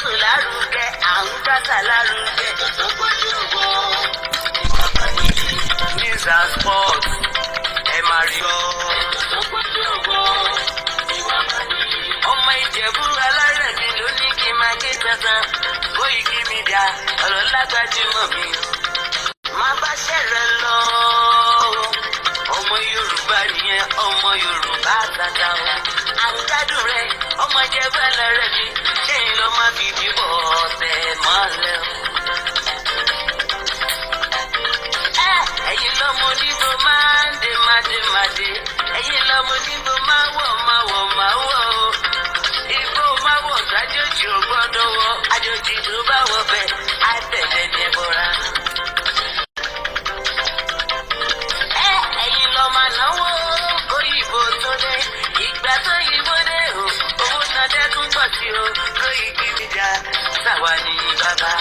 gbèsò lárugẹ à ń gbàtà lárugẹ. News and sports ẹ máa rí ọ. ọmọ Ìjẹ̀bú alárẹ̀mí ló ní kí n máa ké tantan Koiki Media ọ̀rọ̀ lágbájúmọ̀ mi. má bá ṣẹ̀rẹ̀ lọ ọmọ Yorùbá nìyẹn ọmọ Yorùbá tata o. à ń gbádùn rẹ ọmọ Ìjẹ̀bú alárẹ̀mí ṣé ń lọ má fi bíbọ̀ ọ̀tẹ̀ mọ́lẹ̀ o. ẹ̀yin lọ́mọ onígbò máa ń dé mádémádé ẹ̀yin lọ́mọ onígbò máa wọ̀ o. Igbó máa wọ̀ sájòjì ò gbọ́dọ̀ wọ àjòjì tó bá wọ bẹ́ẹ̀ á tẹ̀lé ní ẹbọra. ẹ̀yin lọ máa náwó òyìnbó tó dé ìgbà tó yìnbó dé o owó náà dẹ́kun pọ̀ sí o Koiki Media sáwa ní bàbá.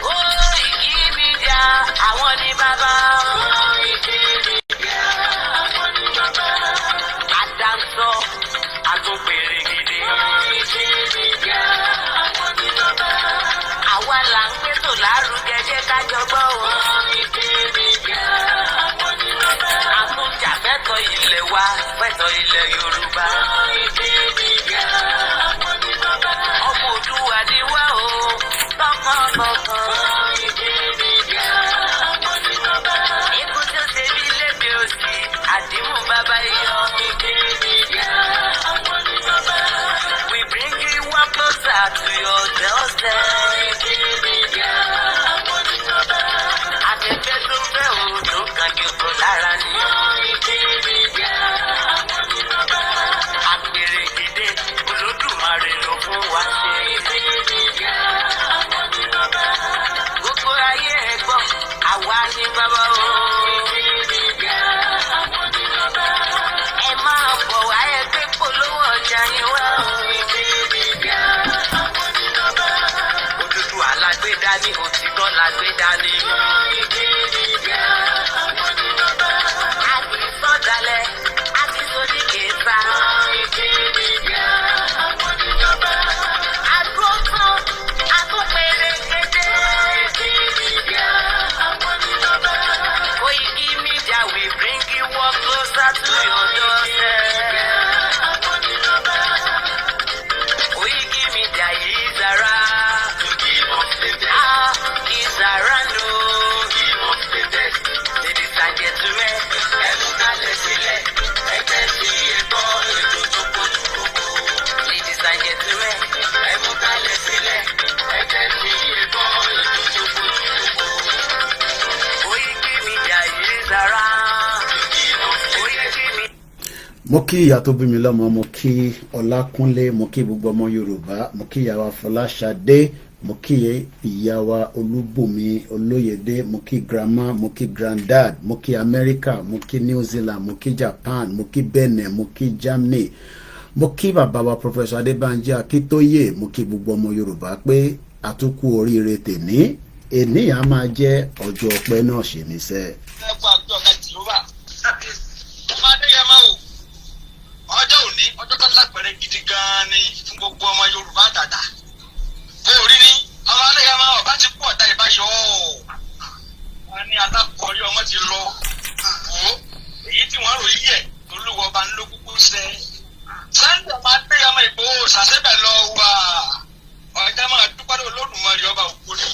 Koiki Media àwọn ní bàbá. Àdáńsọ àtúnpèrè gidi. Àwa là ń gbèsò lárugẹ jẹ́ ká jọ gbọ́ o. Àtúnjà fẹ́tọ̀ ilẹ̀ wa fẹ́tọ̀ ilẹ̀ Yorùbá. ọmọ Òdùwà ni wá o tọkàntọkàn. ikú tó ṣe bí lébi òsì àdìmú bàbá iyọ̀. We bring you one closer to your doorstep. Afẹ́fẹ́ tó fẹ́ o tó kàn jù kó lára ni. Àpèrè dìde Olódùmarè ló fún wa ṣe. Gbogbo ayé ẹ gbọ́ àwa ní bàbá o. ẹ máa bọ̀ wá ẹgbẹ́ polówó ọjà yín wá o. Odùduwà lágbèdá ní òtítọ́ lágbèdá ní. a ti sọ̀dálẹ̀ a ti sọdí kẹta. Àgùntàn àtúnpèrè kéde. Koiki Media we bring you one closer to your doorstep. Koiki Media is around. Is around o. Ladies and gentlemen, ẹ mú kálẹ̀ sílẹ̀, ẹ tẹ́ sí ẹ̀kọ́ ètò tó kojú gbogbo. Ladies and gentlemen, ẹ mú kálẹ̀ sílẹ̀, ẹ tẹ́ sí ẹ̀kọ́ ètò tó kojú gbogbo. Koiki Media is around. Koiki Media. mo kí ìyá tó bí mi lọ́mọ, mo kí Ọlákúnlé, mo kí gbogbo ọmọ Yorùbá, mo kí ìyá wa Fọláṣadé, mo kí ìyá wa Olúbùnmi Olóyèdé, mo kí grandma, mo kí granddad, mo kí America, mo kí New Zealand, mo kí Japan, mo kí Benin, mo kí Germany, mo kí bàbá wa Professor Adébánjí Akíntóyè, mo kí gbogbo ọmọ Yorùbá pé àtúkù oríire tèní èní á máa jẹ́ ọjọ́ ọpẹ́ náà ṣe níṣẹ́. ọjọ́ òní ọjọ́ tó lápẹ̀rẹ̀ gidi gan-an ni fún gbogbo ọmọ Yorùbá tàtà. orí ni ọmọ aléyà máa ọba ti kú ọ̀tá ìbáyọ̀ wọn ní alákọ̀ọ́rí ọmọ ti lọ wò èyí tí wọ́n ròyìn yẹ olúwọ ọba ńlọ kúkú sẹ́. Sunday máa gbé ọmọ Ìgbòho ṣàṣẹ́bẹ̀ lọ wà ọjà máa dúpẹ́ Olódùmarè ọba òkú ni.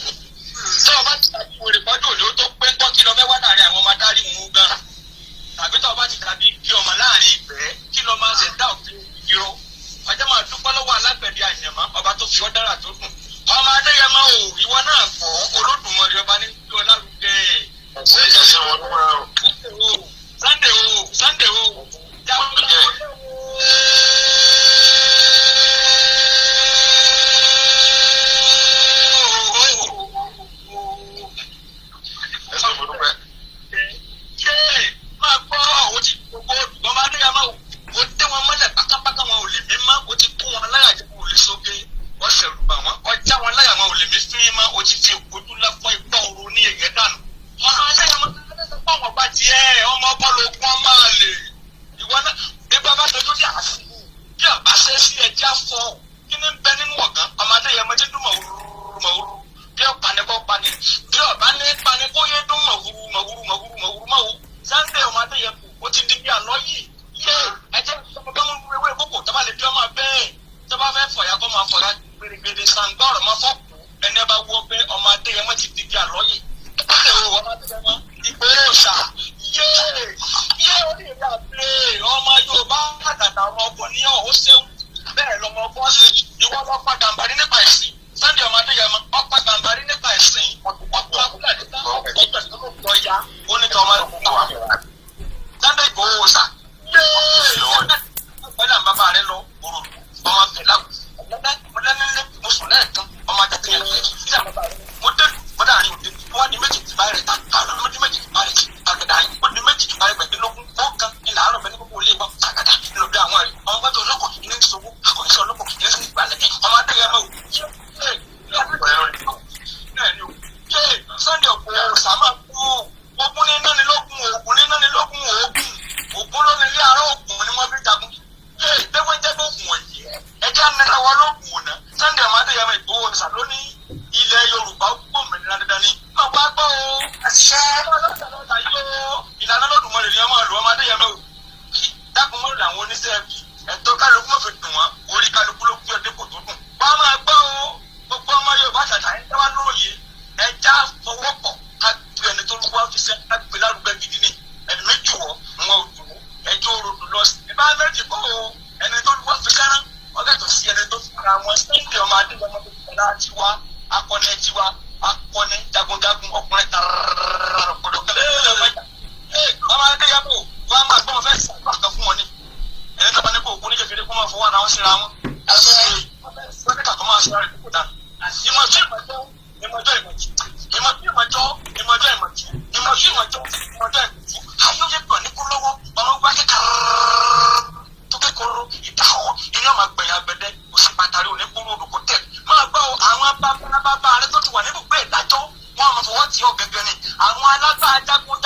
tí ọba ti tàbí wèrè pọ́jù òní ó tó pé ń tọ́ kí lọ mẹ́wàá láàrin àwọn ọmọ adarí mú gan. tàbí tí ọba ti tàbí kí ọmọ láàrin ìgbẹ́ kí lọ máa ṣẹ̀dá òfin ìró ọjọ́ máa dúpẹ́ lọ́wọ́ alágbẹ̀dẹ àyànmọ́ ọba tó fi ọ́ dára tó dùn. ọmọ Adéyẹmọ o ìwọ náà kọ́ Olódùmarè ọba ní kí ọlá lùdẹ. Sunday o jáwé máa gbọ́ àwọn ti gbogbo ọmọ Adéyẹmọ o tẹ́ wọn mọ́lẹ̀ pátápátá wọn ò lè mí mọ́ o ti kó wọn láyà jẹ́ kó o lè sókè wọ́n ṣẹ̀rù bà wọ́n ọjà wọn láyà wọn ò lè mí fín mọ́ o ti fi òkúdú láfọ́ ìgbọ́ òru ní èyẹ dànù. ọmọ Adéyẹmọ ọmọ bá tiẹ̀ ọmọ bọ́ọ̀lù ogun ọmọ sí ẹja fọ kí ni bẹ nínú ọ̀gán ọmọdé yẹn mọ́tí dùn mọ̀wúrú bí ọ̀pá ní kọ́ pani bí ọ̀bá ní pani kó yé dùn mọ̀wúrú Sunday ọmọdé yẹn kù ó ti di bí àlọ́ yìí yé ẹjẹ́ ọmọdé wọn wéwé kókò tó bá lè bí ọmọ bẹ́ẹ̀ tó bá fẹ́ fọ̀yà kó máa fọ̀yà gbèrègbèrè sàǹgbà ọ̀rọ̀ máa fọ́ kù ẹni ẹ bá wọ bẹ́ ọmọdé yẹn mọ́ ti di bí àlọ́ yìí ọmọ Yorùbá àtàtà ọmọ ọgbọ̀n ní ọ̀hún ṣéun bẹ́ẹ̀ lọmọ ọgbọ́n ṣe ìwọ lọ́pàá gàmbàrí nípa ẹ̀sìn Sunday ọmọdé yẹn mọ ọpàá gàmbàrí nípa ẹ̀sìn ọ̀pọ̀ abúlé nípa ọ̀yà onítọ̀ ọmọdé Sunday Igboho sà ọ̀pẹ̀lẹ̀ bàbá rẹ lọ òrò ọmọ fẹ̀lá ọ̀lẹ́lẹ́lẹ́ mọ̀sùn lẹ́ẹ̀kan ọmọ akẹ́kẹ́ yẹn mo dá àárín òde wọ́n ní méjì tìbá rẹ̀ tààrà wọ́n ní méjì tìbá rẹ̀ àgàdà yìí wọ́n ní méjì tìbá rẹ̀ gbẹ̀dẹ́lógún ọ̀kan ilà àárọ̀ bẹ́ẹ̀ ní gbogbo ilé ìwọ̀n àgàdà lọ́dọ̀ àwọn rẹ̀ ọmọ gbọ́dọ̀ ọlọ́kọ̀ ní ní sọ́wọ́ akọ̀yẹ́sọ ọlọ́kọ̀ ní ní ìgbàlẹ̀ ọmọ adéyẹmọ Sunday ọ̀pọ̀ sàmà kú ogun ní nánilógún ogun ló ní ilé àárọ̀ ogun ni wọ́n fi jagun ìgbẹ́wẹ́jẹ́gbẹ́ ogun wọ̀nyí ẹjẹ́ àmẹ́ta wọn lóògùn ọ̀nà Sunday ọmọ adéyẹmọ Ìgbòho ṣà lónìí ilẹ̀ Yorùbá gbòmìnira dandan ni máa bá gbọ́ o àṣẹ ọlọ́dà yóò ìlànà lọ́dùnmọ́lẹ̀ ni ọmọ ìlú ọmọ adéyẹmọ dákun mọ́lẹ̀ àwọn oníṣẹ́ ẹ̀tọ́ kálukú mọ̀ fi dùn wọ́n orí kálukú ló kú ọdẹ kò tó dùn wọ́n á máa gbọ́ o gbogbo ọmọ Yorùbá ṣàṣà ẹ̀ tẹ́wá lóye ẹja fọwọ́pọ̀ ká tu ẹni tó lùwọ́ fi ṣe ká gbé lárugẹ gidi ni ẹni méjì wọ̀ wọn ò dùn ẹjọ́ òrodù lọ sí ibà méjì kọ́ o ẹni tó lùwọ́ fi kárán ọ̀gẹ́tọ̀ sí ẹni tó fara wọn Sunday ọmọ adéyẹmọ tó fara tiwa akọni tiwa akọni jagunjagun ọkùnrin tararara kọdọkẹlẹ ọmọ adéyẹmọ wọn máa gbọ́n fẹ́ sàgbà kan fún wọn ni ẹni tó bá ní kó òkú ní kékeré kó máa fọwọ́ àwọn síra wọn wọ́n ní kàkọ́ máa sọ̀rọ̀ ìdókòó dànù ayọ́yẹ́ pọ̀ ní kú lọ́wọ́ ọmọ gbá kékeré tó kékeré ìdáhọ́ ìyá máa gbẹ̀yà gbẹ̀dẹ́ òsì pàtàkì òní kúrò òdòkó tẹ̀ máa gbọ́ àwọn bàbá rẹ tó ti wà nínú gbé ìdájọ́ wọn máa fọwọ́ tì ọ́ gẹ́gẹ́ ni àwọn alágbá jagun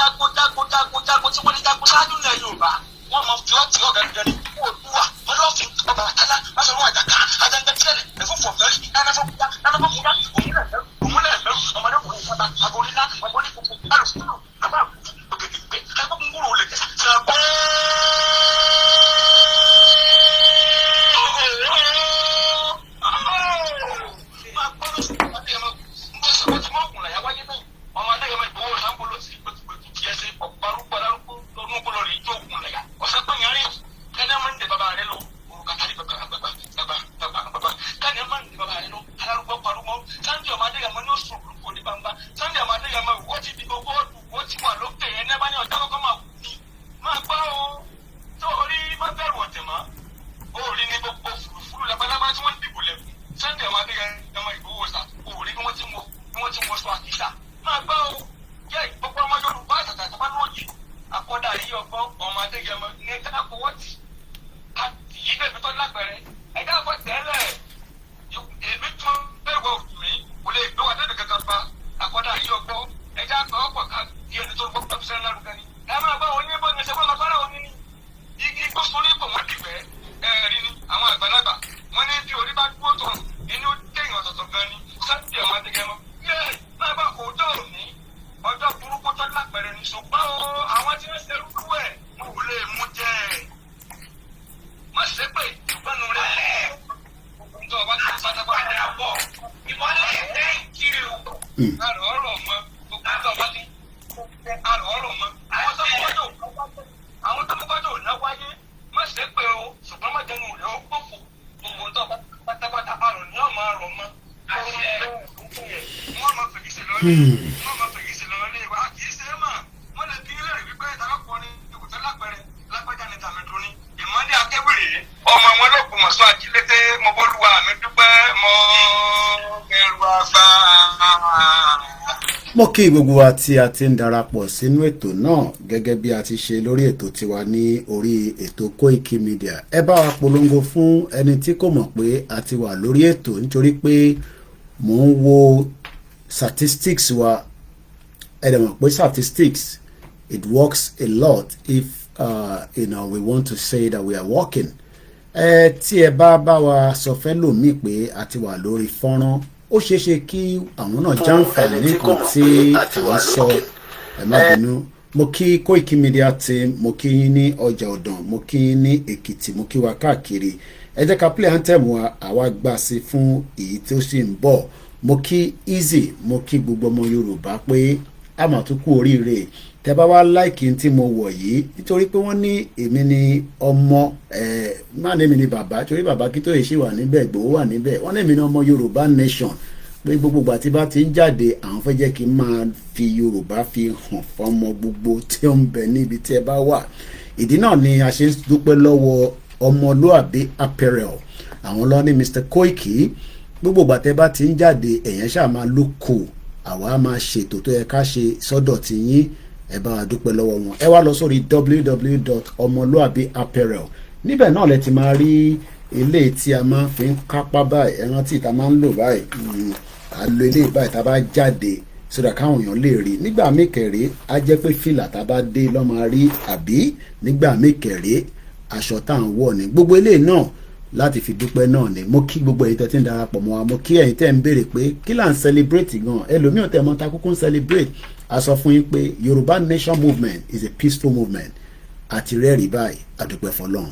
tí wọ́n ní jagun ṣáájú ilẹ̀ Yorùbá wọn máa fi ọ́ tì ọ́ gẹ́gẹ́ ni Oòduà ọlọ́fin ọba àtàlà máṣọ́rọ́ àjàká ajanjẹsẹ́lẹ̀ ẹ̀fọ́fọ̀ fẹ́rí ẹnẹ́fọ́fúnjá òmùlẹ̀ ẹ̀fẹ́ ọmọdékùnrin ìfọ́ta àgọ́rílá ọmọdékùnrin alùpùpù àbáàkú òkèkègbè ẹgbẹ́gbùngbùrù olè sàbẹ́ mo kí gbogbo wa tí a ti ń darapọ̀ sínú ètò náà gẹ́gẹ́ bí a ti ṣe lórí ètò tiwa ní orí ètò Koiki Media. Ẹ bá wa polongo fún ẹni tí kò mọ̀ pé a ti wà lórí ètò nítorí pé mò ń wo statistics wa. Ẹ dẹ̀ mọ̀ pé statistics it works a lot if we want to say that we are working. tí ẹ bá wa sọ fẹ́ lòmíì pé a ti wà lórí fọ́nrán ó ṣeé ṣe kí àwọn náà jàǹfààní nǹkan tí à ń sọ ẹ má bínú. Mo kí Koiki Media team, mo kí yín ní ọjà ọ̀dàn, mo kí yín ní Èkìtì, mo kí wa káàkiri. Ẹ jẹ́ ká play anthem wa àwa gbà sí fún èyí tí ó sì ń bọ̀. Mo kí Easy, mo kí gbogbo ọmọ Yorùbá pé a máa tún kú oríire. Tẹ́ bá wá láìkì tí mo wọ̀ yìí nítorí pé wọ́n ní èmi ni ọmọ má ní èmi ni bàbá torí bàbá kí tó yẹ ṣì wà níbẹ̀ Ìgbòho wà níbẹ̀ wọ́n ní èmi ni ọmọ Yorùbá nation pé gbogbo ìgbà tí bá ti ń jáde àwọn fẹ́ jẹ́ kí n máa fi Yorùbá fi hàn fọ́mọ gbogbo tí ó ń bẹ níbi tí ẹ bá wà. Ìdí náà ni a ṣe ń dúpẹ́ lọ́wọ́ Ọmọlúàbí apparel àwọn lọ ní Mr. Koiki gbogbo ìgbà tẹ́ bá ti ń jáde èèyàn ṣáà máa lóko àwa máa ṣètò tó yẹ ká ṣe sọ́dọ̀ tí yín ẹ bá wa dúpẹ́ lọ́wọ́ wọn. Ẹ wá lọ sórí www.omoluabiapparel níbẹ̀ náà lẹ ti máa rí ilé tí a máa fi ń kápá báyìí ẹran tí ìta máa ń lò báyìí a lo ilé báyìí tá a bá jáde sódà káwọn èèyàn lè rí nígbà mẹ́kẹ̀rẹ́ á jẹ́ pé fìlà tá a bá dé lọ́ máa rí àbí nígbà mẹ́kẹ̀rẹ́ aṣọ tá à ń wọ̀ ní gbogbo ilé náà láti fi dúpẹ́ náà ni. Mo kí gbogbo ẹ̀yin tẹ́ ti ń darapọ̀ mọ́ wa, mo kí ẹ̀yin tẹ́ ń béèrè pé kí là ń celebrate gan ẹlòmíràn tẹ́ mọ́ ta kúkú ń celebrate a sọ fún yín pé Yorùbá nation movement is a peaceful movement àti rẹ́ẹ̀rí báyìí àdúpẹ́ fọlọ́run.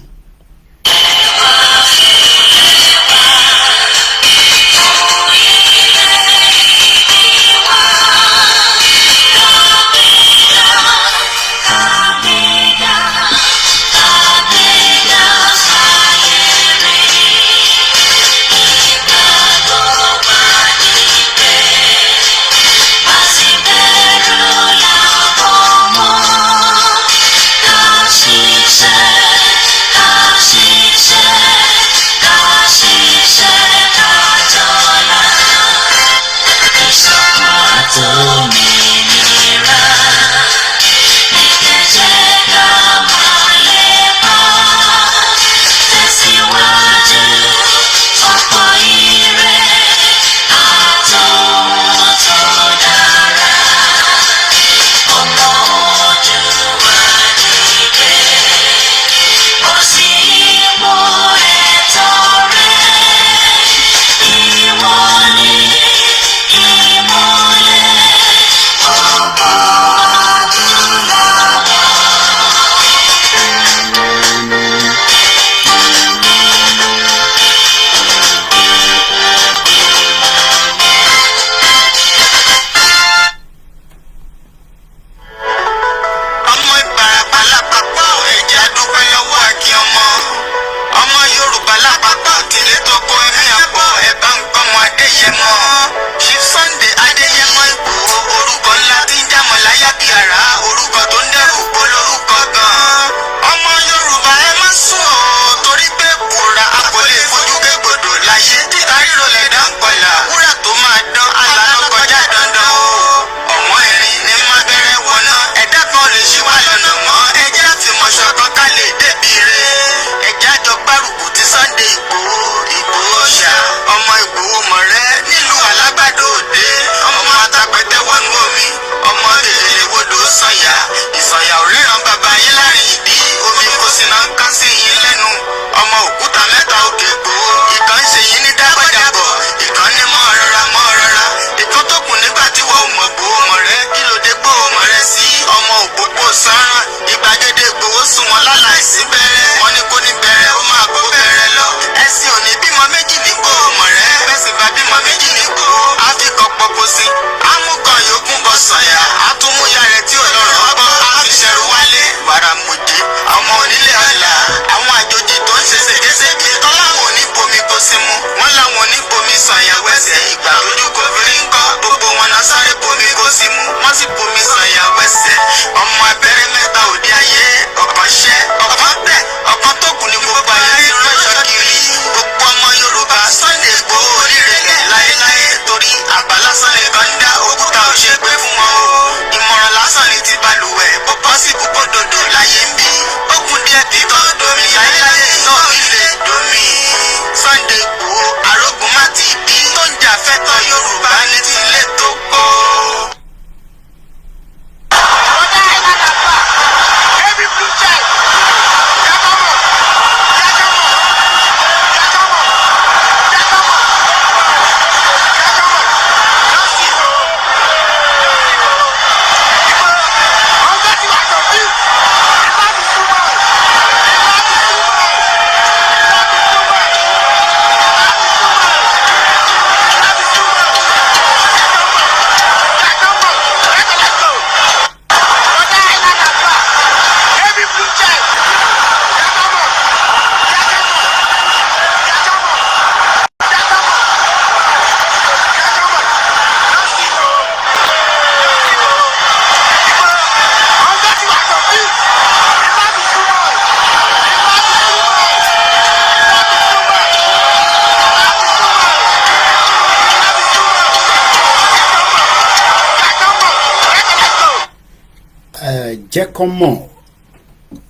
jẹ́ kán mọ̀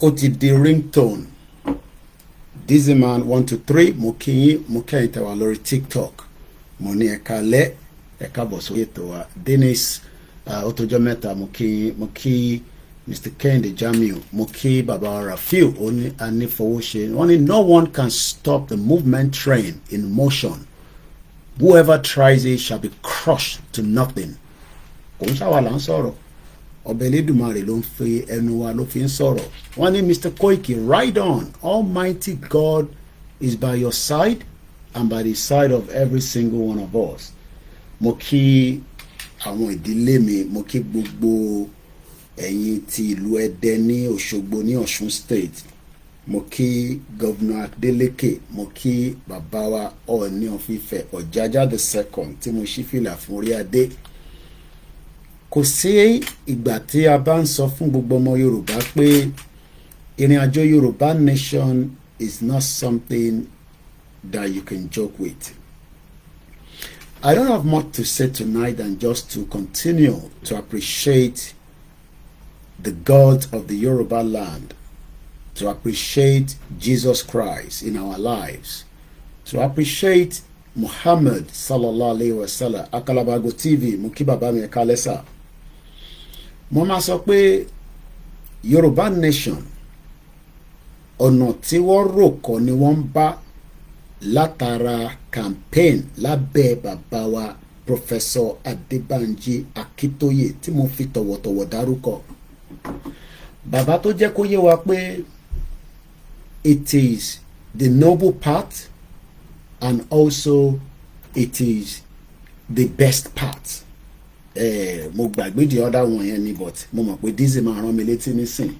ó ti di ringtone Dizzy Man 123 mo kí yín mo kẹ́yìn tẹ̀wá lórí TikTok mo ní ẹ̀ka lẹ́ ẹ̀ka bọ̀ sórí ètò wa Dennis ó tọjọ́ mẹ́ta mo kí Mr. Kehinde Jamiu mo kí baba Rafiu ó ní anífowóṣe wọ́n ní no one can stop the movement train in motion whoever tries it shall be crushed to nothing kò ń ṣàwà là ń sọ̀rọ̀ ọbẹ̀ Elédùmarè ló ń fi ẹnu wa ló fi ń sọ̀rọ̀ wọ́n ní Mr. Koiki ride on Almighty God is by your side and by the side of every single one of us mo kí àwọn ìdílé mi mo kí gbogbo ẹ̀yin ti ìlú Ẹdẹ ní Òṣogbo ní Ọ̀ṣun state mo kí Governor Adeleke mo kí bàbá wa Ọọ̀ni of Ifẹ̀ Ọ̀jájá the second tí mo ṣí fìlà fún orí adé kò sí ìgbà tí a bá ń sọ fún gbogbo ọmọ Yorùbá pé ìrìn àjò Yorùbá nation is not something that you can joke with. I don't have much to say tonight than just to continue to appreciate the God of the Yoruba land, to appreciate Jesus Christ in our lives, to appreciate Muhammad sallallahu alayhi wa sallam. Akalabago TV mo kí bàbá mi ẹ̀ka lẹ́sà mo máa sọ pé Yoruba nation ọ̀nà tí wọ́n rò kọ́ ni wọ́n ń bá látara campaign lábẹ́ bàbá wa Professor Adébánjí Akíntóyè tí mo fi tọ̀wọ̀tọ̀wọ̀ dárúkọ bàbá tó jẹ́ kó yé wa pé it is the noble path and also it is the best part mo gbàgbé di ọ̀dà wọn yẹn ni but mo mọ̀ pé Dizzy máa rán mi létí nísìn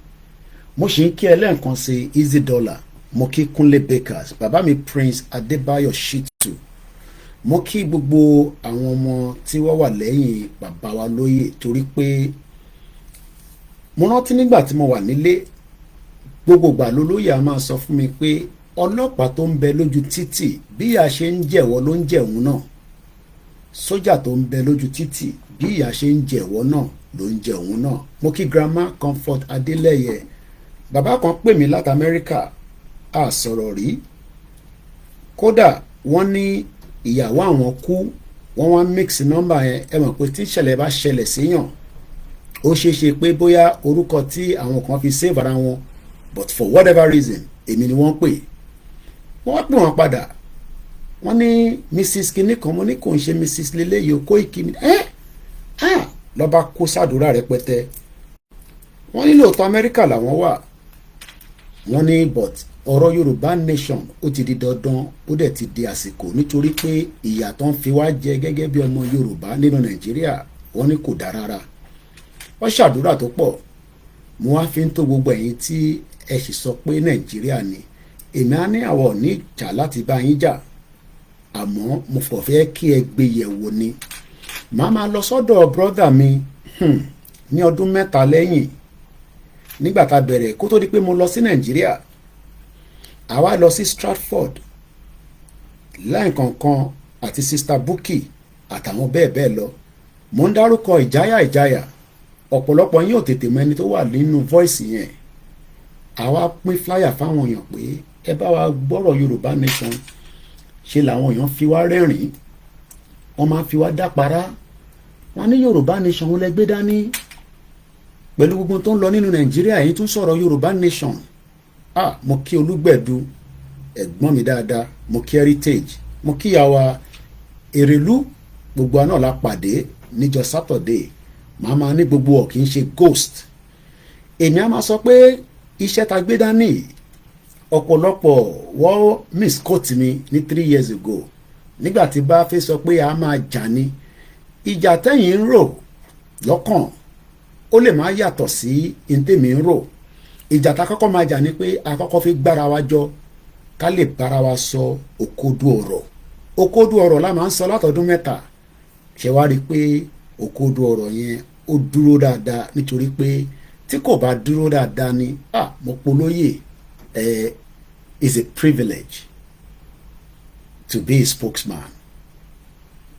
mo ṣì ń kí ẹlẹ́ǹkan sí Easy Dollar mo kí Kúnlé Bakers bàbá mi Prince Adébáyọ̀ Shitu mo kí gbogbo àwọn ọmọ tí wọ́n wà lẹ́yìn bàbá wa lóyè torí pé mo rántí nígbà tí mo wà nílé gbogbo ìgbà lólóyè a máa sọ fún mi pé ọlọ́pàá tó ń bẹ lójú títì bí ìyà ṣe ń jẹ̀wọ́ ló ń jẹ̀wọ́n náà sójà tó ń bẹ lójú títì bí ìyà ṣe ń jẹ̀wọ́ náà ló ń jẹ̀wọ́n náà mo kí Grandma Comfort Adélẹ́yẹ bàbá kan pè mí láti Amẹ́ríkà a sọ̀rọ̀ rí kódà wọ́n ní ìyàwó àwọn kú wọ́n wá mix nọ́mbà yẹn ẹ mọ̀ pé tí ìṣẹ̀lẹ̀ bá ṣẹlẹ̀ séyàn ó ṣeé ṣe pé bóyá orúkọ tí àwọn kan fi save ara wọn but for whatever reason èmi ni wọ́n pè wọ́n wá pè wọ́n padà wọ́n ní Mrs. kinní kan mo ní kò ń ṣe Mrs. lélẹ́yìí o Kóìkì mi lọ́ba kó sàdúrà rẹpẹtẹ wọ́n ní lóòótọ́ Amẹ́ríkà làwọn wà wọ́n ní but ọ̀rọ̀ Yorùbá nation ó ti di dandan ó dẹ̀ ti di àsìkò nítorí pé ìyà tó ń fi wá jẹ gẹ́gẹ́ bí ọmọ Yorùbá nínú Nàìjíríà wọ́n ní kò dáa rárá wọ́n ṣàdúrà tó pọ̀ mo wá fi ń tó gbogbo ẹ̀yin tí ẹ sì sọ pé Nàìjíríà ni èmi á ní àwọ̀ ní ìjà láti bá yín jà àmọ́ mo fọ̀ fẹ́ kí ẹ gbé yẹ̀wò ni màá máa lọ sọ́dọ̀ brọ́dà mi ní ọdún 3 lẹ́yìn nígbà tá a bẹ̀rẹ̀ kó tó di pé mo lọ sí Nàìjíríà àwa lọ sí Stratford láìkankan àti Sister Bukky àtàwọn bẹ́ẹ̀ bẹ́ẹ̀ lọ mo ń dárúkọ ìjáyà ọ̀pọ̀lọpọ̀ yín ò tètè mọ ẹni tó wà nínú voice yẹn àwa pín flyer fáwọn èèyàn pé ẹ bá wa gbọ́rọ̀ Yorùbá nation ṣe làwọn èèyàn fi wá rẹ́rìn wọ́n máa fi wá dápara wọ́n ní Yorùbá nation wọn lẹ gbé dání pẹ̀lú gbogbo tó ń lọ nínú Nàìjíríà yìí tún sọ̀rọ̀ Yorùbá nation mo kí Olúgbẹ̀dù ẹ̀gbọ́n mi dáadáa mo kí Heritage mo kí yàwá Èrèlú gbogbo àná la pàdé níjọ́ Saturday màá máa ní gbogbo ọ̀ kì í ṣe ghost èmi á máa sọ pé iṣẹ́ ta gbé dání ọ̀pọ̀lọpọ̀ wọ́n misquote mi ní 3 years ago nígbà tí bá fẹ́ sọ pé a máa jà ní ìjà tẹ́yìn ń rò lọ́kàn ó lè máa yàtọ̀ sí ìtẹ̀mí ń rò ìjà tá kọ́kọ́ máa jà ní pé a kọ́kọ́ fi gbára wa jọ ká lè bára wa sọ òkodo ọ̀rọ̀ la máa ń sọ látọdún 3 ṣe wá rí i pé òkodo ọ̀rọ̀ yẹn ó dúró dáadáa nítorí pé tí kò bá dúró dáadáa ni mo polóyè is a privilege to be a spokesman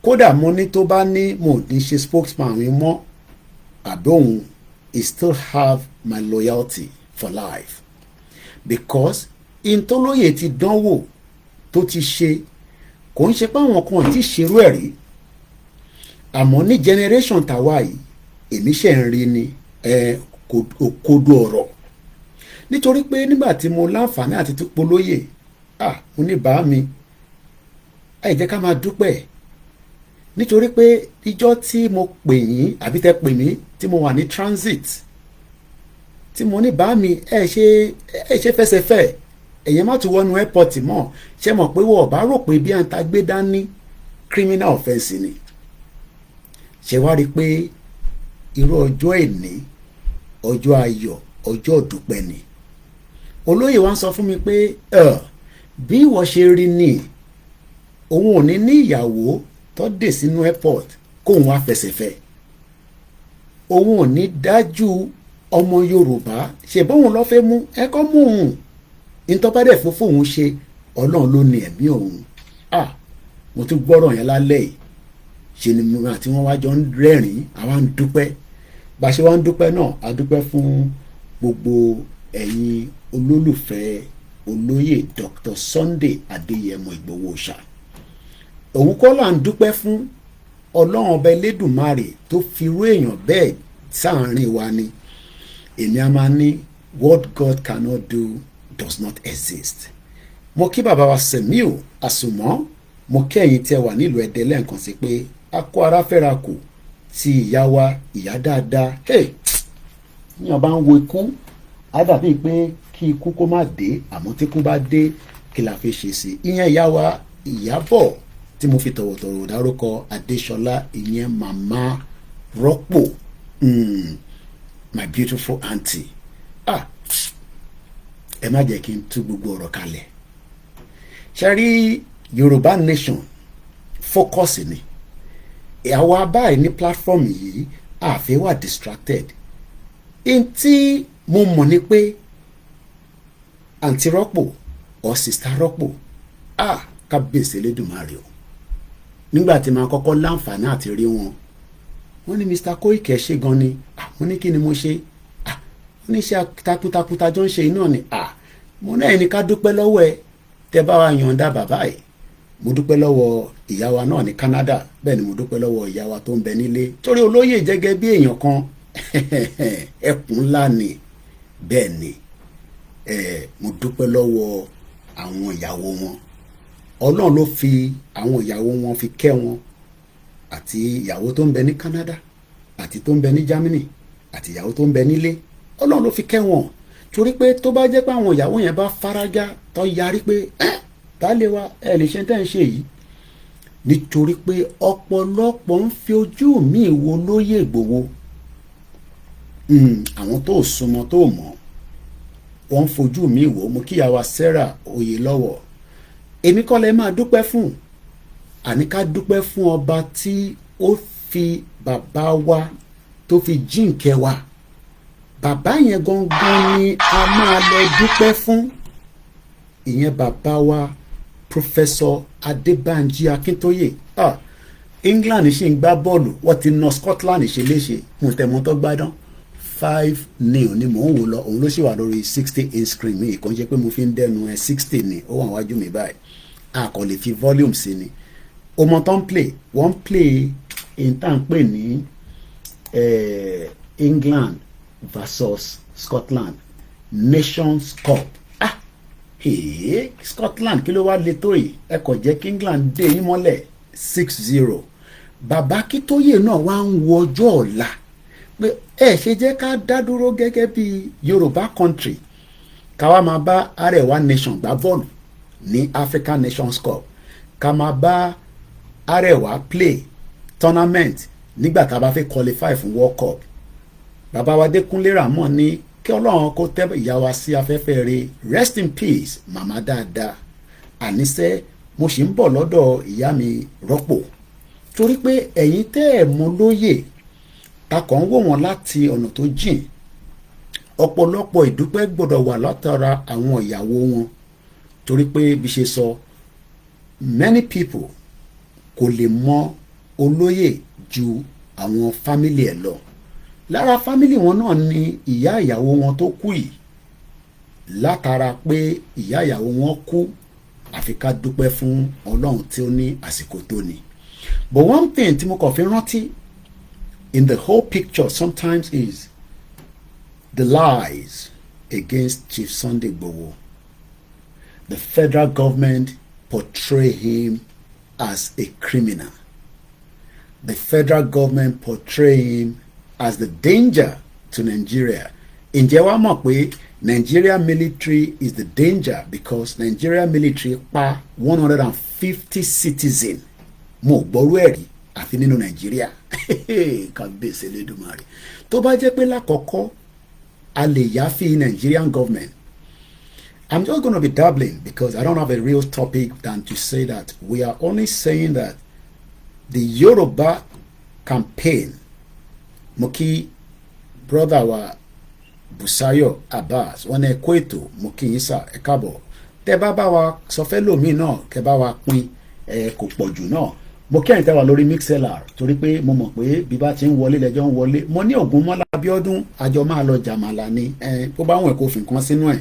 kódà mo ní tó bá ní mo ní ṣe spokesman mi mọ́ àbí òun he still have my loyalty for life because ìtọ́lóyè ti dánwò tó ti ṣe kò ń ṣe pé àwọn kan ti ṣerú ẹ̀ rí àmọ́ ní generation tàwa yìí èmi ṣe ń rí ni òkodo ọ̀rọ̀ nítorí pé nígbà tí mo láǹfààní àti tó polóyè mo ní bá mi ẹ jẹ́ ká máa dúpẹ́ nítorí pé ìjọ́ tí mo pè yín àbí tẹ́ pè mí tí mo wà ní transit tí mo ní bá mi ẹ ṣe fẹsẹ̀fẹ́ ẹ̀yẹ́ má tún wọnú airport mọ́ ṣe mọ̀ pé wọ́n bá rò pé bí à ń ta gbé dání criminal offence ni ṣe wá rí i pé irú ọjọ́ èní ọjọ́ ayọ̀ ọjọ́ ìdúpẹ́ ni olóyè wa ń sọ fún mi pé bí ìwọ ṣe rí ni òun ò ní ìyàwó tó dé sínú airport kóun wá fẹsẹ̀fẹ́ òun ò ní dájú ọmọ Yorùbá ṣe bóun lọ́ fẹ́ mú ẹ̀kọ́ mú òun ìtọ́pẹ́dẹ̀ fún fóun ṣe Ọlọ́run ló ní ẹ̀mí òun mo tún gbọ́rọ̀ yẹn lálẹ́ yìí ṣe ni mo àti wọn wá jọ ń rẹ́rìn-ín àwa ń dúpẹ́ bá a ṣe wá ń dúpẹ́ náà a dúpẹ́ fún gbogbo ẹ̀yin olólùfẹ́ olóyè Dr. Sunday Adéyẹmọ Ìgbòho Òòṣà òun kọ́ là ń dúpẹ́ fún Ọlọ́run ọba Elédùmarè tó fi irú èèyàn bẹ́ẹ̀ sáàárín wa ni èmi a máa ní what God cannot do does not exist mo kí bàbá wa Sẹ̀míù Àsùnmọ́ mo kí ẹ̀yin tí ẹ wà nílùú Ẹdẹ lẹ́ẹ̀kan sí pé a kó ara fẹ́ra kù tí ìyá wa ìyá dáadáa níyàn bá ń wo ikú á dàbí pé kí ikú kó má dé àmọ́ tí ikú bá dé kí la fi ṣe sí ìyẹn ìyá wa Ìyábọ̀ tí mo fi tọ̀wọ̀tọ̀wọ̀ dárúkọ Adéṣọlá ìyẹn màmá Rọ́pò my beautiful aunty ẹ má jẹ́ kí n tú gbogbo ọ̀rọ̀ kalẹ̀ ṣe rí Yorùbá nation focus ni àwa báyìí ní platform yìí àfẹ́ wà distracted in tí mo mọ̀ ni pé àǹtí Rọ́pò or sister Rọ́pò kábíyèsí Elédùmarè o nígbà tí màá kọ́kọ́ láǹfààní àti rí wọn wọ́n ní Mr. Koiki ṣe gan ni mo ní kí ni mo ṣe wọ́n ní iṣẹ́ takuntakunta jọ ń ṣe iná ni mo náà ní ká dúpẹ́ lọ́wọ́ ẹ tẹ́ bá wa yọ̀ǹda bàbá yìí mo dúpẹ́ lọ́wọ́ ìyá wa náà ní Canada bẹ́ẹ̀ ni mo dúpẹ́ lọ́wọ́ ìyá wa tó ń bẹ nílé torí olóyè jẹ́gẹ́ bí èèyàn kan ẹkùn ńlá ni bẹ́ẹ̀ ni mo dúpẹ́ lọ́wọ́ àwọn ìyàwó wọn Ọlọ́run ló fi àwọn ìyàwó wọn fi kẹ́ wọn àti ìyàwó tó ń bẹ ní Canada àti tó ń bẹ ní Germany àti ìyàwó tó ń bẹ nílé Ọlọ́run ló fi kẹ́ wọn torí pé tó bá jẹ́ pé àwọn ìyàwó yẹn bá farajá tó yarí pé baálé wa ẹ lè ṣe tẹ́ ń ṣe yìí nítorí pé ọ̀pọ̀lọpọ̀ ń fi ojú mi wo lóyè Ìgbòho àwọn tó súnmọ́ tó mọ̀ wọ́n ń fojú mi wò mo kíyàwó Sarah Oyèlọ́wọ̀ èmi kọ́ lẹ máa dúpẹ́ fún àní ká dúpẹ́ fún ọba tí ó fi bàbá wa tó fi jíǹkẹ́ wa bàbá yẹn gangan ni a máa lọ dúpẹ́ fún ìyẹn bàbá wa Professor Adébánjí Akíntóyè England ṣì ń gbá bọ́ọ̀lù wọ́n ti na Scotland ṣe léṣe mo tẹ̀mọ́ tó gbádùn 5-0 ni mò ń wò lọ òun ló ṣì wà lórí 60 inch screen mi kàn jẹ́ pé mo fi ń dẹnu 60 ni ó wà wájú mi báyìí a kò lè fi volume sí ni ọmọ tó ń play wọ́n play in tá à ń pè ní England versus Scotland Nations Cup Scotland kí ló wá le tó yìí ẹ kò jẹ́ kí England dé yín mọ́lẹ̀ 6-0 bàbá Akíntóyè náà wá ń wo ọjọ́ ọ̀la pé ẹ ṣe jẹ́ ká dá dúró gẹ́gẹ́ bí Yorùbá country ká wá máa bá Arewa nation gbá bọ́ọ̀lù ní African Nations Cup ká máa bá Arewa play tournament nígbà tá a bá fẹ́ qualify fún World Cup bàbá wa Dékúnlé Rámọ̀ ní kí Ọlọ́run kó tẹ́ ìyá wa sí afẹ́fẹ́ rẹ̀ rest in peace màmá dáadáa àníṣe mo sì ń bọ̀ lọ́dọ̀ ìyá mi Rọ́pò torí pé ẹ̀yin tẹ́ ẹ̀ mú lóyè takọ̀ ń wò wọ́n láti ọ̀nà tó jìn ọ̀pọ̀lọpọ̀ ìdúpẹ́ gbọ́dọ̀ wà látara àwọn ìyàwó wọn torí pé bí ṣe sọ many people kò lè mọ olóyè ju àwọn family ẹ̀ lọ lára fámìlì wọn náà ni ìyá ìyàwó wọn tó kú yìí, látara pé ìyá ìyàwó wọn kú, àfi ká dúpẹ́ fún Ọlọ́run tí ó ní àsìkò tó ní. But one thing tí mo kàn fi rántí in the whole picture sometimes is the lies against Chief Sunday Igboho. The federal government portray him as a criminal. The federal government portray him as the danger to Nigeria. Ǹjẹ́ wàá mọ̀ pé Nigeria military is the danger because Nigeria military pa 150 citizens. Mo gbọ́rú ẹ̀rí àfi nínú Nigeria. Kábíyèsí Elédùmarè. Tó bá jẹ́ pé lákọ̀ọ́kọ́ a lè yáfi Nigerian government. I'm just going to be dabbling because I don't have a real topic than to say that we are only saying that the Yoruba campaign, Moki brother wa Busayo Abbas, wọn ẹ kó ètò Moki Isa ẹ káàbọ̀. Tẹ́ bá bá wa sọ fẹ́ lómi náà kẹ́ bá wa pín kò pọ̀ jù náà. Mo kẹ́yìn tẹ́ wà lórí mixlr torí pé mo mọ̀ pé bí bá ti ń wọlé lẹ́jọ́ ń wọlé. Mo ní Ògúnmọ́lá Abíọ́dún àjọ máa lọ jàmàlà ni bó bá wọn kò fi nǹkan sínú ẹ̀.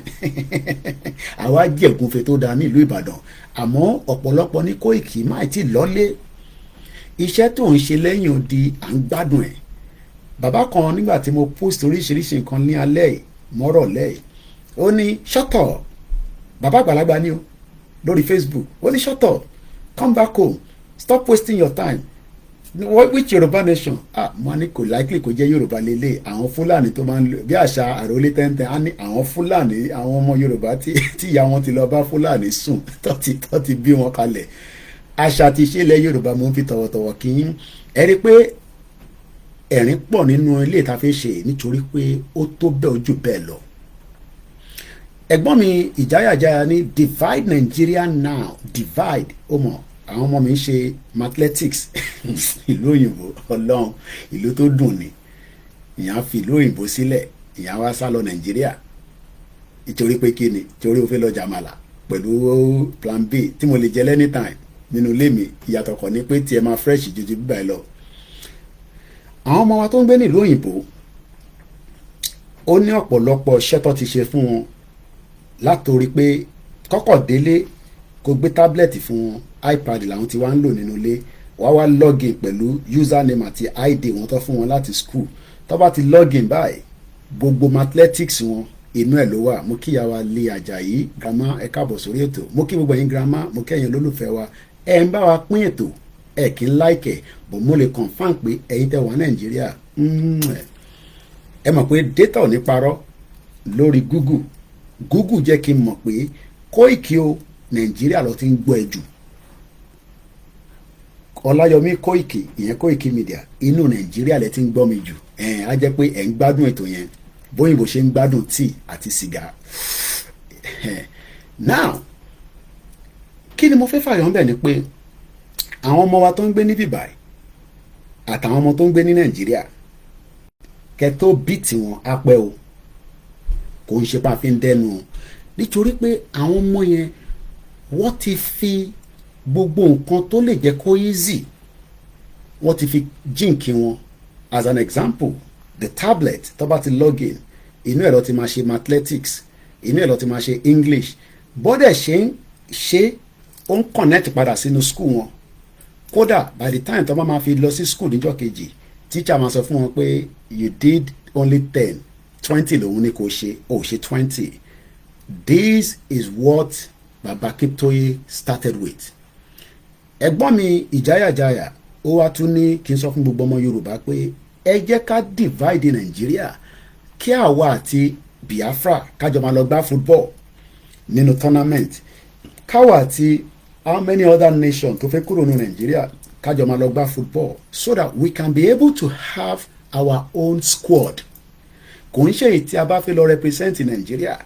Àwa jẹ́ ògúnfe tó dáa ní ìlú Ìbàdàn àmọ́ ọ̀pọ̀lọpọ̀ ní Kóìkì máa ti lọ́lé. Iṣẹ́ tó ń ṣe lẹ́yìn odi à ń gbádùn ẹ̀. Bàbá kan nígbà tí mo post oríṣiríṣi nǹkan ní alẹ́ mọ́rọ̀ lẹ́yìn ó ní shut up, bàbá àgbàlagbà ni o lórí Facebook ó ní shut up, come back home, stop wasting your time. Which Yoruba nation? Mo ní kò likely kò jẹ́ Yoruba lélẹ̀ àwọn Fúlàní tó máa ń lò bí àṣà àròlé tẹ́ntẹ́n á ní àwọn Fúlàní àwọn ọmọ Yorùbá tí ìyá wọn ti lọ bá Fúlàní sùn tó ti bí wọn kalẹ̀. Àṣà ti ṣe ilẹ̀ Yorùbá mo ń fi tọ̀wọ̀tọ̀wọ̀ kí yín ẹ rí pé ẹ̀rín pọ̀ nínú ilé ìta fi ṣe nítorí pé ó tó bẹ́ẹ̀ ojú bẹ́ẹ̀ lọ. Ẹ̀gbọ́n mi ìjáyàjáyà ní divide Nigeria now, divide ó mọ̀ àwọn ọmọ mi ń ṣe athletics ìlú òyìnbó Ọlọ́run ìlú tó dùn ni ìyàn fi ìlú òyìnbó sílẹ̀ ìyàn wá sá lọ Nàìjíríà nítorí pé kí ni torí ó fẹ́ lọ jàmàlà pẹ̀lú plan B tí mo lè jẹ anytime nínú ilé mi. Ìyàtọ̀ kan ní pé tiẹ̀ máa fresh ju bíbá ẹ lọ. Àwọn ọmọ wa tó ń gbé nílùú òyìnbó ó ní ọ̀pọ̀lọpọ̀ iṣẹ́ tó ti ṣe fún wọn látòrí pé kọ́kọ́ délé kó gbé tábìlẹ̀tì fún wọn, iPad làwọn ti wá ń lò nínú ilé, wá login pẹ̀lú username àti ID wọn tó fún wọn láti school. Tó bá ti login báyìí gbogbo athletics wọn inú ẹ̀ ló wà. Mo kíyà wa lé Àjàyí grandma ẹ káàbọ̀ sórí ètò. Mo kí gbogbo yín grandma, mo kẹ́yìn olólùfẹ́ wa ẹ ń bá wa pín ètò ẹ kì í láìkẹ̀ bọ̀ mo lè confam pé ẹ̀yin tẹ́ wà Nàìjíríà ẹ mọ̀ pé data ò ní parọ́ lórí Google jẹ́ kí n mọ̀ pé Kóìkì o Nàìjíríà ló ti ń gbọ́ ẹ jù. Ọláyọmí Kóìkì ìyẹn Kóìkì media inú Nàìjíríà lẹ ti ń gbọ́ mi jù. Á jẹ́ pé ẹ̀ ń gbádùn ètò yẹn bóyìnbó ṣe ń gbádùn tíì àti sìgá. Now kí ni mo fẹ́ fàyọ̀ ń bẹ̀ ni pé àwọn ọmọ wa tó ń gbé ní bíbáyìí àtàwọn ọmọ tó ń gbé ní Nàìjíríà kẹ́ tó bí tiwọn á pẹ́ o kò ń ṣe pa fi ń dẹnu o nítorí pé àwọn ọmọ yẹn wọ́n ti fi gbogbo nǹkan tó lè jẹ́ kó easy wọ́n ti fi jíǹkì wọn. As an example, the tablet tó bá ti login inú ẹ̀ ló ti máa ṣe athletics, inú ẹ̀ ló ti máa ṣe English, bọ́dẹ̀ ṣe ó ń connect padà sínú school wọn. Kódà by the time tó bá máa fi lọ sí school níjọ́ kejì teacher máa sọ fún wọn pé you did only 10, 20 lòun ní kò ṣe ó ṣe 20. This is what Baba Kiptoye started with. Ẹ̀gbọ́n mi ìjáyàjáyà ó wá tún ní kí n sọ fún gbogbo ọmọ Yorùbá pé ẹ jẹ́ ká divide Nàìjíríà kí àwa àti Biafra kájọ máa lọ gbá football nínú tournament, káwa àti how many other nations tó fẹ́ kúrò ní Nàìjíríà kájọ máa lọ gbá football so that we can be able to have our own squad. Kò ń ṣe èyí tí a bá fẹ́ lọ represent Nàìjíríà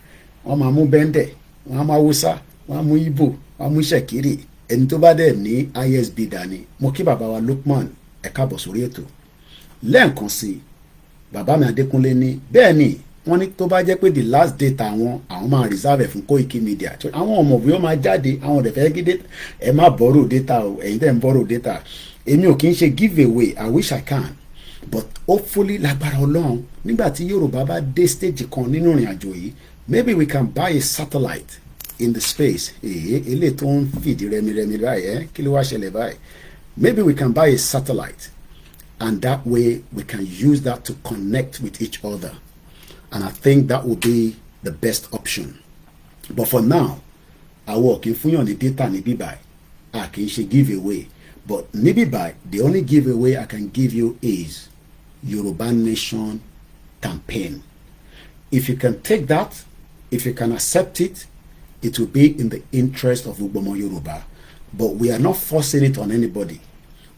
wọ́n máa mú bẹ́ńdẹ̀ wọ́n á mú Haúsá wọ́n á mú Ìgbò wọ́n á mú Ṣẹ̀kírì ẹni tó bá dẹ̀ ní ISB dání. Mo kí bàbá wa Lukman ẹ káàbọ̀ sórí ètò lẹ́ẹ̀kan sí i. Bàbá mi Adékúnlé ní bẹ́ẹ̀ ni wọ́n ní tó bá jẹ́ pé the last data àwọn máa reserve fún Koiki Media. Àwọn ọmọ òbí wọn máa jáde àwọn ọ̀dẹ̀ fẹ́ gé data ẹ má borrow data o ẹ̀yin tẹ́ ń borrow data. Èmi ò kí ń ṣe give away, I wish I can, but hopefully lágbára Ọlọ́run nígbà tí Yorùbá bá dé stage kan nínú ìrìn àjò yìí, maybe we can buy a satellite in the space. Eléyìí tó ń fìdí rẹmi báyìí, kí ló wá ṣẹlẹ̀ báyìí? Maybe we can buy a satellite, and that way we can use that to connect with each other. And I think that would be the best option. But for now, àwọn kì í fúnyàn ní data níbí báyìí, a kì í ṣe giveaway. But níbí báyìí, the only giveaway I can give you is Yoruba Nation campaign. If you can take that, if you can accept it, it will be in the interest of Ugbomo Yoruba. But we are not forcing it on anybody.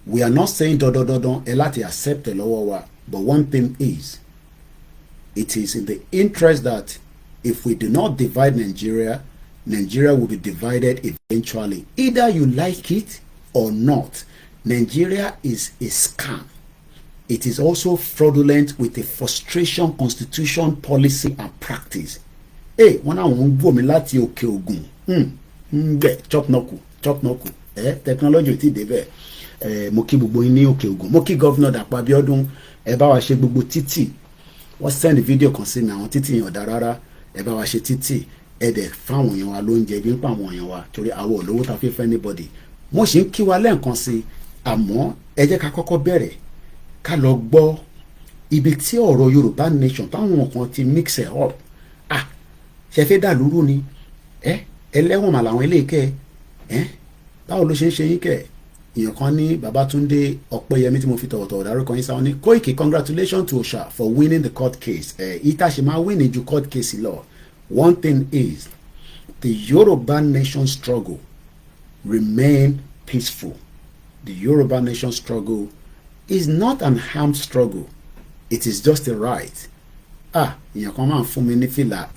We are not saying don elati accept the lọ́wọ́. But one thing is, it is in the interest that if we do not divide Nigeria, Nigeria will be divided eventually. Either you like it or not. Nigeria is a scam. It is also fraudulent with a frustration constitution, policy and practice. Hey, when I want go me láti òkè Ògùn. Chop noku. Technology ti débẹ̀. Mo kí gbogbo yín ní òkè Ògùn. Mo kí Governor Dàpọ̀ Abíọ́dún. Ẹ bá wa ṣe gbogbo títì. Wọ́n send video kan sí mi, àwọn títì yẹn ò dá rárá. Ẹ bá wa ṣe títì. Ẹ dẹ̀ fáwọn èèyàn wa lóúnjẹ bí ń pa àwọn èèyàn wa torí àwọn olówó ta fi fẹ́ anybody. Mo ṣì ń kí wa lẹ́ẹ̀kan sí, àmọ́ ẹ jẹ́ ká kọ́kọ́ bẹ̀rẹ̀ ká lọ gbọ́ ibi tí ọ̀rọ̀ Yorùbá Nation táwọn kan ti mix it up. Ṣe fẹ́ dà lúrú ni? Ẹlẹ́wọ̀n mà làwọn eléèkẹ́ báwo ló ṣe ń ṣe yín kẹ́? Èèyàn kan ní Babátúndé Ọpẹ́yẹmí tí mo fi tọ̀wọ̀tọ̀wọ̀ dárúkọ yín sáwọn ní Koiki, congratulations to Osha for winning the court case. Ìta ṣe máa win ju court case lọ. One thing is, the Yoruba Nation struggle remain peaceful. The Yoruba Nation struggle is not an armed struggle. It is just a right. Èèyàn kan máa ń fún mi ní fìlà.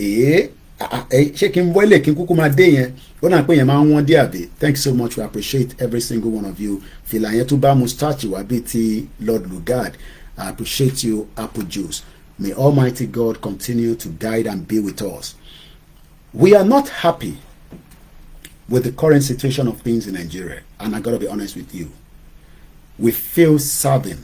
Ṣé kí n wọlé kí n kúkú máa dé yẹn? Ó náà pé yẹn máa ń wọ́n dé àbí? Thanks so much. We appreciate every single one of you. Fìlà yẹn tó bá mustache wá bíi ti Lord Lugard. I appreciate you, Apple Juice. May Almighty God continue to guide and be with us. We are not happy with the current situation of things in Nigeria, and I gotta be honest with you. We feel saddened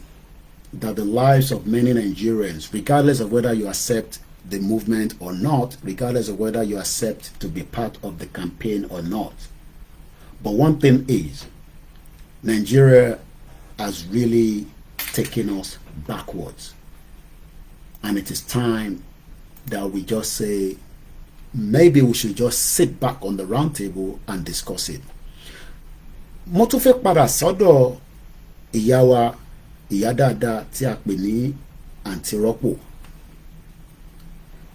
that the lives of many Nigerians, regardless of whether you accept the movement or not, regardless of whether you accept to be part of the campaign or not. But one thing is, Nigeria has really taken us backwards. And it is time that we just say, maybe we should just sit back on the round table and discuss it. Mo tún fẹ́ padà sọ́dọ̀ ìyá wa, ìyá dáadáa tí a pè ní Aunty Rọ́pò.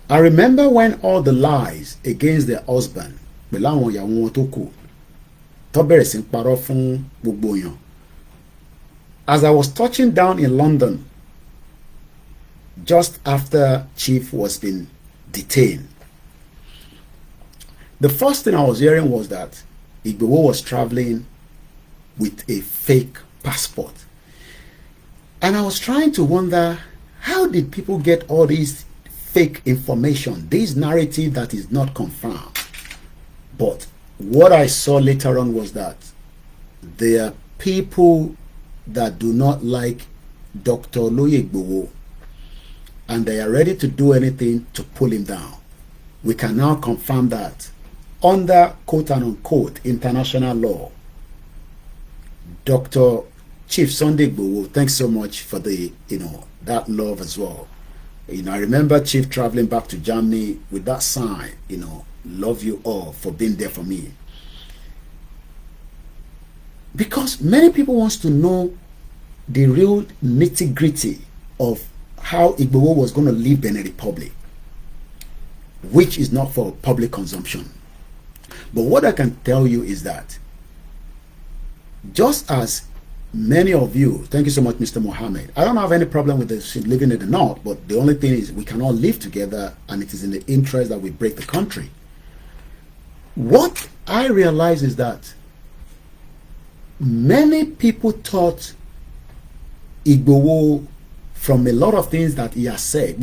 I remember when all the lies against their husband, pẹ̀lú àwọn ìyàwó wọn tó kù, tó bẹ̀rẹ̀ sí parọ́ fún gbogbo èèyàn. As I was touching down in London, just after Chief was been detained, the first thing I was hearing was that Igboho was traveling with a fake passport. And I was trying to wonder, how did people get all these fake information, this narrative that is not confirmed? But what I saw later on was that there are people that do not like Dr. Oloye Igboho, and they are ready to do anything to pull him down. We can now confirm that under quote and unquote international law, Dr. Chief Sunday Igboho, thanks so much for the, that love as well. I remember Chief traveling back to Germany with that sign, love you all for being there for me. Because many people wants to know the real nitty-gritty of how Igboho was going to leave Benin Republic, which is not for public consumption. But what I can tell you is that just as many of you, thank you so much, Mr. Mohammed, I don't have any problem with this living in the north, but the only thing is we cannot live together, and it is in the interest that we break the country. What I realize is that many people thought Igboho, from a lot of things that he has said,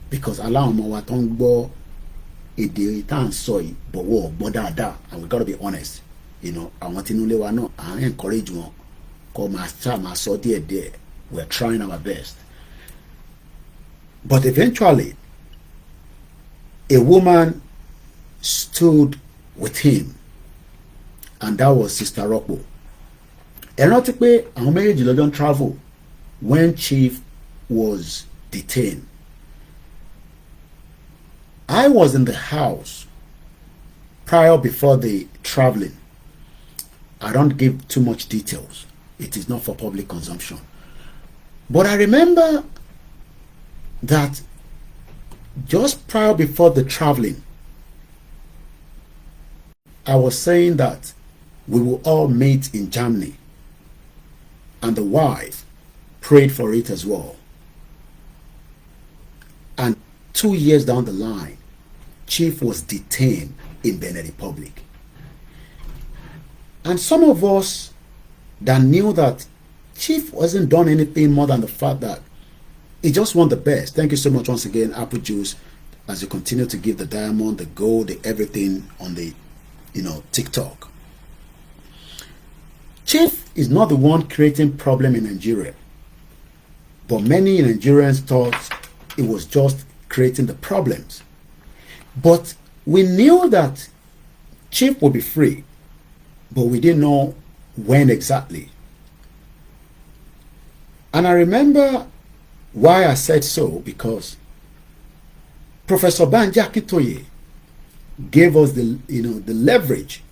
because allow ọmọ wa tó ń gbọ́ èdè tá à ń sọ yìí bọ̀wọ̀ gbọ́ dáadáa, and we gotta be honest, àwọn tinúlé wa náà à ń encourage wọn We're trying our best. But eventually, a woman stood with him, and that was Sister Rocco. And not to pay our marriage don't travel when Chief was detained. I was in the house before the traveling. I don't give too much details. It is not for public consumption. But I remember that just prior before the traveling, I was saying that we will all meet in Germany, and the wife prayed for it as well. And 2 years down the line, Chief was detained in Benin Republic. And some of us that knew that Chief wasn't done anything more than the fact that he just want the best. Thank you so much once again, Apple Juice, as you continue to give the diamond, the gold, the everything on the TikTok. Chief is not the one creating problem in Nigeria, but many Nigerians thought it was just creating the problems. But we knew that Chief would be free, but we didn't know when exactly. And I remember why I said so, because Professor Pangea gave us the leverage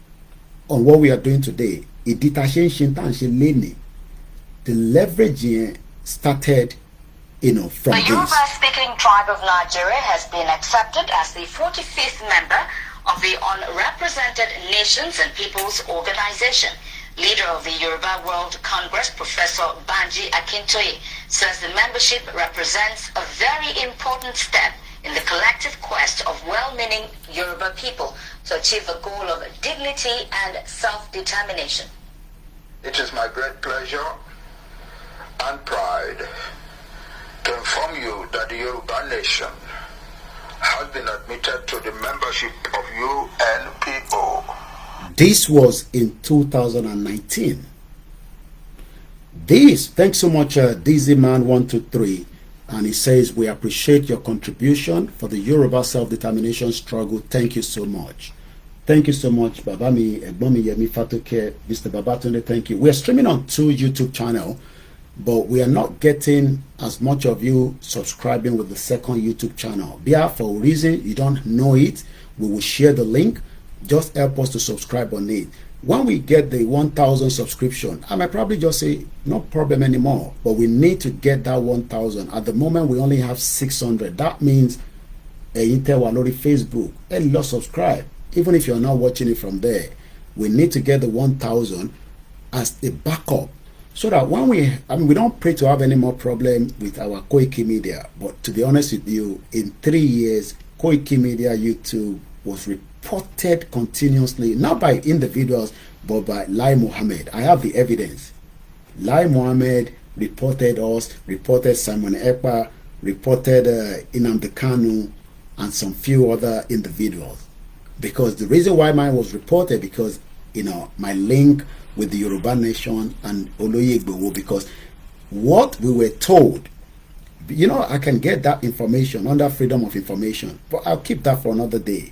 on what we are doing today. The leverage started from the this. Yoruba-speaking tribe of Nigeria has been accepted as the 45th member of the Unrepresented Nations and Peoples Organization. Leader of the Yoruba World Congress, Professor Banji Akintoye, says the membership represents a very important step in the collective quest of well-meaning Yoruba people to achieve the goal of dignity and self-determination. It is my great pleasure and pride to inform you that the Yoruba nation has been admitted to the membership of UN people. This was in 2019. Thanks so much, Dizzy Man 123, and he says, we appreciate your contribution for the Yoruba self-determination struggle. Thank you so much. Thank you so much, Babami, Egbomi Yemi Fatoke, Mr. Babatunde, thank you. We are streaming on 2 YouTube channels, but we are not getting as much of you subscribing with the second YouTube channel. For a reason you don't know it, we will share the link. Just help us to subscribe on it. When we get the 1,000 subscription, I might probably just say no problem anymore, but we need to get that 1,000. At the moment we only have 600. That means Intel Walori Facebook, lot subscribe. Even if you're not watching it from there, we need to get the 1,000 as a backup, so that when we don't pray to have any more problem with our Koiki Media. But to be honest with you, in 3 years, Koiki Media YouTube was reported continuously, not by individuals, but by Lai Mohammed. I have the evidence. Lai Mohammed reported us, reported Simon Ekpa, reported Nnamdi Kanu, and some few other individuals. Because the reason why mine was reported, because my link with the Yoruba Nation and Oloye Igboho, because what we were told, I can get that information under freedom of information, but I'll keep that for another day.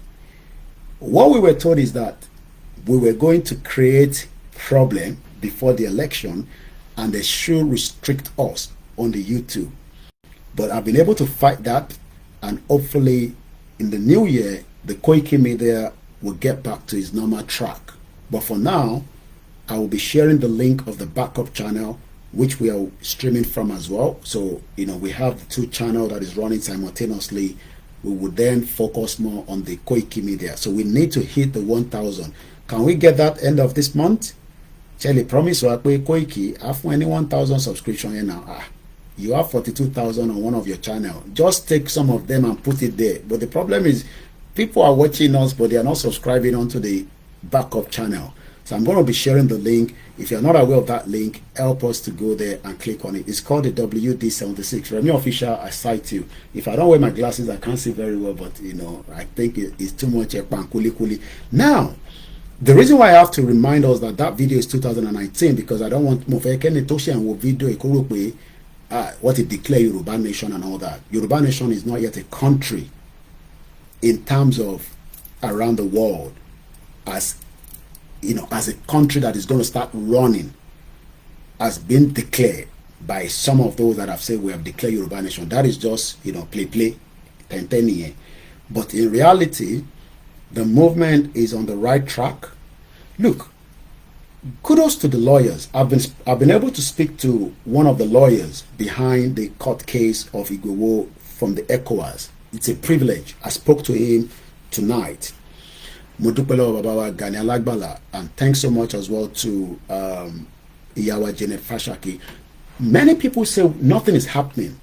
What we were told is that we were going to create problem before the election, and they should restrict us on the YouTube. But I've been able to fight that, and hopefully in the new year, the Koiki Media will get back to its normal track. But for now, I will be sharing the link of the backup channel, which we are streaming from as well. So, we have the 2 channels that is running simultaneously. We will then focus more on the Koiki Media. So we need to hit the 1,000. Can we get that end of this month? Charlie, promise you, Koiki, after any 1,000 subscription here now. You have 42,000 on one of your channel. Just take some of them and put it there. But the problem is, people are watching us, but they are not subscribing onto the backup channel. So I'm going to be sharing the link. If you're not aware of that link, help us to go there and click on it. It's called the WD76. Remy Official, I cite you. If I don't wear my glasses, I can't see very well, but I think it's too much kuli. Now, The reason why I have to remind us that that video is 2019 because I don't want Mofekene Toshi and video Ikurupe what it declare Yoruba nation and all that. Yoruba nation is not yet a country in terms of around the world as as a country that is going to start running has been declared by some of those that have said we have declared Yoruba nation. That is just play 10 years. But in reality, the movement is on the right track. Look, kudos to the lawyers. I've been able to speak to one of the lawyers behind the court case of Igboho from the ECOWAS. It's a privilege. I spoke to him tonight. Modupelo Babawa Gani Alagbala, and thanks so much as well to Iyawa Janet Fashaki. Many people say nothing is happening.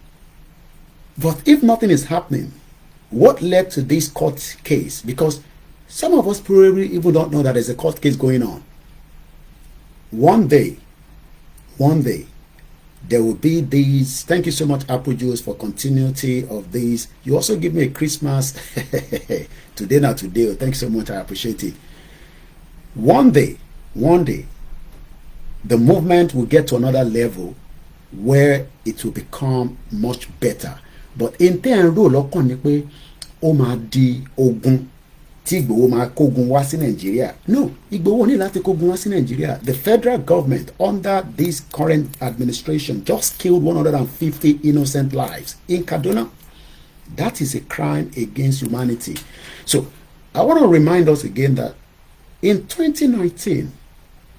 But if nothing is happening, what led to this court case? Because some of us probably even don't know that there's a court case going on. One day, there will be these. Thank you so much, Apple Juice, for continuity of these. You also give me a Christmas today, not today. Thanks so much. I appreciate it. One day, the movement will get to another level where it will become much better. But in ten rule, ó máa di ogun tí Igboho máa kógun wá sí Nigeria. No, Igboho ní láti kógun wá sí Nigeria. The federal government under this current administration just killed 150 innocent lives in Kaduna. That is a crime against humanity. So I want to remind us again that in 2019,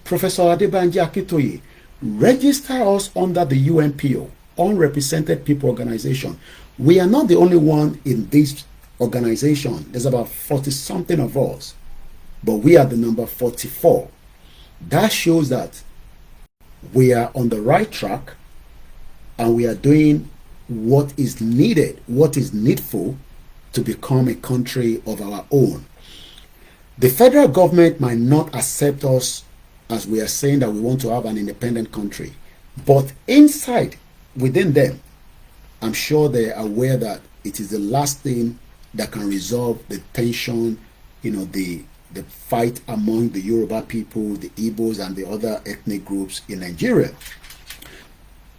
Professor Adebanji Akintoye registered us under the UNPO, Unrepresented People Organization. We are not the only one in this organization. There's about 40 something of us, but we are the number 44. That shows that we are on the right track and we are doing what is needed, what is needful to become a country of our own. The federal government might not accept us as we are saying that we want to have an independent country, but inside, within them, I'm sure they are aware that it is the last thing that can resolve the tension, the fight among the Yoruba people, the Igbos, and the other ethnic groups in Nigeria.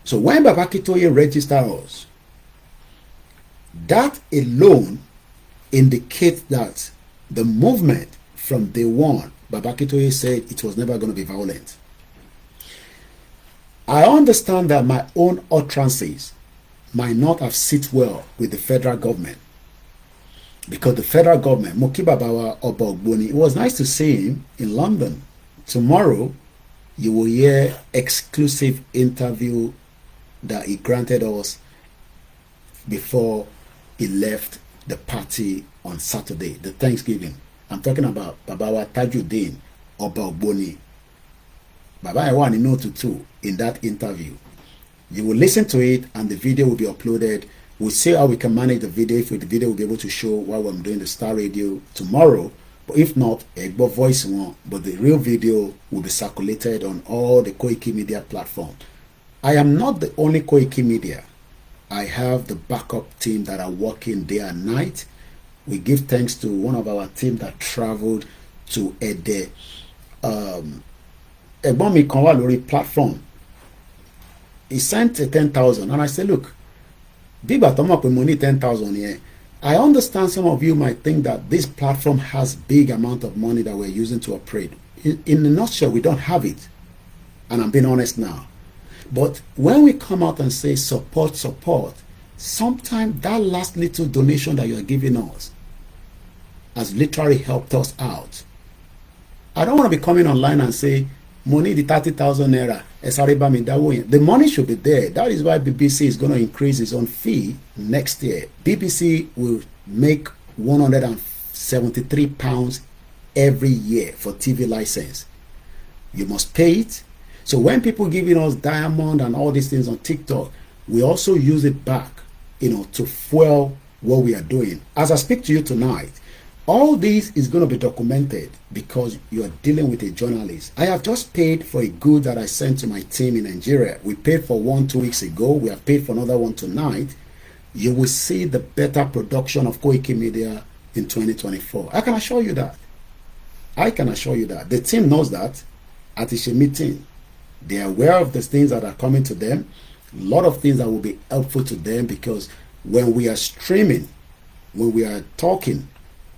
So when Baba Akintoye registered us, that alone indicates that the movement from day one, Baba Akintoye said it was never going to be violent. I understand that my own utterances might not have sit well with the federal government, because the federal government, Mokibabawa Obogboni, it was nice to see him in London. Tomorrow, you will hear exclusive interview that he granted us before he left the party on Saturday, the Thanksgiving. I'm talking about Babawa Tajuddin Obogboni. Baba Iwani no tutu in that interview. You will listen to it and the video will be uploaded. We'll see how we can manage the video. If the video will be able to show while I'm doing the Star Radio tomorrow. But if not, Egbo voice one. But the real video will be circulated on all the Koiki Media platforms. I am not the only Koiki Media. I have the backup team that are working day and night. We give thanks to one of our team that traveled to Ede. Ẹ̀gbọ́n mi kan wà lórí platform. He sent 10,000 and I said, look, Biba Toma pe money 10,000 here. I understand some of you might think that this platform has big amount of money that we're using to operate. In a nutshell, we don't have it. And I'm being honest now. But when we come out and say support, sometimes that last little donation that you're giving us has literally helped us out. I don't want to be coming online and say, money the 30,000 naira. The money should be there. That is why BBC is going to increase its own fee next year. BBC will make £173 every year for TV license. You must pay it. So when people giving us diamond and all these things on TikTok, we also use it back, to fuel what we are doing. As I speak to you tonight, all this is going to be documented because you are dealing with a journalist. I have just paid for a good that I sent to my team in Nigeria. We paid for one 2 weeks ago. We have paid for another one tonight. You will see the better production of Koiki Media in 2024. I can assure you that. I can assure you that. The team knows that at a meeting. They are aware of the things that are coming to them. A lot of things that will be helpful to them, because when we are streaming, when we are talking,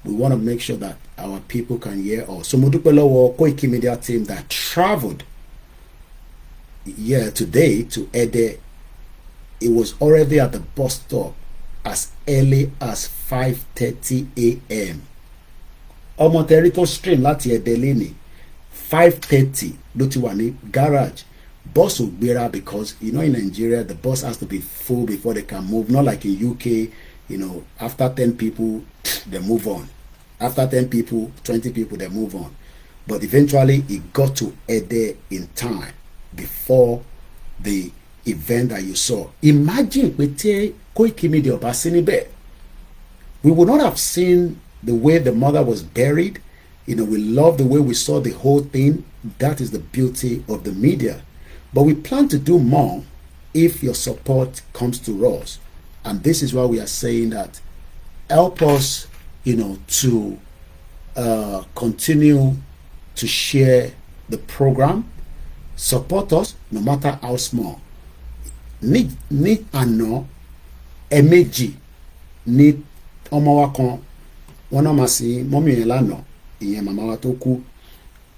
we want to make sure that our people can hear us. So Modupelowo Koiki Media team that traveled today to Ede, it was already at the bus stop as early as 5:30 a.m. Ọmọ territory stream láti Ede lẹ́ni 5:30 ló ti wà ní garage. Bus will gbéra, because in Nigeria the bus has to be full before they can move. Not like in UK, after 10 people they move on. After 10 people, 20 people, they move on. But eventually it got to Ede in time before the event that you saw. Imagine with Koiki Media Basinibe, we would not have seen the way the mother was buried. We love the way we saw the whole thing. That is the beauty of the media. But we plan to do more if your support comes to us. And this is why we are saying that help us, to continue to share the program. Support us no matter how small. Ní àná ẹ̀mẹ́jì ní ọmọ wa kan wọ́n náà máa sí mọ́mí yẹn lánàá, ìyẹn màmá wa tó kú,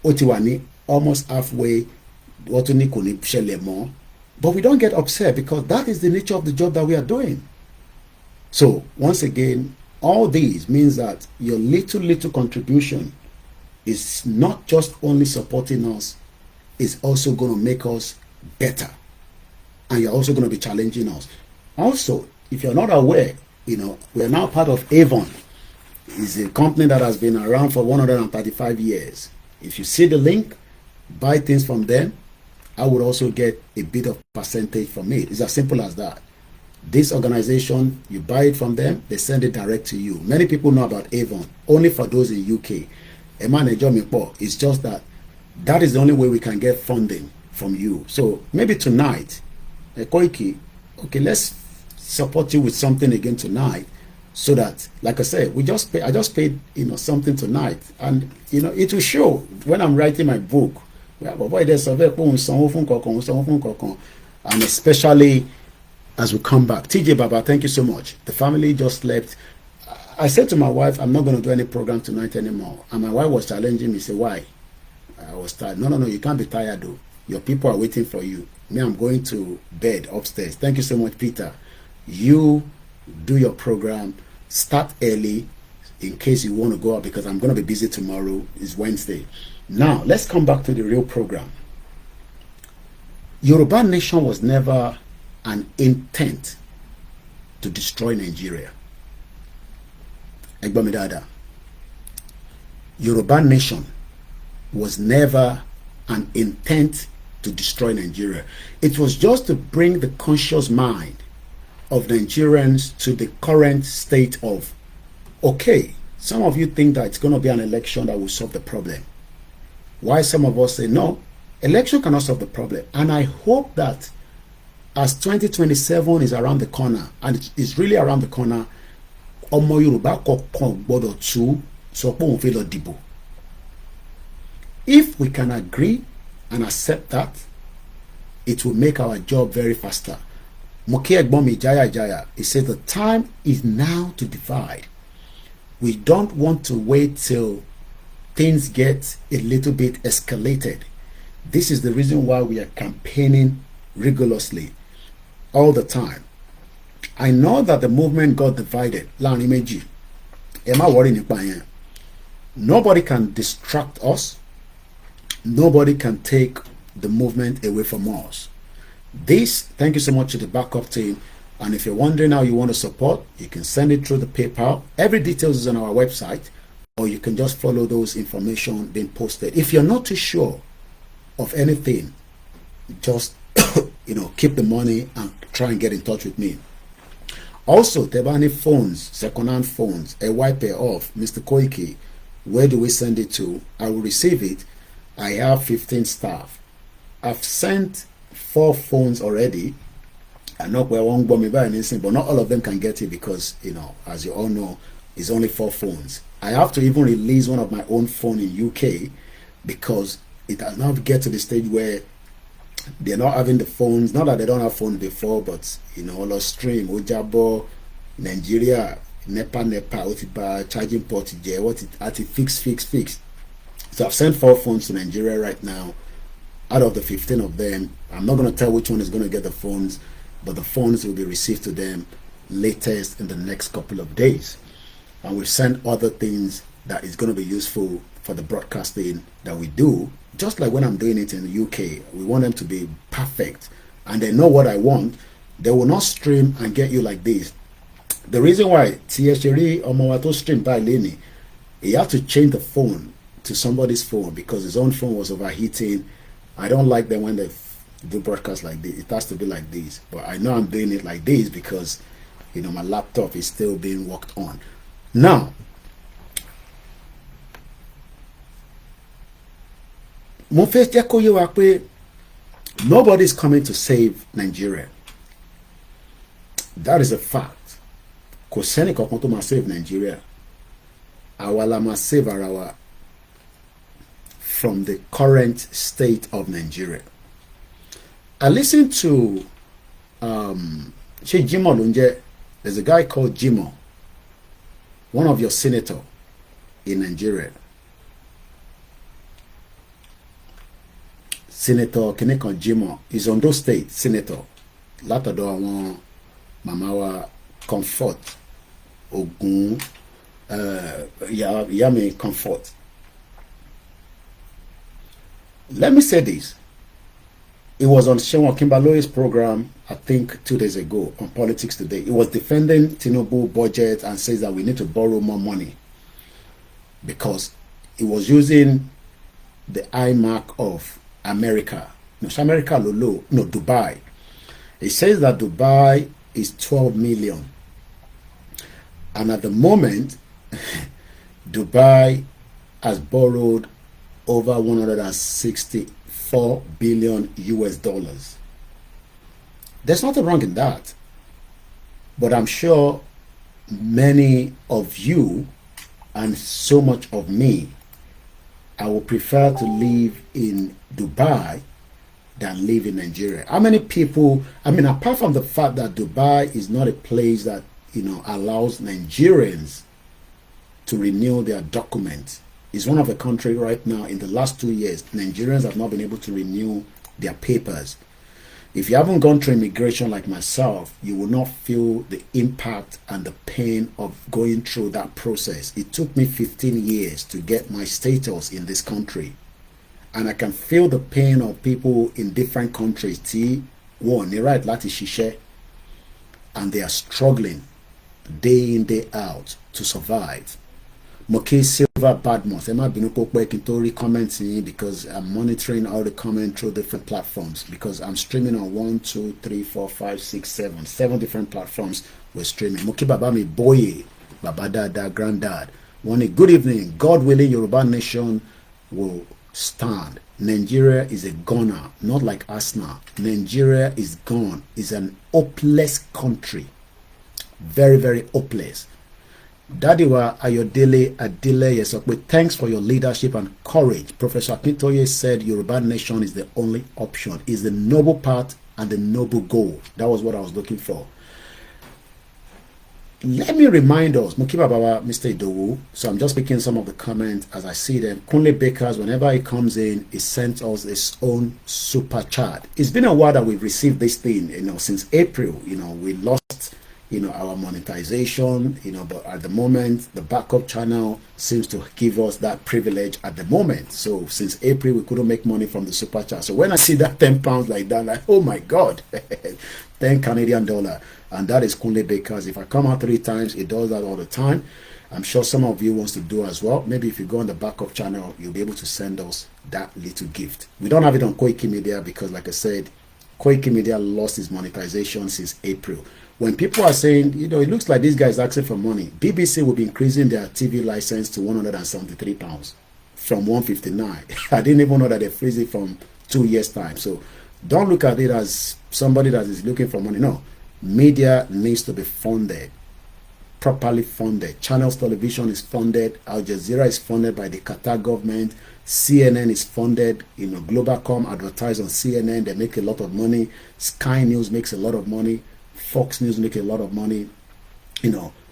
ó ti wà ní almost halfway, wọ́n tún ní kò ní ṣẹlẹ̀ mọ́. But we don't get upset, because that is the nature of the job that we are doing. So once again, all these means that your little contribution is not just only supporting us, it's also going to make us better. And you're also going to be challenging us. Also, if you're not aware, we are now part of Avon. It's a company that has been around for 135 years. If you see the link, buy things from them. I would also get a bit of percentage from it. It's as simple as that. This organization, you buy it from them, they send it direct to you. Many people know about Avon, only for those in UK. It's just that is the only way we can get funding from you. So maybe tonight, Koiki, okay, let's support you with something again tonight, so that, like I said, I just paid something tonight, and it will show when I'm writing my book. And especially as we come back. TJ Baba, thank you so much. The family just slept. I said to my wife, I'm not going to do any program tonight anymore. And my wife was challenging me, say, why? I was tired. No, you can't be tired though. Your people are waiting for you. Me, I'm going to bed upstairs. Thank you so much, Peter. You do your program. Start early in case you want to go out, because I'm going to be busy tomorrow. It's Wednesday. Now, let's come back to the real program. Yoruba nation was never an intent to destroy Nigeria. Egbamidada. Yoruba nation was never an intent to destroy Nigeria. It was just to bring the conscious mind of Nigerians to the current state of, okay, some of you think that it's going to be an election that will solve the problem. Why some of us say, no, election cannot solve the problem. And I hope that as 2027 is around the corner, and it is really around the corner, ọmọ Yorùbá kọ̀ọ̀kan gbọ́dọ̀ tú sọ pé òun fẹ́ lọ dìbò. If we can agree and accept that, it will make our job very faster. Moke Egbomi Jaya, he said the time is now to divide. We don't want to wait till things get a little bit escalated. This is the reason why we are campaigning rigorously all the time. I know that the movement got divided. Nobody can distract us. Nobody can take the movement away from us. Thank you so much to the backup team. And if you're wondering how you want to support, you can send it through the PayPal. Every details is on our website, or you can just follow those information being posted. If you're not too sure of anything, just keep the money and try and get in touch with me. Also, there are any phones, second-hand phones, a wipe it off, Mr. Koiki, where do we send it to? I will receive it. I have 15 staff. I've sent 4 phones already. I know where one bomb by anything, but not all of them can get it because, as you all know, It's only 4 phones. I have to even release one of my own phone in UK because it has now get to the stage where they're not having the phones. Not that they don't have phones before, but all the stream, Ojabo, Nigeria, Nepa, charging port, what it at it fix. So I've sent 4 phones to Nigeria right now. Out of the 15 of them, I'm not going to tell which one is going to get the phones, but the phones will be received to them latest in the next couple of days. And we've sent other things that is going to be useful for the broadcasting that we do. Just like when I'm doing it in the UK, we want them to be perfect and they know what I want. They will not stream and get you like this. The reason why Tiesheri Omowato stream by Leni, he had to change the phone to somebody's phone because his own phone was overheating. I don't like them when they do broadcast like this. It has to be like this. But I know I'm doing it like this because my laptop is still being worked on. Now, nobody is coming to save Nigeria. That is a fact. Kò sẹ́ni kankan tó máa save Nigeria. Àwa la máa save ara wa from the current state of Nigeria. I listened to Jimo Lunje. There's a guy called Jimo, one of your senator in Nigeria. Senator Kenekon Jimo is on those state senator. Látọ̀dọ̀ àwọn màmá wa Comfort Ogun Yami Comfort. Let me say this. It was on Seun Kimbaloye's program, I think 2 days ago, on Politics Today. He was defending Tinubu budget and says that we need to borrow more money because he was using the eye mark of America. No, America Lolo, no, Dubai. He says that Dubai is 12 million. And at the moment, Dubai has borrowed over 164 billion US dollars. There's nothing wrong in that. But I'm sure many of you and so much of me, I would prefer to live in Dubai than live in Nigeria. How many people, apart from the fact that Dubai is not a place that, allows Nigerians to renew their documents. It's one of the countries right now, in the last 2 years, Nigerians have not been able to renew their papers. If you haven't gone through immigration like myself, you will not feel the impact and the pain of going through that process. It took me 15 years to get my status in this country. And I can feel the pain of people in different countries. And they are struggling day in, day out to survive. Moke Silver Badmos, Emma Binuko Kintori commenting because I'm monitoring all the comments through different platforms because I'm streaming on 1, 2, 3, 4, 5, 6, 7 different platforms. We're streaming. Moke Babami Boye, Babadada, Granddad. One good evening. God willing, Yoruba nation will stand. Nigeria is a goner, not like Arsenal. Nigeria is gone. It's an hopeless country. Very, very hopeless. Dadiwa Ayodele Adile Yesokwe, thanks for your leadership and courage. Professor Akintoye said Yoruba nation is the only option. Is the noble path and the noble goal. That was what I was looking for. Let me remind us, Mukiba Baba, Mr. Idowu, so I'm just picking some of the comments as I see them. Kunle Bakers, whenever he comes in, he sends us his own super chat. It's been a while that we've received this thing, since April. We lost, our monetization, but at the moment, the backup channel seems to give us that privilege at the moment. So since April, we couldn't make money from the super chat. So when I see that £10 like that, like, oh my God, 10 Canadian dollar. And that is Kunle Bakers. If I come out 3 times, it does that all the time. I'm sure some of you wants to do as well. Maybe if you go on the backup channel, you'll be able to send us that little gift. We don't have it on Koiki Media because, like I said, Koiki Media lost its monetization since April. When people are saying, it looks like this guy is asking for money, BBC will be increasing their TV license to £173 from 159. I didn't even know that they freeze it from 2 years' time. So don't look at it as somebody that is looking for money. No. Media needs to be funded. properly funded. Channels Television is funded. Al Jazeera is funded by the Qatar government. CNN is funded. Globacom advertise on CNN. They make a lot of money. Sky News makes a lot of money. Fox News make a lot of money.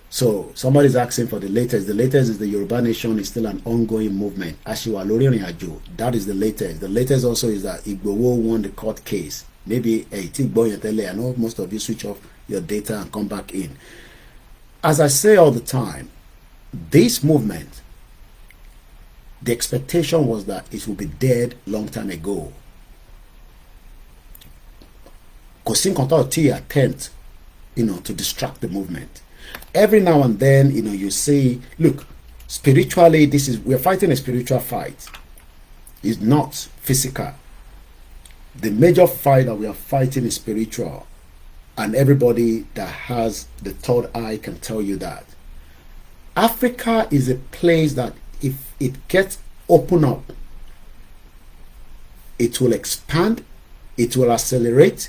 So somebody's asking for the latest. The latest is the Yoruba Nation is still an ongoing movement. Ashiwa Lori Ajo. That is the latest. The latest also is that Igbowo won the court case. Maybe I know most of you switch off your data and come back in. As I say all the time, this movement, the expectation was that it would be dead long time ago. Kosin Konto attempt, to distract the movement. Every now and then, you see, look, spiritually, we're fighting a spiritual fight. It's not physical. The major fight that we are fighting is spiritual. And everybody that has the third eye can tell you that. Africa is a place that if it gets opened up, it will expand, it will accelerate,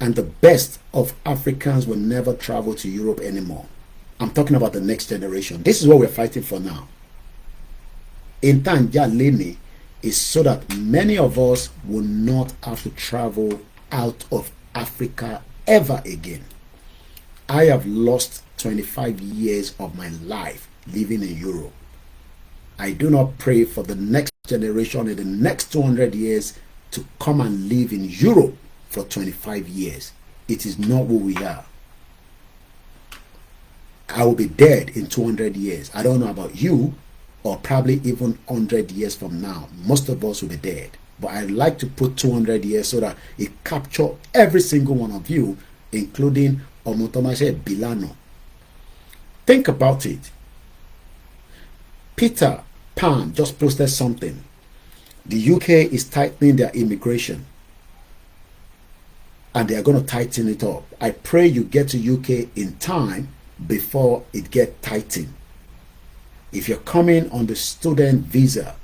and the best of Africans will never travel to Europe anymore. I'm talking about the next generation. This is what we're fighting for now. Intanja Leni is so that many of us will not have to travel out of Africa ever again. I have lost 25 years of my life living in Europe. I do not pray for the next generation in the next 200 years to come and live in Europe for 25 years. It is not who we are. I will be dead in 200 years. I don't know about you, or probably even 100 years from now. Most of us will be dead. But I like to put 200 years so that it captures every single one of you, including Omotomashe Bilano. Think about it. Peter Pan just posted something. The UK is tightening their immigration. And they are going to tighten it up. I pray you get to UK in time before it gets tightened. If you're coming on the student visa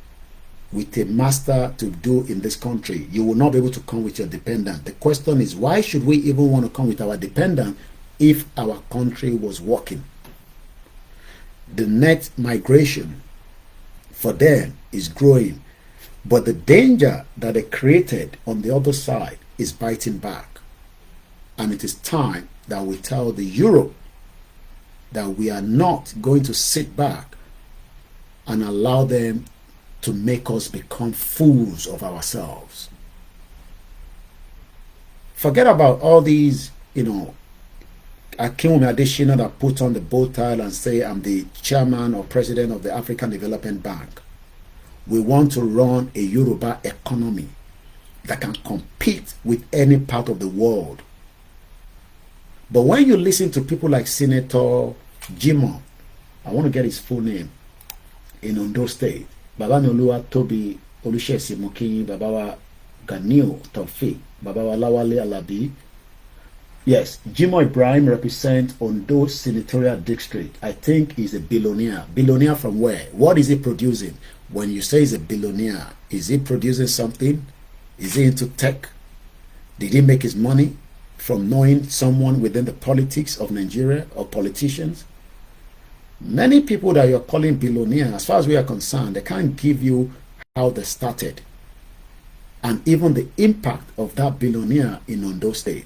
with a master to do in this country, you will not be able to come with your dependent. The question is, why should we even want to come with our dependent if our country was working? The net migration for them is growing, but the danger that they created on the other side is biting back. And it is time that we tell the Europe that we are not going to sit back and allow them to make us become fools of ourselves. Forget about all these, Akinwumi Adesina that put on the bow tie and say, I'm the chairman or president of the African Development Bank. We want to run a Yoruba economy that can compete with any part of the world. But when you listen to people like Senator Jimo, I want to get his full name, in Ondo State, Baba Nolua Tobi Olushesi Mokinyi, Babawa Ganio Tawfiq, Babawa Lawale Alabi. Yes, Jimo Ibrahim represents Ondo Senatorial District. I think he's a billionaire. Billionaire from where? What is he producing? When you say he's a billionaire, is he producing something? Is he into tech? Did he make his money from knowing someone within the politics of Nigeria or politicians? Many people that you're calling billionaire, as far as we are concerned, they can't give you how they started and even the impact of that billionaire in Ondo State.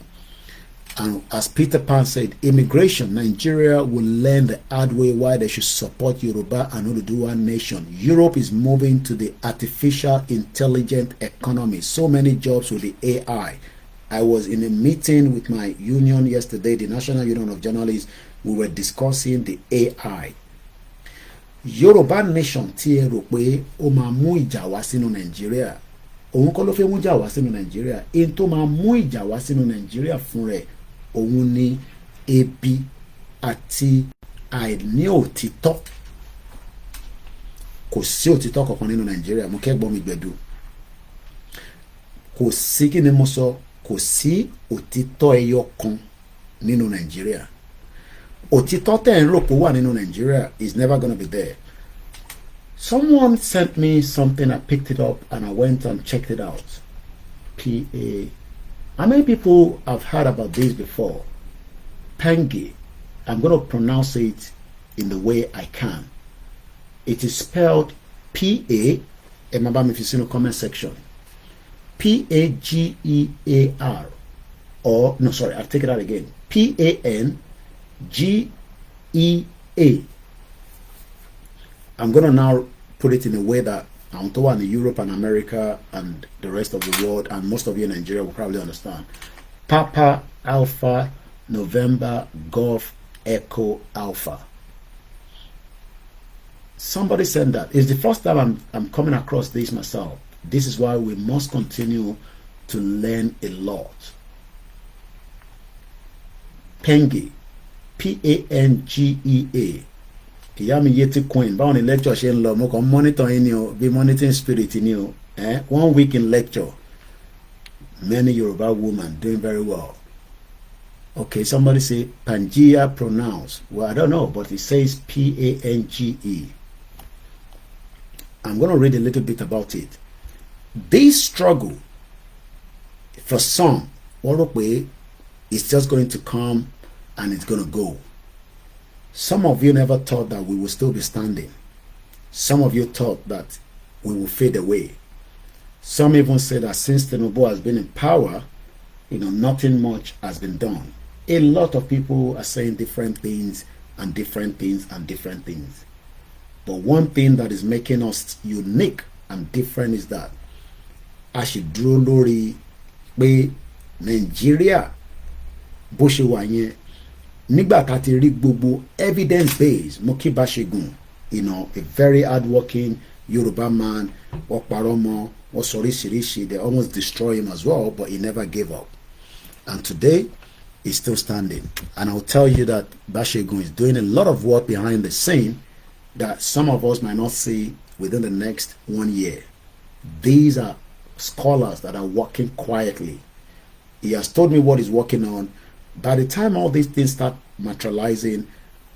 And as Peter Pan said, immigration, Nigeria will learn the hard way why they should support Yoruba and Oduduwa nation. Europe is moving to the artificial intelligent economy. So many jobs with the AI. I was in a meeting with my union yesterday, the National Union of Journalists. We were discussing the AI. Yoruba nation tí ẹ rò pé ó máa mú ìjà wá sínú Nàìjíríà. Òun kọ́ ló fẹ́ mú ìjà wá sínú Nàìjíríà. Èyí tó máa mú ìjà wá sínú Nàìjíríà fún rẹ̀, òun ni ebi àti àìní òtítọ́. Kò sí òtítọ́ kankan nínú Nàìjíríà. Mo kẹ́gbọ́n mi gbẹ̀du. Kò sí kí ni mo sọ. Kò sí òtítọ́ ẹyọ kan nínú Nàìjíríà. Òtítọ́ tẹ́ ń rò pé wà nínú Nàìjíríà is never going to be there. Someone sent me something, I picked it up and I went and checked it out. PA. How many people have heard about this before? Pangea. I'm going to pronounce it in the way I can. It is spelled P-A, remember if you see in the comment section, P-A-G-E-A-R, or, no, sorry, I'll take it out again, P-A-N-G-E-A. I'm going to now put it in a way that I'm in Europe and America and the rest of the world, and most of you in Nigeria will probably understand. Papa, Alpha, November, Golf, Echo, Alpha. Somebody said that. It's the first time I'm coming across this myself. This is why we must continue to learn a lot. Pangea, P-A-N-G-E-A. ìyá mi Yeti Queen, báwọn ni lecture ṣe ń lọ, mo kàn monitor yín ni o, bí monitoring spirit ni o. 1 week in lecture, many Yoruba women doing very well. Okay, somebody say Pangea pronounce. Well, I don't know, but it says P-A-N-G-E. I'm going to read a little bit about it. This struggle, for some, it's just going to come and it's going to go. Some of you never thought that we will still be standing. Some of you thought that we will fade away. Some even say that since Tinubu has been in power, nothing much has been done. A lot of people are saying different things and different things and different things. But one thing that is making us unique and different is that a ṣì dúró lórí pé Nigeria bó ṣe wà yẹn nígbà tá ti rí gbogbo evidence based mo kí Bashegun, a very hardworking Yoruba man, wọ́n parọ́ mọ́, wọ́n sọ oríṣiríṣi, they almost destroy him as well, but he never gave up. And today he's still standing. And I'll tell you that Bashegun is doing a lot of work behind the scene that some of us might not see within the next 1 year. These are scholars that are working quietly. He has told me what he's working on. By the time all these things start materializing,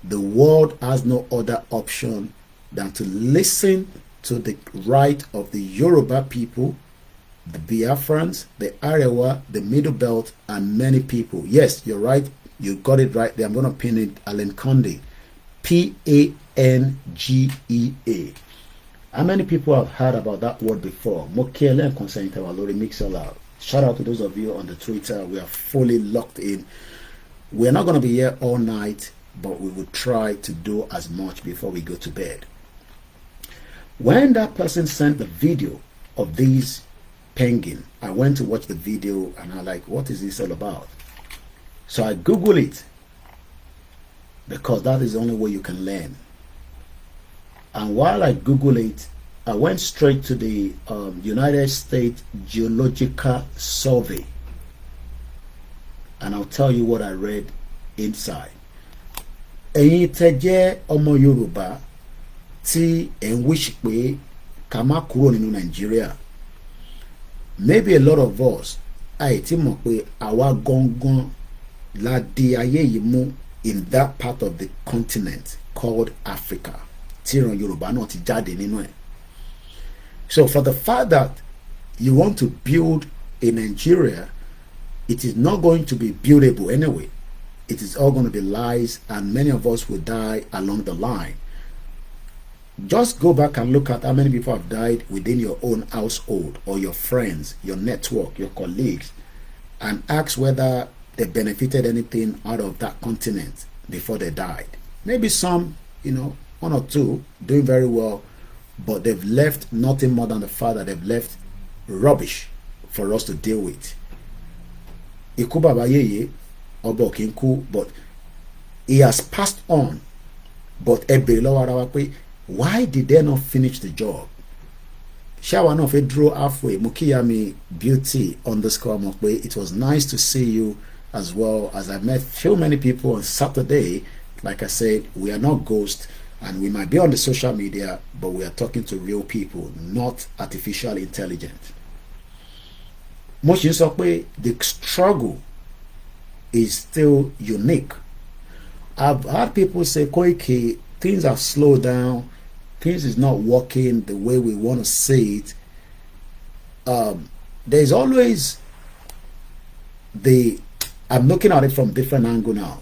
the world has no other option than to listen to the right of the Yoruba people, the Biafrans, the Arewa, the Middle Belt, and many people. Yes, you're right. You got it right there. I'm going to pin it. Alan Conde. P-A-N-G-E-A. How many people have heard about that word before? Mokele and Consent Lori Mixola. Shout out to those of you on the Twitter. We are fully locked in. We're not going to be here all night, but we will try to do as much before we go to bed. When that person sent the video of these penguin, I went to watch the video and I'm like, what is this all about? So I Google it, because that is the only way you can learn. And while I Google it, I went straight to the United States Geological Survey, and I'll tell you what I read inside. Ẹ̀yin tẹ́ jẹ́ ọmọ Yorùbá tí ẹ̀ ń wish pé ká má kúrò nínú Nigeria. Maybe a lot of us àìtí mọ̀ pé àwa gangan la di ayé yìí mú in that part of the continent called Africa. Tí ìran Yorùbá náà ti jáde nínú ẹ̀. So for the fact that you want to build a Nigeria, it is not going to be buildable anyway. It is all going to be lies, and many of us will die along the line. Just go back and look at how many people have died within your own household, or your friends, your network, your colleagues, and ask whether they benefited anything out of that continent before they died. Maybe some, 1 or 2 doing very well, but they've left nothing more than the fact that they've left rubbish for us to deal with. Ikú bàbá yèyé ọba kì í kú, but he has passed on. But ẹ bèrè lọ́wọ́ ara wa pé, why did they not finish the job? Ṣé àwa náà fẹ́ dúró halfway? Mukiyami Beauty _ mọ̀ pé it was nice to see you, as well as I met so many people on Saturday. Like I said, we are not ghosts, and we might be on the social media, but we are talking to real people, not artificial intelligence. Mo ṣì ń sọ pé the struggle is still unique. I've had people say, Koiki, things have slowed down, things is not working the way we want to see it. There's always I'm looking at it from different angle now.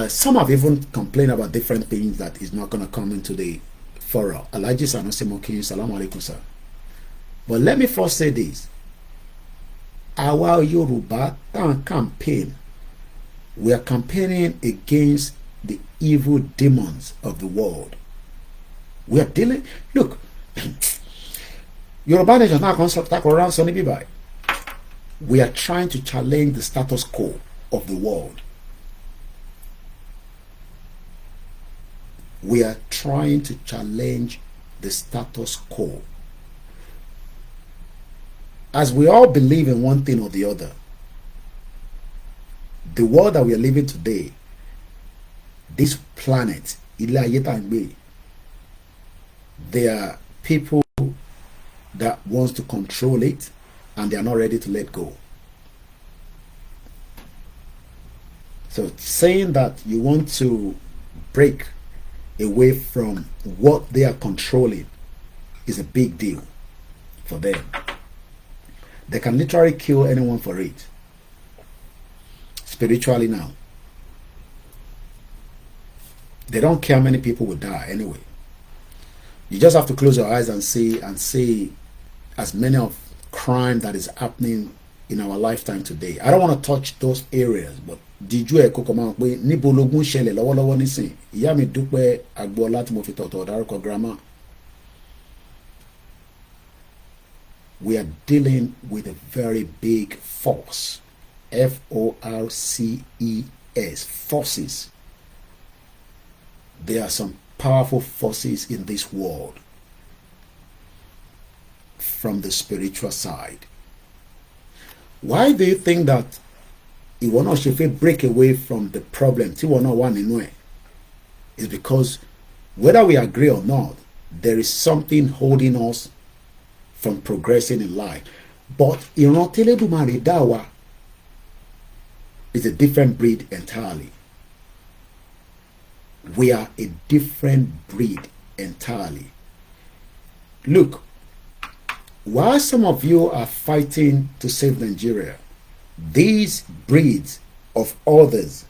Some have even complained about different things that is not going to come into the forum. Alhaji Sanusi Mokin, Salam Alaikum, sir. But let me first say this. Our Yoruba campaign, we are campaigning against the evil demons of the world. We are dealing, look, Yoruba nation now concept around Sonny Bibai. We are trying to challenge the status quo of the world. We are trying to challenge the status quo. As we all believe in one thing or the other, the world that we are living today, this planet, there are people that wants to control it and they are not ready to let go. So saying that you want to break away from what they are controlling is a big deal for them. They can literally kill anyone for it. Spiritually now. They don't care how many people will die anyway. You just have to close your eyes and see as many of crime that is happening in our lifetime today. I don't want to touch those areas, but did you echo come out with Nibologun Shele lọ́wọ́lọ́wọ́ nísìn? Ìyá mi Dúpẹ́ Agboola tí mo fi tọ̀tọ̀ dárúkọ grandma. We are dealing with a very big force. Forces. Forces. There are some powerful forces in this world from the spiritual side. Why do you think that it will not break away from the problem? It's because whether we agree or not, there is something holding us from progressing in life. But Iran Dawa is a different breed entirely. We are a different breed entirely. Look, while some of you are fighting to save Nigeria, these breeds of others,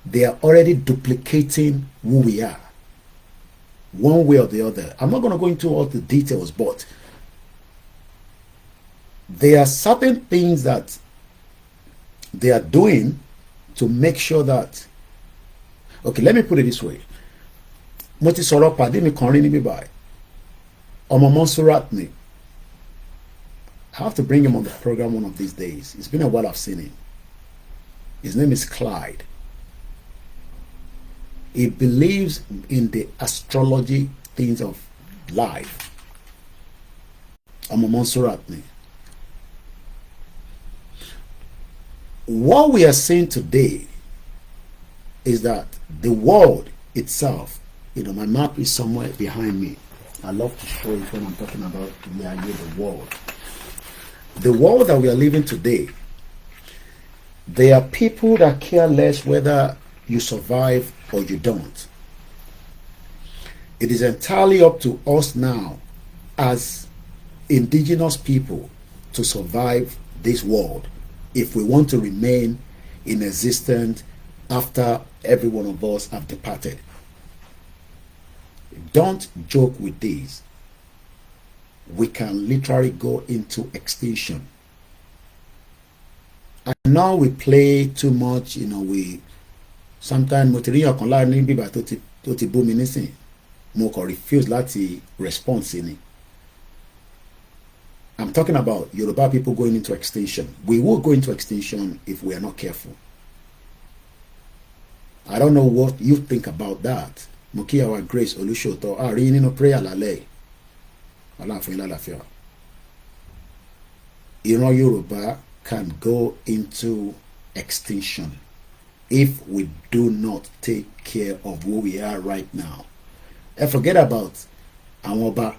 they are already duplicating who we are, one way or the other. I'm not going to go into all the details, but there are certain things that they are doing to make sure that, okay, let me put it this way. Mo ti sọ̀rọ̀ pàdé mi kan rí níbí báyìí. Ọmọ Monsurat ni. I have to bring him on the program one of these days. It's been a while I've seen him. His name is Clyde. He believes in the astrology things of life. Ọmọ Monsurat ni. What we are seeing today is that the world itself, my map is somewhere behind me. I love to show it when I'm talking about the world. The world that we are living today, there are people that care less whether you survive or you don't. It is entirely up to us now as indigenous people to survive this world if we want to remain in existence after every one of us have departed. Don't joke with this. We can literally go into extinction. I know we play too much, we sometimes material kan láàrin ní bíbá tó ti bú mi nísìn mo kàn refuse láti respond sí ni. I'm talking about Yoruba people going into extinction. We will go into extinction if we are not careful. I don't know what you think about that. Moki our grace Olushoto rí nínú prayer lálẹ́. Aláàfin lálàáfíà. Ìran Yoruba can go into extinction if we do not take care of who we are right now. And forget about àwọn ọba.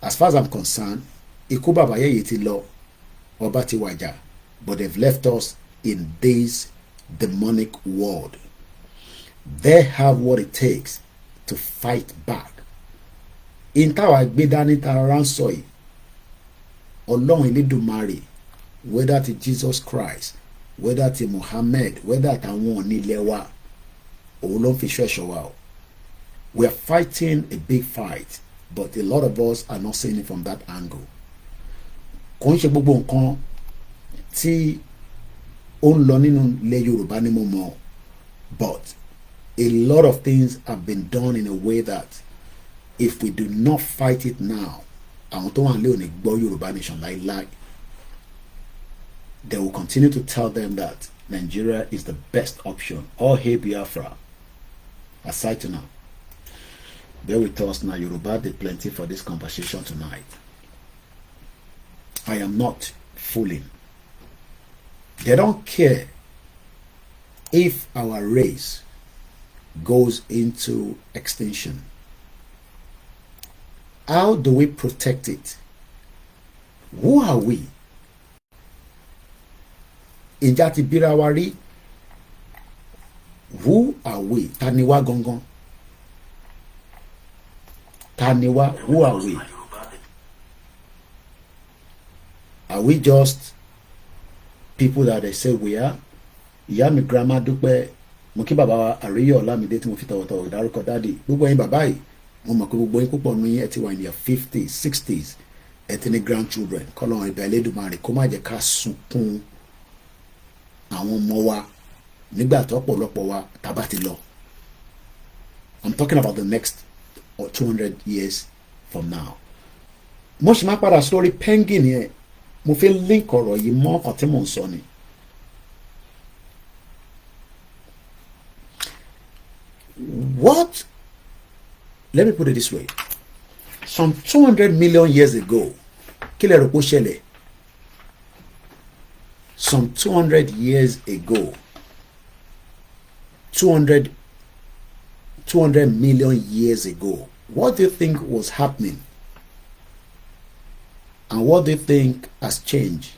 As far as I'm concerned, ikú bàbá yẹ̀yẹ̀ ti lọ, ọba ti wàjà, but they've left us in this demonic world. They have what it takes to fight back. In táwa gbé dání tara ń sọ yìí, Ọlọ́run Elédùmarè, whether ti Jesus Christ, whether ti Muhammad, whether táwọn onílẹ̀ wa, òun ló ń fi iṣẹ́ ẹ̀ṣọ́ wa o. We are fighting a big fight, but a lot of us are not seeing it from that angle. Kò ń ṣe gbogbo nǹkan tí ó ń lọ nínú ilẹ̀ Yorùbá ni mo mọ̀, but a lot of things have been done in a way that if we do not fight it now, àwọn tó wà nílé ò ní gbọ́ Yorùbá nation láíláí. They will continue to tell them that Nigeria is the best option. All hail Biafra. Aside to now. Bear with us now. Yoruba did plenty for this conversation tonight. I am not fooling. They don't care if our race goes into extinction. How do we protect it? Who are we? Ìjà ti bíra wa rí. Who are we? Ta ni wá gangan? Ta ni wá? Who are we? Are we just people that they say we are? Ìyá mi grandma Dúpẹ́, mo kí bàbá wa Àríyọ̀ Ọlámídé tí mo fi tọ̀wọ̀tọ̀wọ̀ dárúkọ dáàdì. Gbogbo yín bàbá yìí, mo mọ̀ pé gbogbo yín púpọ̀ nínú yín ẹ ti wà in your 50s, 60s, ẹ ti ní grandchildren. Kọ́lọ́run ìbà Elédùmarè kó má jẹ́ ká sunkún àwọn ọmọ wa nígbà tó ọ̀pọ̀lọpọ̀ wa tàbá ti lọ. I'm talking about the next 200 years from now. Mo ṣì máa padà sórí penguin yẹn, mo fẹ́ link ọ̀rọ̀ yìí mọ́ ọkàn tí mò ń sọ ni. What? Let me put it this way. Some 200 million years ago, kí lẹ rò pé ó ṣẹlẹ̀? Some 200 years ago, 200 million years ago, what do you think was happening? And what do you think has changed?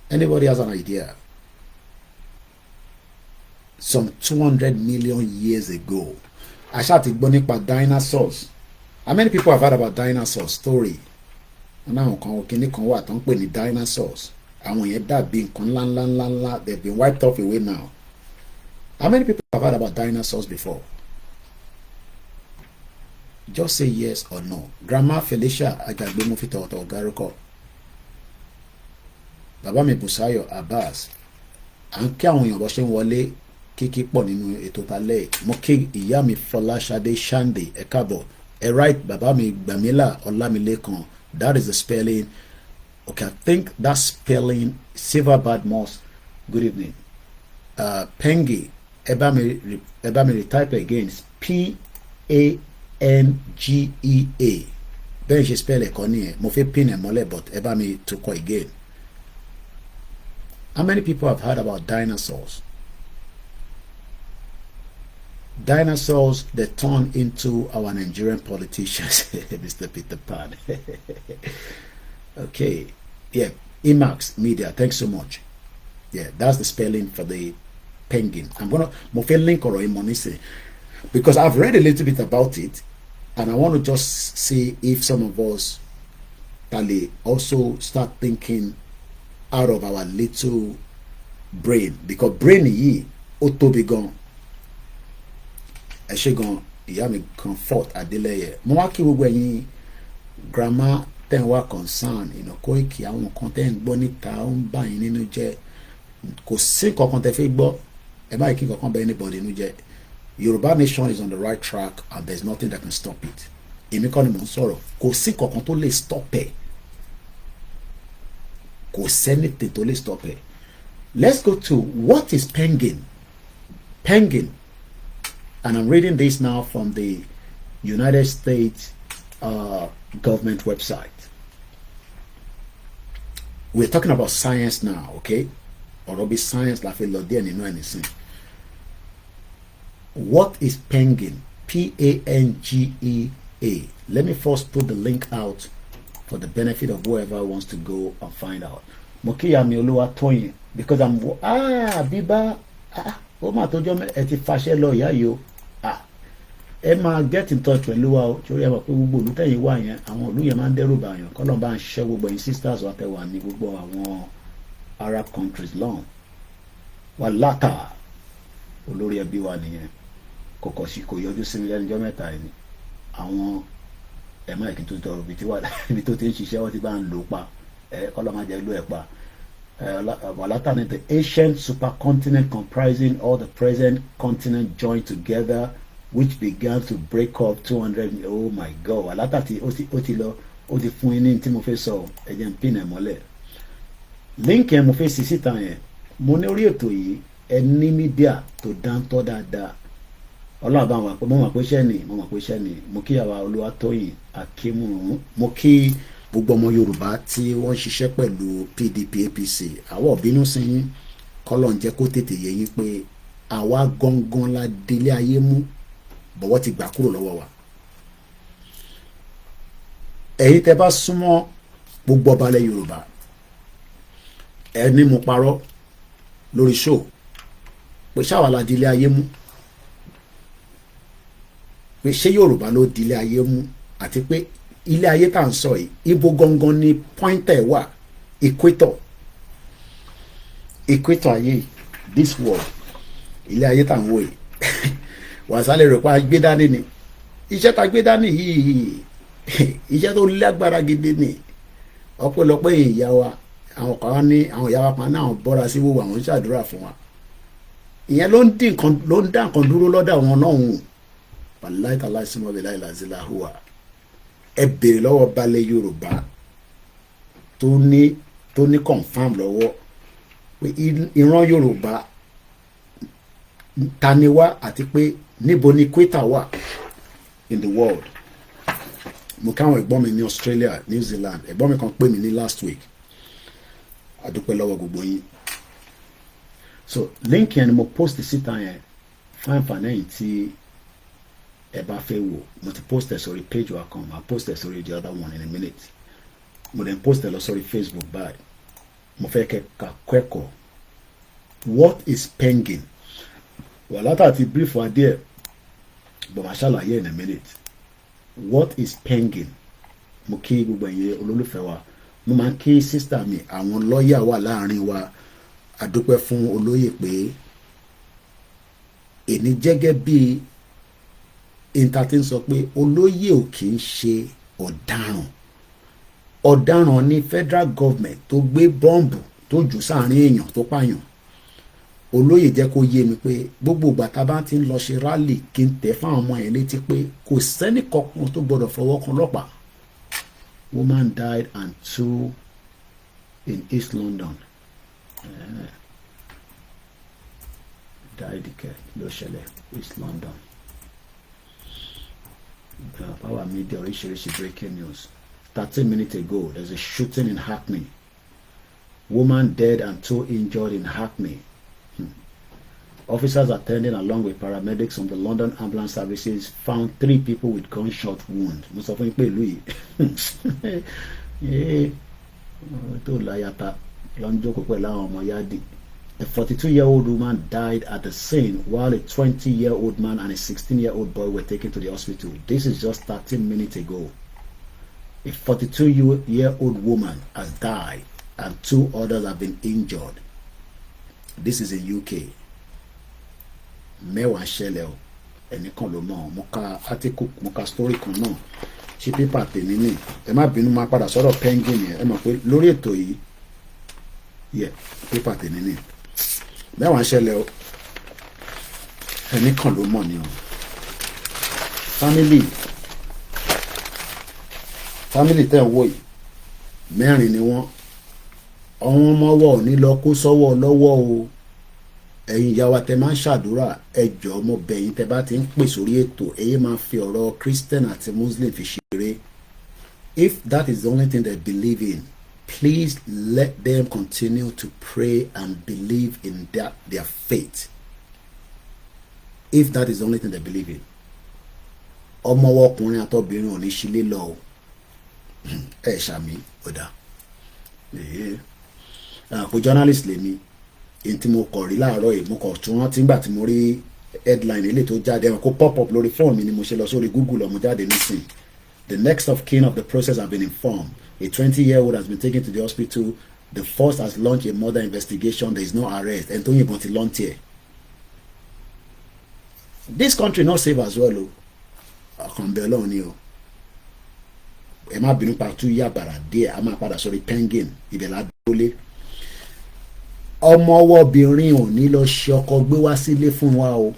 Anybody has an idea? Some 200 million years ago. I ṣáà ti gbọ́ nípa dinosaurs. How many people have heard about dinosaurs story? Now kìíní kan wà tó ń pè ní dinosaurs. Àwọn yẹn dàbí nǹkan ńláńláńláńlá. They've been wiped off away now. How many people have heard about dinosaurs before? Just say yes or no. Grandma Felicia Ajagbe mo fi tọ̀wọ̀tọ̀wọ̀ dárúkọ. Bàbá mi Bùsáyọ̀ Abbas. À ń kí àwọn èèyàn bọ́ ṣe ń wọlé kíkí pọ̀ nínú ètò talẹ́. Mo kí ìyá mi Fọláṣadé Ṣándé ẹ káàbọ̀. Ẹ right bàbá mi Gbàmílà Ọlámilékan. That is the spelling. Okay, I think that spelling Silver Badmos. Good evening. Pangea. Ẹ bá mi retype again. Pangea. Bẹ́ẹ̀ ṣe spell ẹ̀kọ́ nìyẹn. Mo fẹ́ pin ẹ̀ mọ́lẹ̀ but ẹ bá mi tukọ̀ again. How many people have heard about dinosaurs? Dinosaurs that turn into our Nigerian politicians. Mr. Peter Pan. Okay. Yeah. Emax Media. Thanks so much. Yeah, that's the spelling for the penguin. I'm gonna link or Monise because I've read a little bit about it and I want to just see if some of us can also start thinking out of our little brain, because brain yi auto be gone. Ẹ ṣé gan ìyá mi Comfort Adélẹ́yẹ. Mo wá kí gbogbo ẹ̀yin grandma tẹ́ ń wá concern Koiki àwọn kan tẹ́ ń gbọ́ níta ó ń bà yín nínú jẹ́. Kò sí kankan tẹ́ fẹ́ gbọ́ ẹ má kí kankan bá anybody nínú jẹ́. Yoruba nation is on the right track and there's nothing that can stop it. Èmi kọ́ ni mò ń sọ̀rọ̀. Kò sí kankan tó lè stop ẹ̀. Kò sẹ́nìtì tó lè stop ẹ̀. Let's go to what is penguin? Penguin. And I'm reading this now from the United States government website. We're talking about science now, okay? Or be science like a lot there, anything. What is penguin? Pangea. Let me first put the link out for the benefit of whoever wants to go and find out. Mokiya mi Olúwa Tóyìn, because I'm Bíbá ó mà tó jọ́ ẹ ti fàṣẹ lọ ìyá yìí o. Ẹ máa get in touch pẹ̀lú wa o torí ẹ mọ̀ pé gbogbo ìlú tẹ̀yìn wà yẹn àwọn ìlú yẹn máa ń dẹ́rù bàyàn kọ́lọ́n bá ń ṣiṣẹ́ gbogbo ẹ̀yin sisters wa tẹ̀ wà ní gbogbo àwọn Arab countries lọ́hùn. wà látà olórí ẹbí wa nìyẹn kọ̀kọ̀ sí kò yọjú sí mi lẹ́nu ọjọ́ mẹ́ta yìí àwọn ẹ̀mọ́ ìkí tó tọrọ ibi tó ti ń ṣiṣẹ́ wọ́n ti bá ń lò pa kọ́lọ́májẹ́ ló ẹ̀ pa Walata is the ancient supercontinent comprising all the present continents joined together which began to break up 200 oh my god Walata ti ó ti lọ ó ti fún yín ní tí mo fẹ́ sọ ẹ̀jẹ̀ ń pín ẹ̀ mọ́lẹ̀ link yẹn mo fẹ́ sí síta yẹn mo ní orí ètò yìí ẹni mídíà tó dáńtọ́ dáadáa ọlọ́ọ̀bá wọn pé mo mọ̀ pé iṣẹ́ ni mo kí àwa Olúwatóyìn Akínmúrun mo kí gbogbo ọmọ Yorùbá tí wọ́n ṣiṣẹ́ pẹ̀lú PDP APC àwa ò bínú sí yín kọ́lọ̀ ń jẹ́ kó tètè yé yín pé àwa gangan la délé ayé mú bọ̀wọ́ ti gbà kúrò lọ́wọ́ wa ẹ̀yin tẹ́ bá súnmọ́ gbogbo ọba ilẹ̀ Yorùbá ẹni mo parọ́ lórí show pé ṣáwa la délé ayé mú pé ṣé Yorùbá ló délé ayé mú àti pé ilé ayé tá à ń sọ yìí ibo gangan ni pointer wà equator ayé this world ilé ayé tá à ń wò yìí wàsálẹ̀ rẹ̀ pa gbé dání ni iṣẹ́ tá gbé dání yìí iṣẹ́ tó lágbára gidi ni ọ̀pọ̀lọpọ̀ ìyá wa àwọn kan ní àwọn ìyá wa kan náà bọ́ra sí wòwò àwọn ṣàdúrà fún wa ìyẹn ló ń dá nǹkan dúró lọ́dọ̀ àwọn náà hùn wàláì tàlá ìsúnmọ́ bẹ̀ láì làzílà hùwà ẹ bèrè lọ́wọ́ balẹ̀ Yorùbá tó ní confam lọ́wọ́ pé ìran Yorùbá ta ni wá àti pé níbo ni equator wà in the world mo káwọn ẹ̀gbọ́n mi ní Australia New Zealand ẹ̀gbọ́n mi kan pè mí ní last week àdúpẹ́ lọ́wọ́ gbogbo yín so link yẹn ni mo post síta yẹn fún àǹfààní ẹ̀yin tí ẹ bá fẹ́ wò mo ti post ẹ̀ sórí page wa kan ma post ẹ̀ sórí the other one in a minute mo then post ẹ̀ lọ sórí Facebook báyìí mo fẹ́ kẹ́ka kẹ́kọ̀ọ́ what is penging Walata ti brief wa díẹ̀ but ma ṣàlàyé in a minute what is penging mo kí gbogbo ẹ̀yin olólùfẹ́ wa mo máa ń kí sísítà mi àwọn lọ́ọ̀yà wà láàrin wa àdúpẹ́ fún olóyè pé èní jẹ́gẹ́ bíi ìntàtí ń sọ pé olóyè ò kì í ṣe ọ̀daràn ní federal government tó gbé bọ́ǹbù tó jù sáàrin èèyàn tó pààyàn olóyè jẹ́ kó yé mi pé gbogbo ìgbà tá a bá ti ń lọ ṣe rálì kí n tẹ̀ fáwọn ọmọ yẹn létí pé kò sẹ́nì kankan tó gbọ́dọ̀ fọwọ́ kan lọ́pàá woman died and two in East London died ló ṣẹlẹ̀ East London. Power media oríṣiríṣi breaking news 13 minutes ago there's a shooting in Hackney, woman dead and two injured in Hackney. Officers attending along with paramedics from the London ambulance services found 3 people with gunshot wounds. Mo sọ fún yín pé ìlú yìí tó láyàtà lọ́njọ́ pẹ̀lú àwọn ọmọ yáàdì. A 42-year-old woman died at the scene while a 20-year-old man and a 16-year-old boy were taken to the hospital. This is just 13 minutes ago. A 42-year-old woman has died and 2 others have been injured. This is in UK. Mẹ́wàá ṣẹlẹ̀ o ẹnìkan ló mọ̀ mo ka article mo ka story kan náà ṣe pépà tèmi ní ẹ má bínú máa padà sọ̀rọ̀ penguin yẹn ẹ mọ̀ pé lórí ètò yìí yẹ pépà tèmi ní mẹ́wàá ṣẹlẹ̀ o ẹnìkan ló mọ̀ ni o family tẹ́ ń wò yìí mẹ́rin ni wọ́n àwọn ọmọ wọ̀ ní lọ kó sọ́wọ́ lọ́wọ́ o ẹ̀yin ìyá wa tẹ́ máa ń ṣàdúrà ẹ jọ̀ọ́ mo bẹ̀ yín tẹ́ bá ti ń pè sórí ètò èyí máa fi ọ̀rọ̀ Christian àti Muslim fi ṣeré. If that is the only thing they believe in, please let them continue to pray and believe in their faith. If that is the only thing they believe in. ọmọ ọkùnrin àtọbìnrin ò ní ṣílé lọ o ẹ ṣàmì ọ̀dà kò journalist lèmi èyí tí mo kọ̀ rí láàárọ̀ yìí mo kọ̀ tún rántí nígbà tí mo rí headline ilé tó jáde ẹ̀wọ̀n kó pop up lórí fóònù mi ni mo ṣe lọ sórí Google ọmọ jáde nísìn. The next of kin of the process have been informed. A 20-year-old has been taken to the hospital The force has launched a murder investigation. There is no arrest. And Tony Bontilontier. This country not safe as well. I can be alone here. Ẹ má bínú pa tú yá bàrà díẹ̀ a máa padà sórí penguin ibẹ̀ la dólé. Ọmọ ọwọ́bìnrin ò ní lọ ṣe ọkọ gbé wá sílé fún wa o.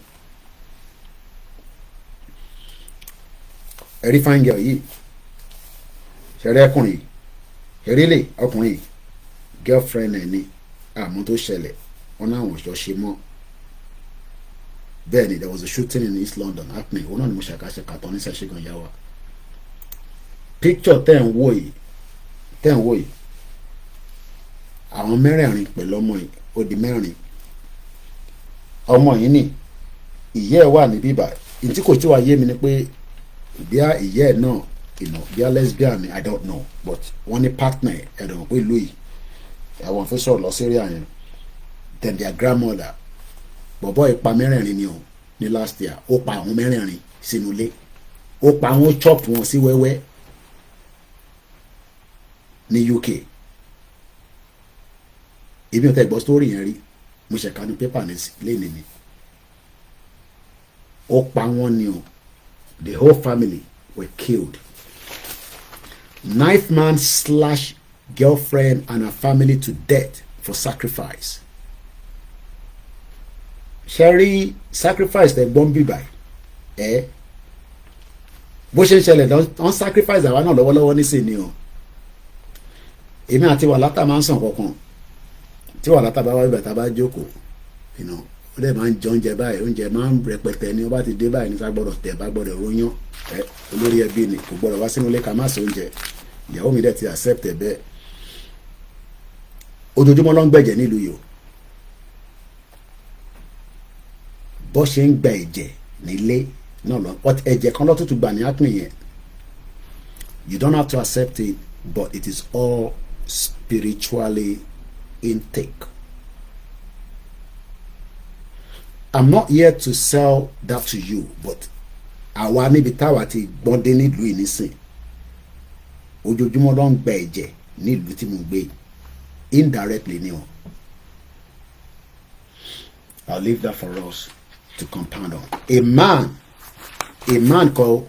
Ẹ̀rí fine girl yìí ṣẹ̀rẹ́ ọkùnrin ẹ̀rílẹ̀ ọkùnrin girlfriend ẹ̀ ní àmọ́ tó ṣẹlẹ̀ wọn náà wọ́n ṣe mọ́. Bẹ́ẹ̀ ni there was a shooting in East London happening òun náà ni mo ṣàkàṣẹ̀kà tán ní sẹ́ṣẹ̀gàn yá wa. Picture tẹ́ ń wò yìí àwọn mẹ́rẹ̀ẹ̀rin pẹ̀lú ọmọ yìí ó di mẹ́rin. Ọmọ yìí ni ìyẹ́ ẹ̀ wà ní bíbá ìtí kò tí wàá yé mi ni pé bí a ìyẹ́ ẹ̀ náà bí a lesbian ni I don't know but wọ́n ní partner ẹ̀dọ̀ pé Louis àwọn fẹ́ sọ̀rọ̀ lọ sírí àyẹn then their grandmother bọ̀bọ̀ ìpa mẹ́rẹ̀ẹ̀rin ni o ní last year ó pa àwọn mẹ́rẹ̀ẹ̀rin sínú ilé ó pa àwọn chop wọn sí wẹ́wẹ́ ní UK. Èmi ò tẹ́ gbọ́ story yẹn rí mo ṣẹ̀ka ní pépà lẹ́nìí ni ó pa wọ́n ni o the whole family were killed. Knife man slash girlfriend and her family to death for sacrifice. Sherry sacrifice the gbọ́n bíbá bó ṣe ń ṣẹlẹ̀ don sacrifice àwa náà lọ́wọ́lọ́wọ́ nísìnyí o. Èmi àti wàlátà máa ń sàn kankan tí wàlátà bá wá ibà tá a bá jókòó ó dẹ̀ máa ń jẹ oúnjẹ báyìí oúnjẹ máa ń rẹpẹtẹ ní ó bá ti dé báyìí ní sá gbọ́dọ̀ tẹ̀ bá gbọ́dọ̀ ròyàn olórí ẹbí ni kò gbọ́dọ̀ wá sínú ilé ká má sọ oúnjẹ ìyàwó mi dẹ̀ ti accept ẹ̀ bẹ́ẹ̀ ojoojúmọ́ ló ń gbẹ̀jẹ̀ nílùú yìí o bó ṣe ń gba ẹ̀jẹ̀ nílé náà lọ ẹ̀jẹ̀ kan lọ́tútù gbà ní ápùn yẹn you don't have to accept it but it is all spiritually intake. I'm not here to sell that to you but àwa níbi táwa ti gbọ́n dé nílùú yìí nísìn ojoojúmọ́ ló ń gba ẹ̀jẹ̀ nílùú tí mo gbé indirectly ni o. I'll leave that for us to compound on. A man called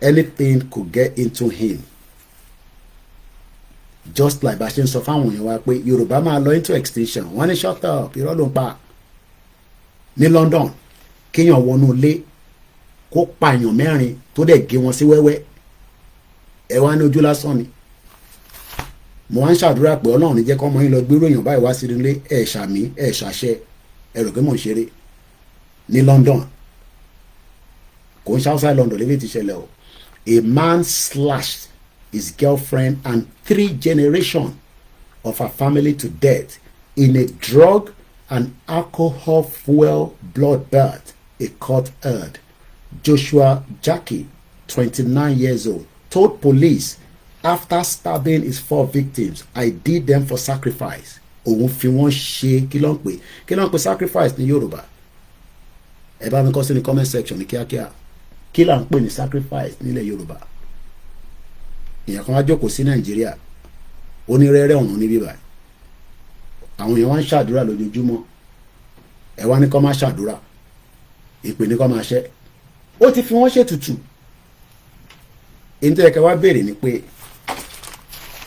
anything could get into him just like bá ṣe ń sọ fáwọn èèyàn wa pé Yorùbá máa lọ into extinction wọ́n ní shut up irọ́ ló ń pa ní London kéèyàn wọnú ilé kó pààyàn mẹ́rin tó dẹ̀ gé wọn sí wẹ́wẹ́ ẹ wá ní ojú lásán ni mo wá ń ṣàdúrà pé Ọlọ́run ní jẹ́ kọ́ ọmọ yín lọ gbérò èèyàn báyìí wá sí ilé ẹ̀ ṣàmì ẹ̀ ṣàṣẹ ẹ rò pé mò ń ṣeré ní London kò ń ṣe outside London lélẹ́ ti ṣẹlẹ̀ o. A man slashed his girlfriend and 3 generations of her family to death in a drug and alcohol fuel bloodbath, a court heard. Joshua Jackie, 29 years old, told police after stabbing his 4 victims, I did them for sacrifice. Òun fi wọ́n ṣe kí ló ń pè sacrifice ní Yorùbá. Ẹ bá mi kọ sí ní comment section ní kíákíá. Kí là ń pè ní sacrifice nílẹ̀ Yorùbá? Èèyàn kan wá jókòó sí Nàìjíríà ó ní rẹ́rẹ́ ọ̀run níbí báyìí àwọn èèyàn wá ń ṣàdúrà lójoojúmọ́ ẹ wá ní kó máa ṣàdúrà ìpè ní kó máa ṣẹ́ ó ti fi wọ́n ṣètùtù. Èyí tó yẹ kẹ́ wá béèrè ni pé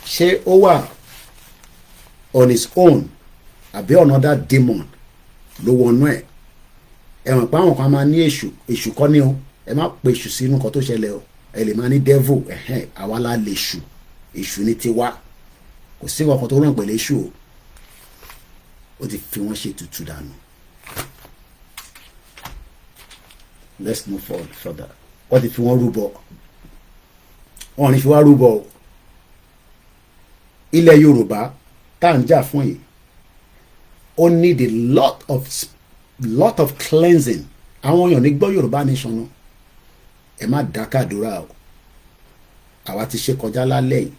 ṣé ó wà on his own àbí another demon ló wọnú ẹ̀ mọ̀ pé àwọn kan máa ní èṣù kọ́ ní o ẹ má pe èṣù sínú nǹkan tó ṣẹlẹ̀ o ẹ lè máa ní devil àwa la lè èṣù ní tiwa kò sí nǹkan tó ràn pẹ̀lú èṣù o ó ti fi wọ́n ṣe tutù dànù. Let's move forward further. Wọ́n ti fi wọ́n rúbọ wọ́n ní fi wá rúbọ o. Ilẹ̀ Yorùbá tá à ń jà fún yìí ó need a lot of cleansing. Àwọn èèyàn ní gbọ́ Yorùbá nation náà ẹ má dákàdúrà o àwa ti ṣe kọjá lálẹ́ yìí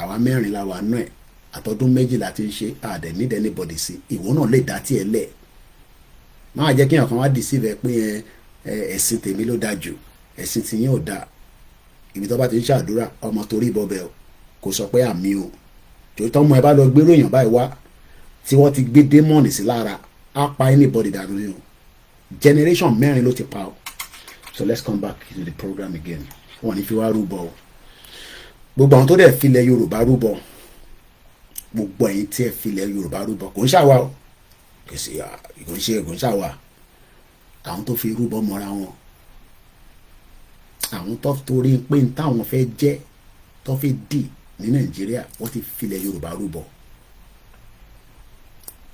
àwa mẹ́rin la wà nú ẹ̀ àtọ́dún 2 la ti ń ṣe àdẹ̀ need anybody sí ìwọ náà lè dá tiẹ̀ lẹ̀ máa jẹ́ kí èèyàn kan wá deceive ẹ pé ẹ̀sìn tèmi ló dáa jù ẹ̀sìn tìyín ò dáa ibi tó bá ti ń ṣàdúrà ọmọ torí ìbọbẹ o kò sọ pé àmì o torí tọ́mọ ẹ bá lọ gbérò èèyàn báyìí wá tí wọ́n ti gbé démọ̀nì sí lára á pa anybody dànù ni o generation mẹ́rin ló ti pa o. So let's come back to the program again. Wọ́n ní fi wá rúbọ o gbogbo àwọn tó dẹ̀ filẹ̀ Yorùbá rúbọ gbogbo ẹ̀yin tí ẹ filẹ̀ Yorùbá rúbọ kò ń ṣàwà o kò ń ṣàwà àwọn tó fi rúbọ mọ́ra wọn àwọn tó torí pé n táwọn fẹ́ jẹ́ tó fi dì ní Nàìjíríà wọ́n ti filẹ̀ Yorùbá rúbọ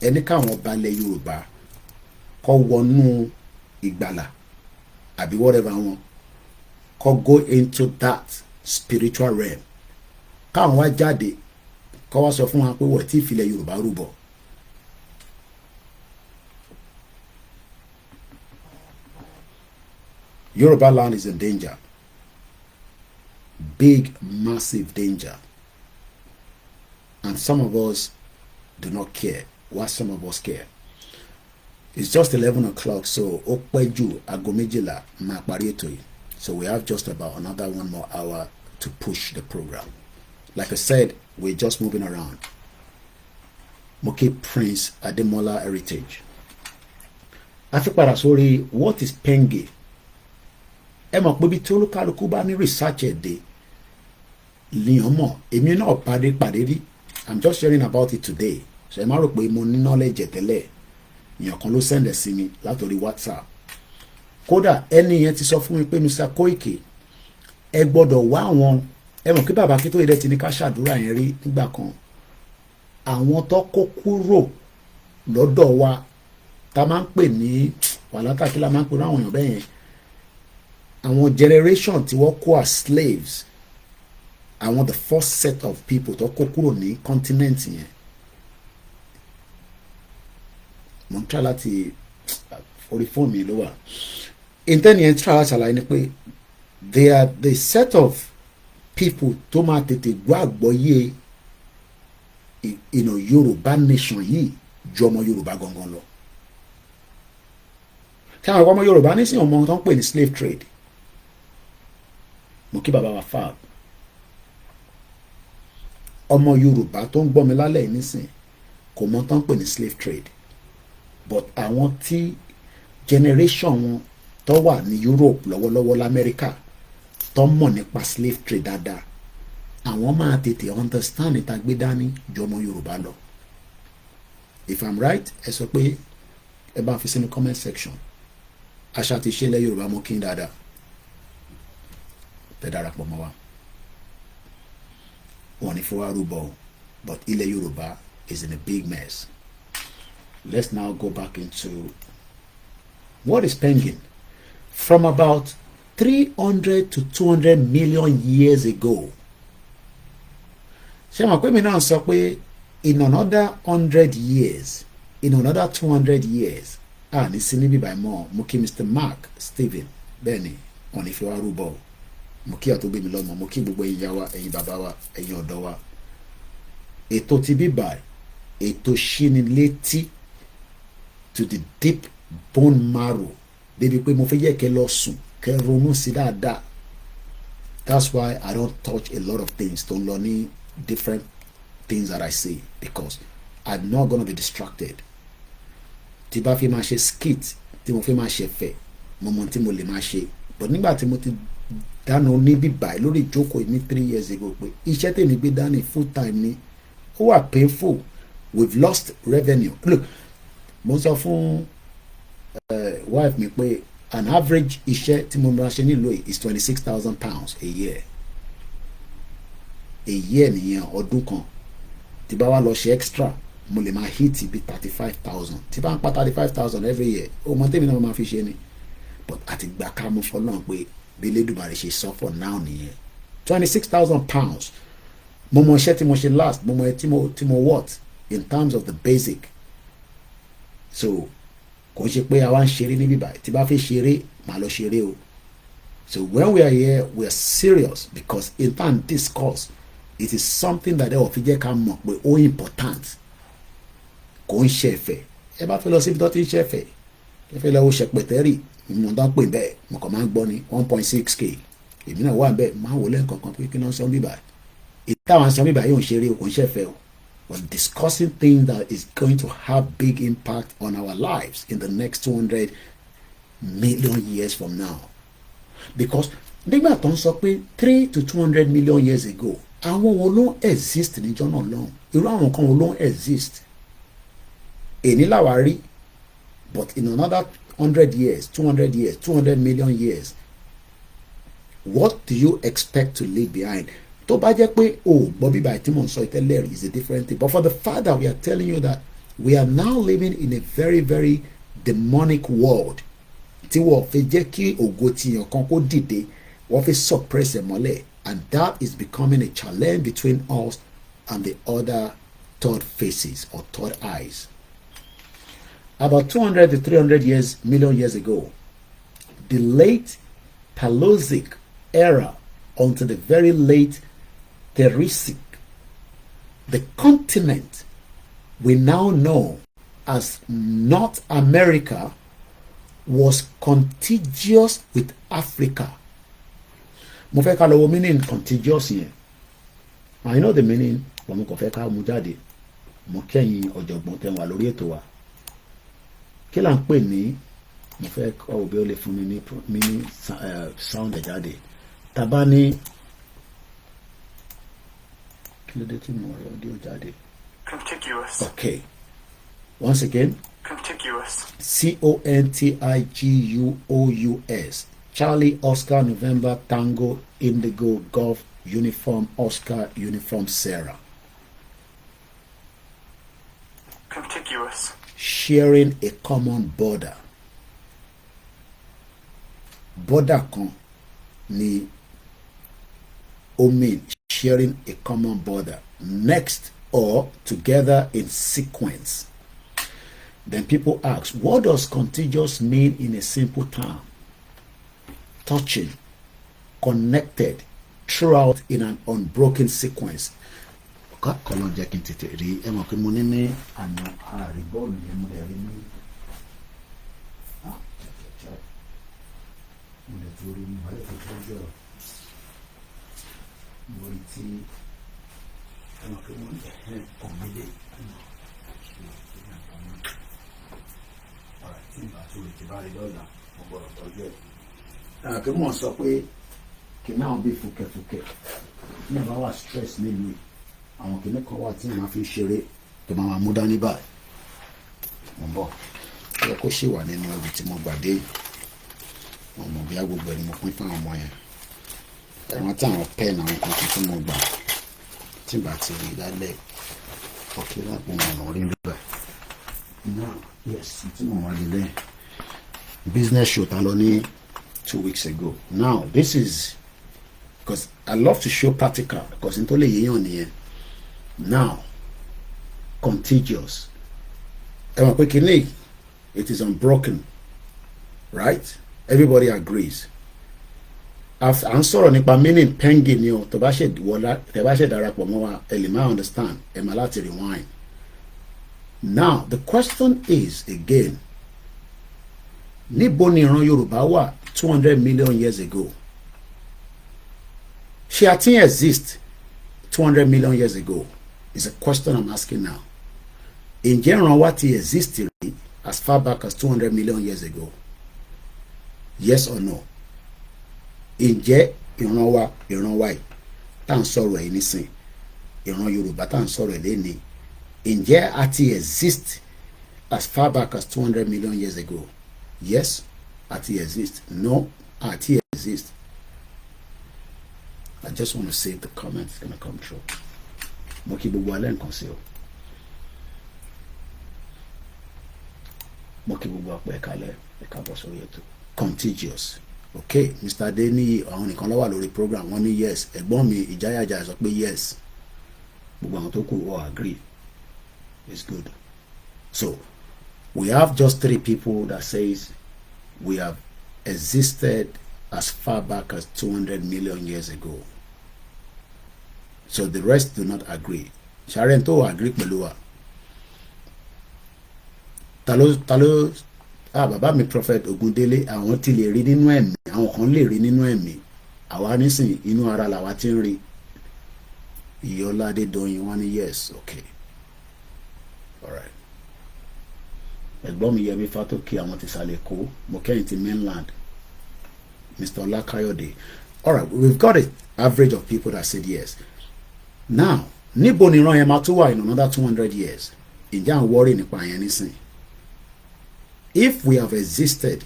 ẹni káwọn balẹ̀ Yorùbá kọ́ wọnú ìgbàlà àbí whatever wọn kọ́ go into that spiritual realm káwọn wá jáde kọ́ wá sọ fún wa pé wọ́n ti filẹ̀ Yorùbá rúbọ. Yoruba land is in danger. Big, massive danger. And some of us do not care. Why some of us care? It's just 11 o'clock, so ó pẹ́ jù aago méjìlá máa parí ètò yìí. So we have just about another 1 more hour to push the program. Like I said, we're just moving around. Mo kí Prince Ademola Heritage. A fi padà sórí what is Pangea? Ẹ mọ̀ pé bí tí olúkálukú bá ní research ẹ̀ dé lèèyàn mọ̀ èmi náà pàdé rí. I'm just sharing about it today. So ẹ má rò pé mo ní knowledge tẹ́lẹ̀ èèyàn kan ló send ẹ̀ sí mi látòrí WhatsApp. Kódà ẹni yẹn ti sọ fún mi pé Mr. Koiki ẹ gbọ́dọ̀ wá àwọn ẹ mọ̀ kí bàbá kí tó yẹ ti ní ká ṣàdúrà yẹn rí nígbà kan àwọn tó kó kúrò lọ́dọ̀ wa tá máa ń pè ní wàhálà kí la máa ń pè ní àwọn èèyàn bẹ́ẹ̀ yẹn àwọn generation tí wọ́n kó as slaves àwọn the first set of people tó kó kúrò ní continent yẹn mo ń try láti orí fóònù mi ló wà intanet yẹn try láti ṣàlàyé ni pé they are the set of people tó máa tètè gbọ́ àgbọ́yé Yorùbá nation yìí ju ọmọ Yorùbá gangan lọ kí àwọn ọmọ Yorùbá nísìnyí ọmọ tó ń pè ní slave trade mo kí bàbá wa fáà ọmọ Yorùbá tó ń gbọ́ mi lálẹ́ yìí nísìnyí kò mọ tó ń pè ní slave trade but àwọn tí generation wọn tó wà ní Europe lọ́wọ́lọ́wọ́ l'Amẹ́ríkà tó mọ̀ nípa slave trade dáadáa àwọn máa tètè understand ìta gbé dání ju ọmọ Yorùbá lọ if I'm right ẹ sọ pé ẹ bá fi sínú comment section àṣà ti ṣe ilẹ̀ Yorùbá mú kí n dáadáa tẹ darapọ̀ mọ́ wa wọn ní fún wa rúbọ but ilẹ̀ Yorùbá is in a big mess. Let's now go back into what is Pangea. From about 300 to 200 million years ago. Ṣé mo pé mi náà sọ pé in another 100 years, in another 200 years, ní sí níbí báyìí mọ́ mo kí Mr. Mark Stephen bẹ́ẹ̀ ni wọn ní fi wá rúbọ mo kí àtó gbé mi lọ́mọ mo kí gbogbo ìyá wa ẹ̀yin bàbá wa ẹ̀yin ọ̀dọ́ wa ètò ti bíbà ètò ṣínilétí to the deep bone marrow débi pé mo fẹ́ yẹ kẹ́ lọ sùn kẹ́ ronú sí dáadáa that's why I don't touch a lot of things tó ń lọ ní different things that I say because I'm not gonna be distracted tí bá fi máa ṣe skit tí mo fi máa ṣe fẹ̀ mo mọ tí mo lè máa ṣe but nígbà tí mo ti dáná níbí báyìí lórí ìjókòó ní 3 years ago pé iṣẹ́ tèmi gbé dání full time ni ó wà painful we've lost revenue look mo sọ fún wife mi pé an average iṣẹ́ tí mo máa ṣe nílò is £26,000 a year nìyẹn ọdún kan tí bá wá lọ ṣe extra mo lè máa hit bí 35,000 tí bá ń pa 35,000 every year ó mọ tèmi náà mo máa fi ṣe ni but àti gbà ká mo fọlọ́n pé bí Elédùmarè ṣe sọ for now nìyẹn £26,000 mo mọ iṣẹ́ tí mo ṣe last mo mọ tí mo what in terms of the basic so kò ń ṣe pé àwa ń ṣeré níbí báyìí tí bá fẹ́ ṣeré màá lọ ṣeré o so when we are here we are serious because in time discourse it is something that ẹ ò fi jẹ́ ká mọ̀ pé ó important kò ń ṣe ẹ̀fẹ̀ ẹ bá fẹ́ lọ síbi tó ti ń ṣe ẹ̀fẹ̀ ẹ fẹ́ lọ wo ṣẹpẹtẹ́rì mo dá pè bẹ́ẹ̀ mo kàn máa ń gbọ́ ní 1.6k èmi náà wà bẹ́ẹ̀ máa wò lẹ́ẹ̀kọ̀ọ̀kan pé kí náà sọ bíbà ìtàwọn sọ bíbá yóò ṣeré kò ń ṣẹ̀fẹ̀ o. We're discussing things that is going to have big impact on our lives in the next 200 million years from now. Because nígbà tó ń sọ pé 3 to 200 million years ago, àwọn wo ló exist níjọ́ náà lọ́hùn? Irú àwọn kan wo ló exist? Èní làwa rí, but in another 100 years, 200 years, 200 million years, what do you expect to leave behind? Tó bá jẹ́ pé o gbọ́ bíbá tí mò ń sọ ìtẹ́lẹ̀ is a different thing. But for the fact that we are telling you that we are now living in a very, very demonic world, tí wọ́n fi jẹ́ kí ògo tiyàn kan kó dìde, wọ́n fi suppress ẹ̀ mọ́lẹ̀, and that is becoming a challenge between us and the other third faces or third eyes. About 200 to 300 million years ago, the late Paleozoic Era until the very late Triassic, the continent we now know as North America was contiguous with Africa. Mo fẹ́ ká lọ wo meaning contiguous yẹn. I know the meaning, but mo kàn fẹ́ ká mú jáde. Mo kẹ́yìn ọ̀jọ̀gbọ́n tẹ́ wà lórí ètò wa. Kí là ń pè ní, mo fẹ́ kọ́ òbí ó lè fún mi ní sound ẹ̀ jáde. Tàbá ní kí ló dé tí mo rí audio jáde? Contiguous. Okay. Once again. Contiguous. Contiguous. Charlie, Oscar, November, Tango, Indigo, Golf, Uniform, Oscar, Uniform, Sarah. Contiguous. Sharing a common border. Border kan ni ó mean sharing a common border. Next or together in sequence. Then people ask, what does contiguous mean in a simple term? Touching, connected, throughout in an unbroken sequence. Kọ́lọ́ jẹ́ kí n tètè rí ẹ mọ̀ pé mo ní àná àrígbọ́ọ̀lù yẹn mo lè rí ní mo lè tó rí ní wàlẹ́ tó tọ́jú ọ̀rọ̀ mo rí tí ẹ mọ̀ pé mo ní ọ̀gbẹ́lẹ̀ tí ìgbà tó lè ti bá rí lọ́la mo gbọ́dọ̀ tọ́jú ẹ̀. Kí mò ń sọ pé kí náà bí fúkẹ́fúkẹ́ ní àbá wà stress nílùú yìí. Àwọn kìnnì kan wà tí màá fi ṣeré tó máa mú dání báyìí. Mo ń bọ̀ ó yẹ kó ṣì wà nínú ibi tí mo gbàdé yìí. Mo mọ̀ bí agbègbè ni mo pín fún àwọn ọmọ yẹn. Ẹ̀wọ̀n tí àwọn pẹ́ẹ̀nì àwọn kan tí mo gbà tí bá ti rí lálẹ́ ọ̀kẹ́ lápò mọ̀ rí bíbẹ̀. Now, yes, tí mo wà nílẹ̀ business show ta lọ ní 2 weeks ago. Now, this is because I love to show practical because n tó lè yéèyàn nìyẹn. Now, contiguous. Ẹ mọ̀ pé kìíní, it is unbroken, right? Everybody agrees. À ń sọ̀rọ̀ nípa meaning Pangea ni o, tẹ́ bá ṣe darapọ̀ mọ́ wa, ẹ lè máa understand, ẹ máa láti rewind. Now, the question is again, níbo ni ìran Yorùbá wà 200 million years ago? Ṣé a ti exist 200 million years ago? Is a question I'm asking now. Ǹjẹ́ ìran wa ti exist rí as far back as 200 million years ago? Yes or no? Ǹjẹ́ ìran wa yìí tá à ń sọ̀rọ̀ ẹ̀ nísìn, ìran Yorùbá tá à ń sọ̀rọ̀ ẹ̀ lẹ́ni, ǹjẹ́ a ti exist as far back as 200 million years ago? Yes, a ti exist. No, a ti exist. I just want to see if the comment is going to come true. Mo kí gbogbo alẹ́ nǹkan sí o. Mo kí gbogbo apẹ̀ kalẹ̀ ẹ̀ka bọ̀ sórí ètò. Contiguous. Okay, Mr. Adeniyi àwọn nìkan ló wà lórí program wọ́n ní yes. Ẹ̀gbọ́n mi ìjáyàjà sọ pé yes. Gbogbo àwọn tó kù all agree. It's good. So, we have just 3 people that says we have existed as far back as 200 million years ago. So the rest do not agree. Sharon tó agree pẹ̀lú wa. Talo bàbá mi Prophet Ogundele àwọn tí lè rí nínú ẹ̀mí, àwọn kan lè rí nínú ẹ̀mí. Àwa nísìn inú ara làwa tí ń rí. Iyolade doing one yes, okay. All right. Ẹ̀gbọ́n mi Yẹmi Fatoki àwọn ti sàlẹ̀ Èkó, mo kẹ́yìn ti mainland. Mr. Olakayode. All right, we've got an average of people that said yes. Now, níbo ni ìran yẹn máa tún wà in another 200 years? Ǹjẹ́ à ń worry nípa yẹn nísìn? If we have existed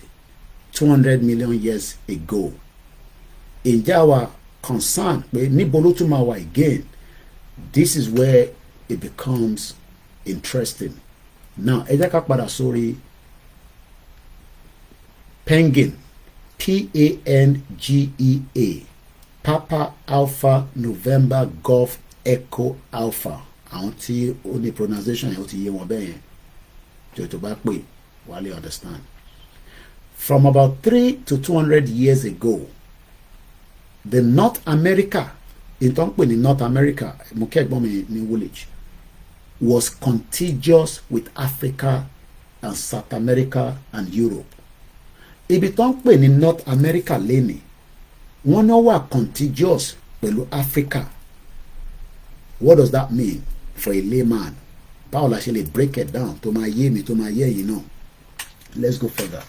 200 million years ago, ǹjẹ́ àwa concern pé níbo ló tún máa wà again? This is where it becomes interesting. Now, ẹ jẹ́ ká padà sórí Pangea, Pangea, Papa Alpha November Golf Echo Alpha. Àwọn tí ó ní pronunciation yẹn ó ti yé wọn bẹ́ẹ̀ yẹn tó bá pè wà lè understand. From about 3 to 200 years ago, the North America, ìtàn pè ní North America, mo kẹ́gbọ́n mi ní village, was contiguous with Africa and South America and Europe. Ibi tó ń pè ní North America lẹ́nìí, wọ́n náà wà contiguous pẹ̀lú Africa. What does that mean for a layman? Báwo la ṣe lè break it down tó máa yé mi tó máa yé yín náà? Let's go further.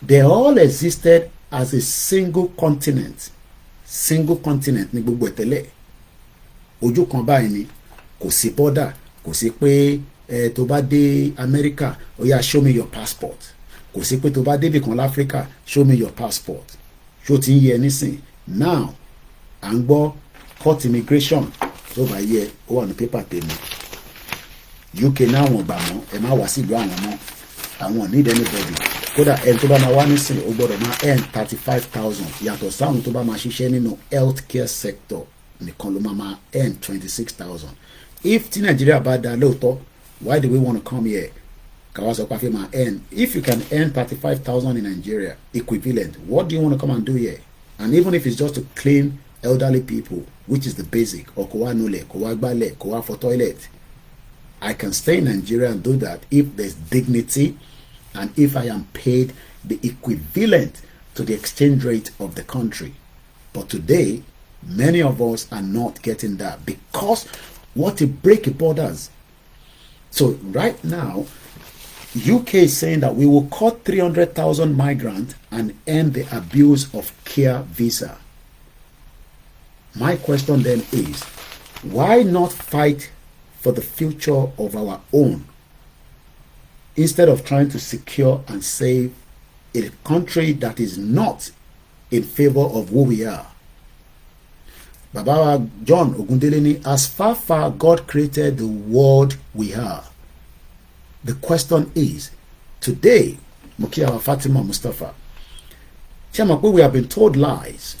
They all existed as a single continent. Single continent ní gbogbo ẹ̀tẹ́lẹ̀. Ojú kan báyìí ni, kò sí border, kò sí pé tó bá dé America, ó yá show me your passport. Kò sí pé tó bá débì kan l'Africa, show me your passport. Ṣó ti ń yẹ nísìn. Now, à ń gbọ́ court immigration tó bá yẹ ó wà ní pépà tèmi. UK náà wọ́n gbà mọ́, ẹ má wá sílùú àwọn mọ́. Àwọn need anybody. Kódà ẹni tó bá máa wá nísìn ó gbọ́dọ̀ máa earn 35,000 yàtọ̀ sáwọn tó bá máa ṣiṣẹ́ nínú healthcare sector nìkan ló máa earn 26,000. If tí Nigeria bá dá lóòótọ́, why do we want to come here? Káwá sọ pé a fẹ́ máa earn. If you can earn 35,000 in Nigeria equivalent, what do you want to come and do here? And even if it's just to clean elderly people, which is the basic, or kó wá nulẹ̀, kó wá gbálẹ̀, kó wá fọ toilet, I can stay in Nigeria and do that if there's dignity and if I am paid the equivalent to the exchange rate of the country. But today, many of us are not getting that because what a break borders. So right now, UK is saying that we will cut 300,000 migrants and end the abuse of care visa. My question then is, why not fight for the future of our own instead of trying to secure and save a country that is not in favor of who we are? Baba John Ogundeleni, as far God created the world we are. The question is, today, Mukia Fatima Mustafa, we have been told lies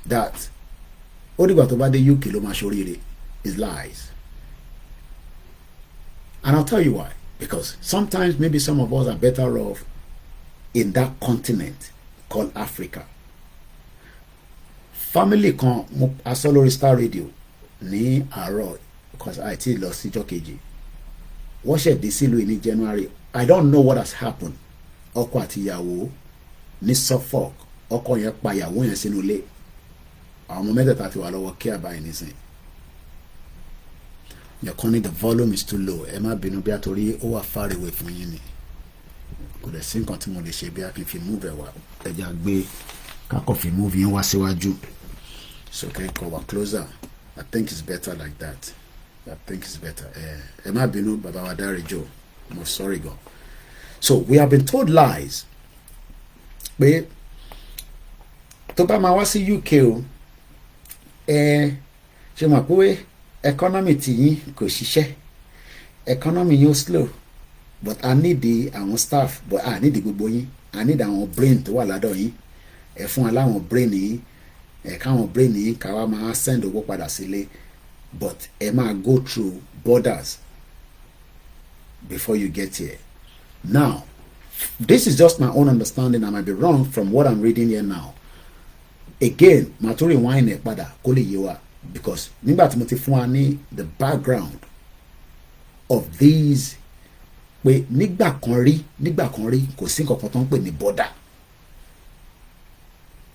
that Odibatobade UK Lomashoriri is lies. And I'll tell you why. Because sometimes maybe some of us are better off in that continent called Africa. Family kan asolo Star Radio ní àárọ̀ because I ti lọ sí Jọ́kejì. Wọ́n ṣe dé sílùú ní January. I don't know what has happened. Ọkọ àti ìyàwó ní Suffolk. Ọkọ yẹn pa ìyàwó yẹn sínú ilé. Àwọn ọmọ mẹ́tẹ̀ẹ̀ta ti wà lọ́wọ́ kí àbáyé nísìn. Your calling the volume is too low. Ẹ má bínú bí àtòrí ó wà far away fún yín ni. Kò dẹ̀ sí nǹkan tí mo lè ṣe bí a kì í fi move ẹ̀ wá. Ẹ jẹ́ àgbé kákọ̀ fi move yín wá síwájú. So can cover closer. I think it's better like that. I think it's better. Ẹ má bínú bàbá wa dáre Joe. I'm sorry God. So we have been told lies. Pé tó bá máa wá sí UK o, ṣe mọ̀ pé economy ti yín kò ṣiṣẹ́. Economy yín ó slow. But I need àwọn staff, but I need gbogbo yín. I need àwọn brain tó wà ládọ̀ yín. Ẹ fún aláwọn brain yín. Káwọn brain yín káwá máa send owó padà sílé. But ẹ máa go through borders before you get here. Now, this is just my own understanding. I might be wrong from what I'm reading here now. Again, Maturi wine ẹ̀ padà kó lè yé wa because nígbà tí mo ti fún wa ní the background of these pé nígbà kan rí kò sí nǹkan kan tó ń pè ní border.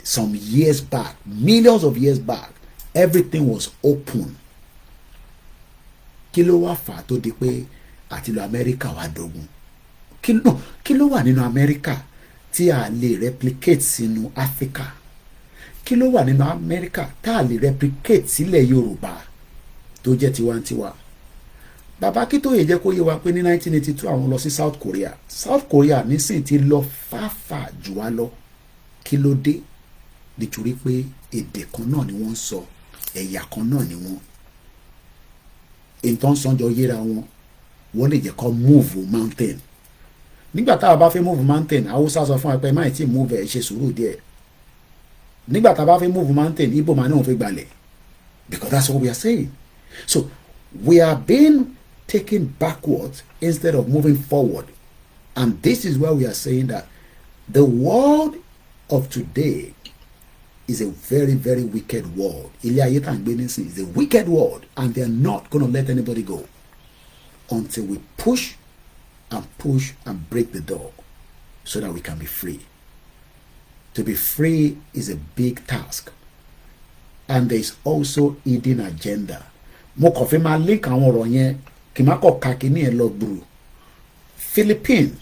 Some years back, millions of years back, everything was open. Kí ló wá fà tó di pé àti lọ Amẹ́ríkà wá dogun? Kí ló wà nínú Amẹ́ríkà tí a lè replicate sínú Africa? Kí ló wà nínú Amẹ́ríkà tá a lè replicate sílẹ̀ Yorùbá tó jẹ́ tiwantiwa? Bàbá Akíntóyè jẹ́ kó yé wa pé ní 1982 àwọn lọ sí South Korea. South Korea nísìn ti lọ fáfà jù wá lọ. Kí ló dé? Nítorí pé èdè kan náà ni wọ́n ń sọ, ẹ̀yà kan náà ni wọ́n. Ìtàn sanjọ yéra wọn, wọ́n lè jẹ́ kó move mountain. Nígbà tá a bá fẹ́ move mountain, Haúsá sọ fún wa pé máì tí move ẹ̀ ṣe sùúrù díẹ̀. Nígbà tá a bá fẹ́ move mountain, Igbo máa ní òun fẹ́ gbalẹ̀. Because that's what we are saying. So we are being taken backwards instead of moving forward. And this is why we are saying that the world of today is a very, very wicked world. Ilé ayé tá ń gbé nísìn is a wicked world, and they are not going to let anybody go until we push and break the door so that we can be free. To be free is a big task, and there is also hidden agenda. Mo kàn fẹ́ máa link àwọn ọ̀rọ̀ yẹn kí n má kọ̀ ka kíní ẹ̀ lọ gbùrù. Philippines,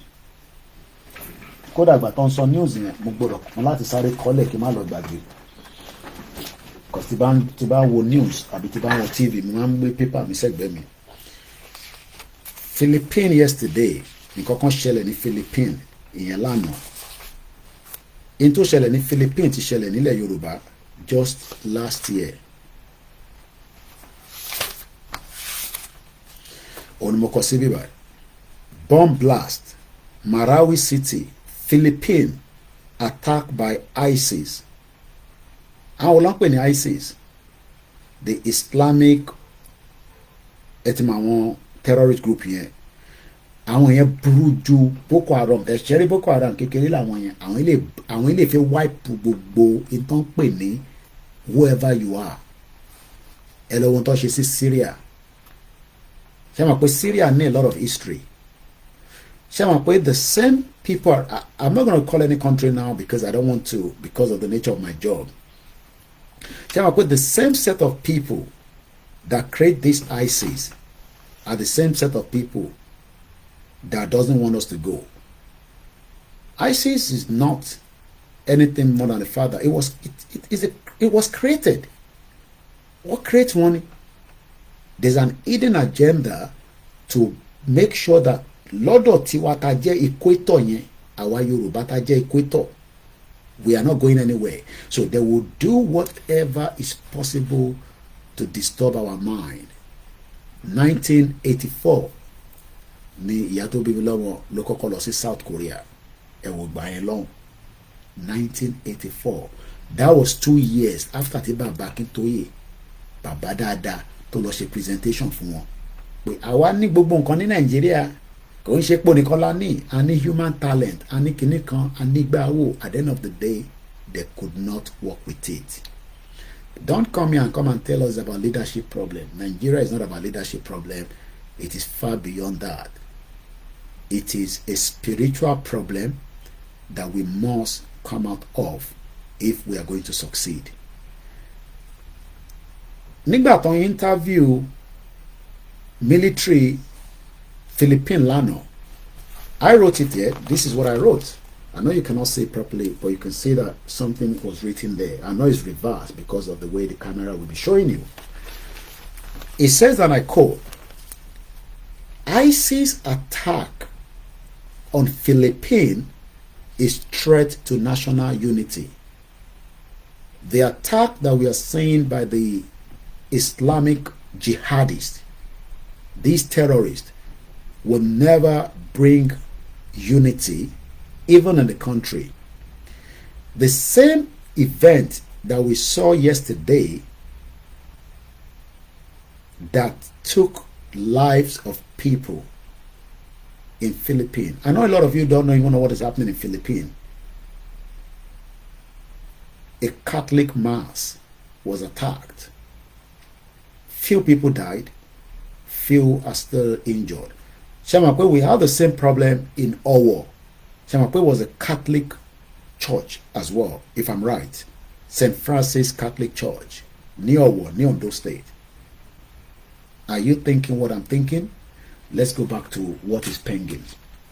kódà àgbà tó ń sọ news yẹn mo gbọ́dọ̀ kàn láti sáré kọ́lẹ̀ kí n má lọ gbàgbé. Because tí bá wo news àbí tí bá wo TV mo máa ń gbé paper mi sẹ́gbẹ̀ẹ́ mi. Philippines yesterday, nǹkan kan ṣẹlẹ̀ ní Philippines ìyẹn lánàá. In tó ṣẹlẹ̀ ní Philippines ti ṣẹlẹ̀ nílẹ̀ Yorùbá just last year. Onímọ̀kọ sí bíbá bomb blast Marawi City, Philippines, attacked by ISIS. Àwọn olóńpẹ̀ ní ISIS, the Islamic ẹtìmọ̀ terrorist group yẹn. Àwọn yẹn burú ju Boko Haram. Ẹ̀ṣẹ̀rí Boko Haram kékeré làwọn yẹn. Àwọn ilé fẹ́ wipe gbogbo ìtàn pè ní whoever you are. Ẹ lọ wọn tó ṣe sí Syria. Ṣé mọ̀ pé Syria ní a lot of history. Ṣé mọ̀ pé the same people are, I'm not going to call any country now because I don't want to, because of the nature of my job. Ṣé mọ̀ pé the same set of people that create this ISIS are the same set of people that doesn't want us to go. ISIS is not anything more than a father. It was created. What creates one? There's an hidden agenda to make sure that lọ́dọ̀ tiwa tá jẹ́ equator yẹn, àwa Yorùbá tá jẹ́ equator, we are not going anywhere. So they will do whatever is possible to disturb our mind. 1984 ni ìyá tó bí mi lọ́wọ́ ló kọ́kọ́ lọ sí South Korea. Ẹ wò gbà yẹn lọ́hùn. 1984. That was 2 years after tí bàbá Akíntóyè, bàbá dáadáa, tó lọ ṣe presentation fún wọn pé àwa ní gbogbo nǹkan ní Nàìjíríà, kò ń ṣe pò nìkan la ní, a ní human talent, a ní kinní kan, a ní gbàwó. At the end of the day, they could not work with it. Don't come here and come and tell us about leadership problem. Nigeria is not about leadership problem. It is far beyond that. It is a spiritual problem that we must come out of if we are going to succeed. Nígbà tó ń interview military Philippine lánàá, I wrote it here. This is what I wrote. I know you cannot see it properly, but you can see that something was written there. I know it's reversed because of the way the camera will be showing you. It says, and I quote, ISIS attack on Philippines is threat to national unity. The attack that we are seeing by the Islamic jihadists, these terrorists, will never bring unity even in the country. The same event that we saw yesterday that took lives of people in Philippines. I know a lot of you don't even know what is happening in Philippines. A Catholic mass was attacked. Few people died. Few are still injured. Shamakwe, we have the same problem in Owo. Shamakwe was a Catholic church as well, if I'm right. St. Francis Catholic Church. ní Ọ̀wọ̀, ní Ondo State. Are you thinking what I'm thinking? Let's go back to what is Pangea,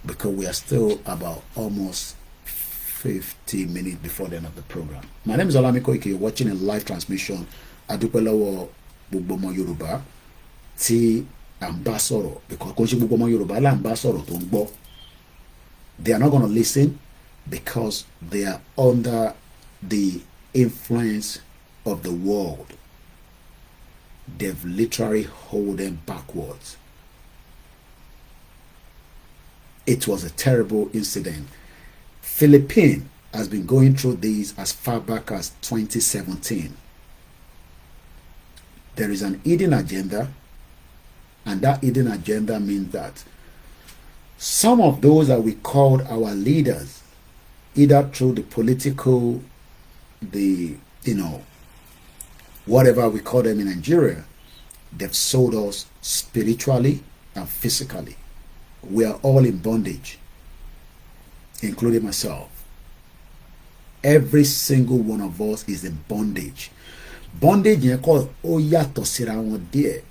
because we are still about almost 50 minutes before the end of the program. My name is Olamide Ike. You're watching a live transmission. Adúpẹ́ lọ́wọ́ gbogbo ọmọ Yorùbá tí à ń bá sọ̀rọ̀, because kò ń ṣe gbogbo ọmọ Yorùbá là ń bá sọ̀rọ̀ tó ń gbọ́. They are not going to listen because they are under the influence of the world. They've literally held them backwards. It was a terrible incident. Philippines has been going through this as far back as 2017. There is an hidden agenda, and that hidden agenda means that some of those that we called our leaders, either through the political, whatever we call them in Nigeria, they've sold us spiritually and physically. We are all in bondage, including myself. Every single one of us is in bondage. Bondage yẹn kọ́ ó yàtọ̀ síra wọn díẹ̀.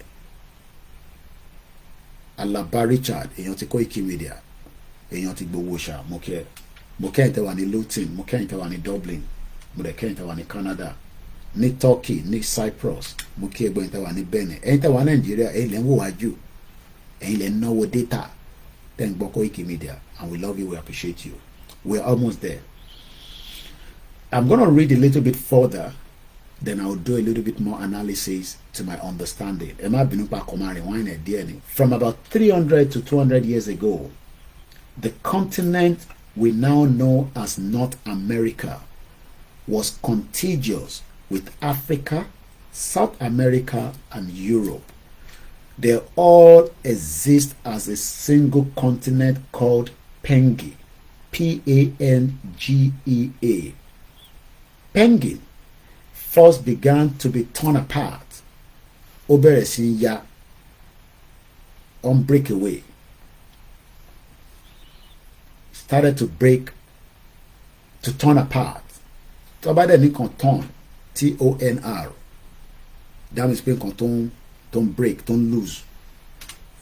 Alaba Richard, èèyàn ti Koiki Media, èèyàn ti gbowó ṣá, mo kẹ́yìn tẹ́ wà ní Luton, mo kẹ́yìn tẹ́ wà ní Dublin, mo dẹ̀ kẹ́yìn tẹ́ wà ní Canada, ní Turkey, ní Cyprus, mo kí ẹgbẹ́ tẹ́ wà ní Benin, ẹ̀yin tẹ́ wà ní Nigeria, ẹ̀yin lẹ́ ń wò wájú, ẹ̀yin lẹ́ ń náwó data, tẹ́ ń gbọ́ Koiki Media, and we love you, we appreciate you. We're almost there. I'm going to read a little bit further, then I'll do a little bit more analysis to my understanding. From about 300 to 200 years ago, the continent we now know as North America was contiguous with Africa, South America, and Europe. They all exist as a single continent called Pangea, Pangea. Pangea first began to be torn apart, on breakaway, started to break, to turn apart. So by the name turn, T-O-N-R, that means don't break, don't lose.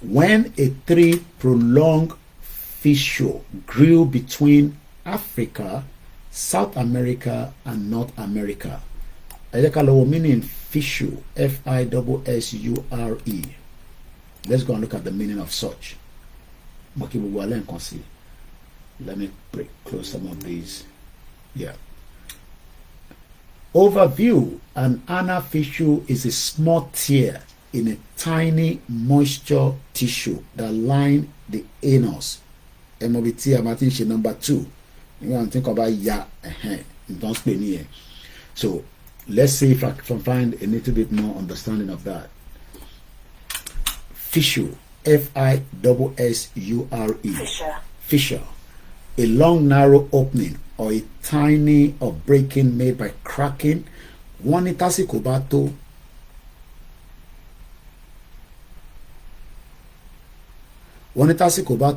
When a three-pronged fissure grew between Africa, South America, and North America. Meaning fissure, F-I-S-S-U-R-E. Let's go and look at the meaning of such. Let me close some of these. Yeah. Overview: an anal fissure is a small tear in a tiny moisture tissue that line the anus. MOBT, I'm number 2. You want to think about don't spend here. So let's see if I can find a little bit more understanding of that. Fissure, F-I-S-S-U-R-E. Fissure, a long narrow opening or a tiny or breaking made by cracking. One tásìkò bá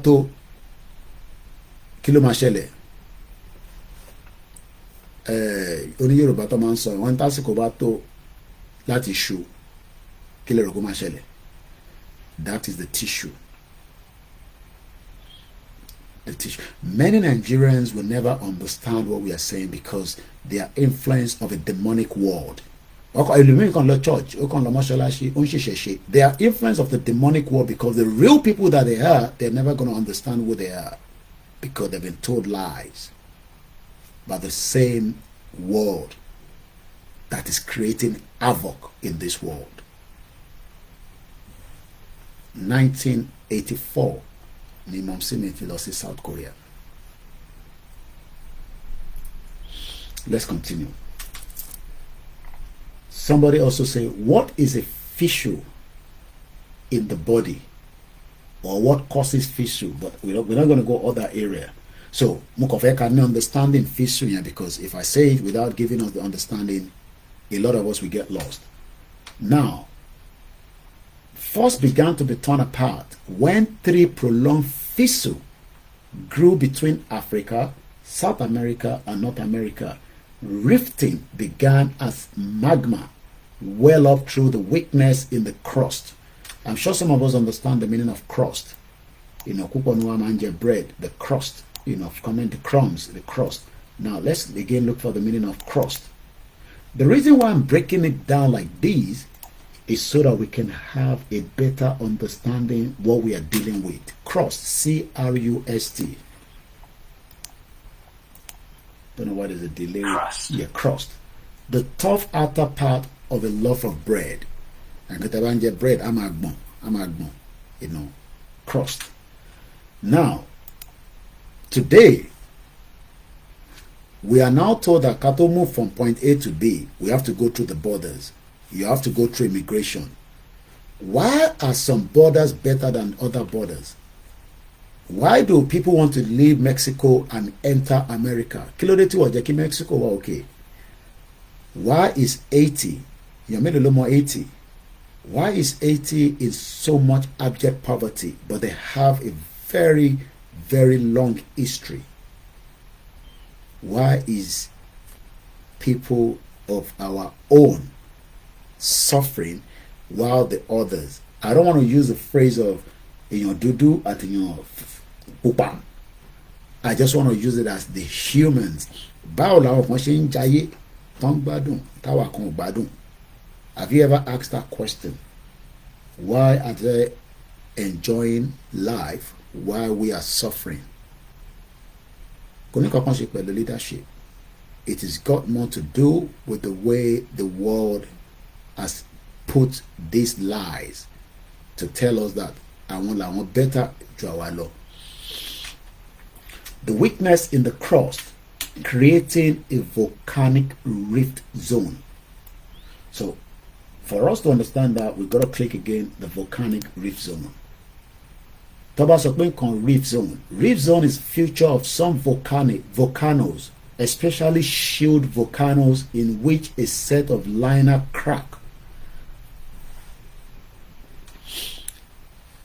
tó, kí ló máa ṣẹlẹ̀? Oní Yorùbá tó máa ń sọ, wọ́n tásìkò bá tó láti ṣu, kí lè rò kó máa ṣẹlẹ̀? That is the tissue. The tissue. Many Nigerians will never understand what we are saying because they are influenced of a demonic world. They are influenced of the demonic world because the real people that they are, they're never going to understand who they are because they've been told lies by the same world that is creating havoc in this world. 1984, ni Mom Simiti lost in South Korea. Let's continue. Somebody also say, what is a fissure in the body, or what causes fissure? But we're not going to go other area. So Mukofe can understanding fissure here, because if I say it without giving us the understanding, a lot of us will get lost. Now, first began to be torn apart when three prolonged fissures grew between Africa, South America, and North America. Rifting began as magma well up through the weakness in the crust. I'm sure some of us understand the meaning of crust. You know, kuponua manje bread, the crust, you know, coming the crumbs, the crust. Now let's again look for the meaning of crust. The reason why I'm breaking it down like this is so that we can have a better understanding what we are dealing with. Crust, C-R-U-S-T. Don't know what is a delay. Crust. Yeah, crust. The tough outer part of a loaf of bread. And katabanje bread, amagbon, you know, crust. Now, today, we are now told that cattle move from point A to B. We have to go through the borders. You have to go through immigration. Why are some borders better than other borders? Why do people want to leave Mexico and enter America? Kilodeti wa jeki Mexico wa okay. Why is 80? You made a little more 80. Why is 80 in so much abject poverty, but they have a very, very long history? Why is people of our own suffering while the others? I don't want to use the phrase of dudu at pupam. I just want to use it as the humans. Have you ever asked that question? Why are they enjoying life while we are suffering? Leadership. It has got more to do with the way the world has put these lies to tell us that I want better Jawalo. The weakness in the crust creating a volcanic rift zone. So for us to understand that, we've got to click again the volcanic rift zone. Rift zone. Rift zone is future of some volcanoes, especially shield volcanoes in which a set of liner crack.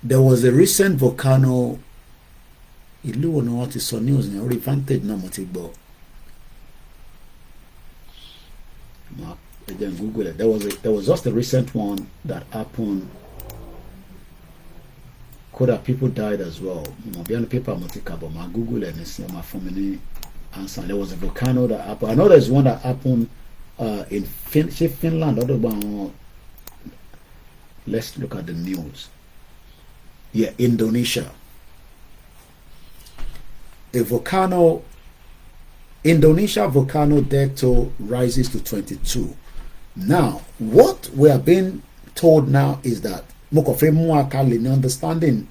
There was a recent volcano. Ìlú wo ni wọ́n ti sọ news ní orí Vantage náà mo ti gbọ́. Again, Google it. There was just a recent one that happened. Could have people died as well. Beyond paper motika, but my Google and it's my family answer. There was a volcano that happened. I know there's one that happened in Finland. Let's look at the news. Yeah, Indonesia. A volcano, Indonesia volcano death toll rises to 22. Now, what we are being told now is that understanding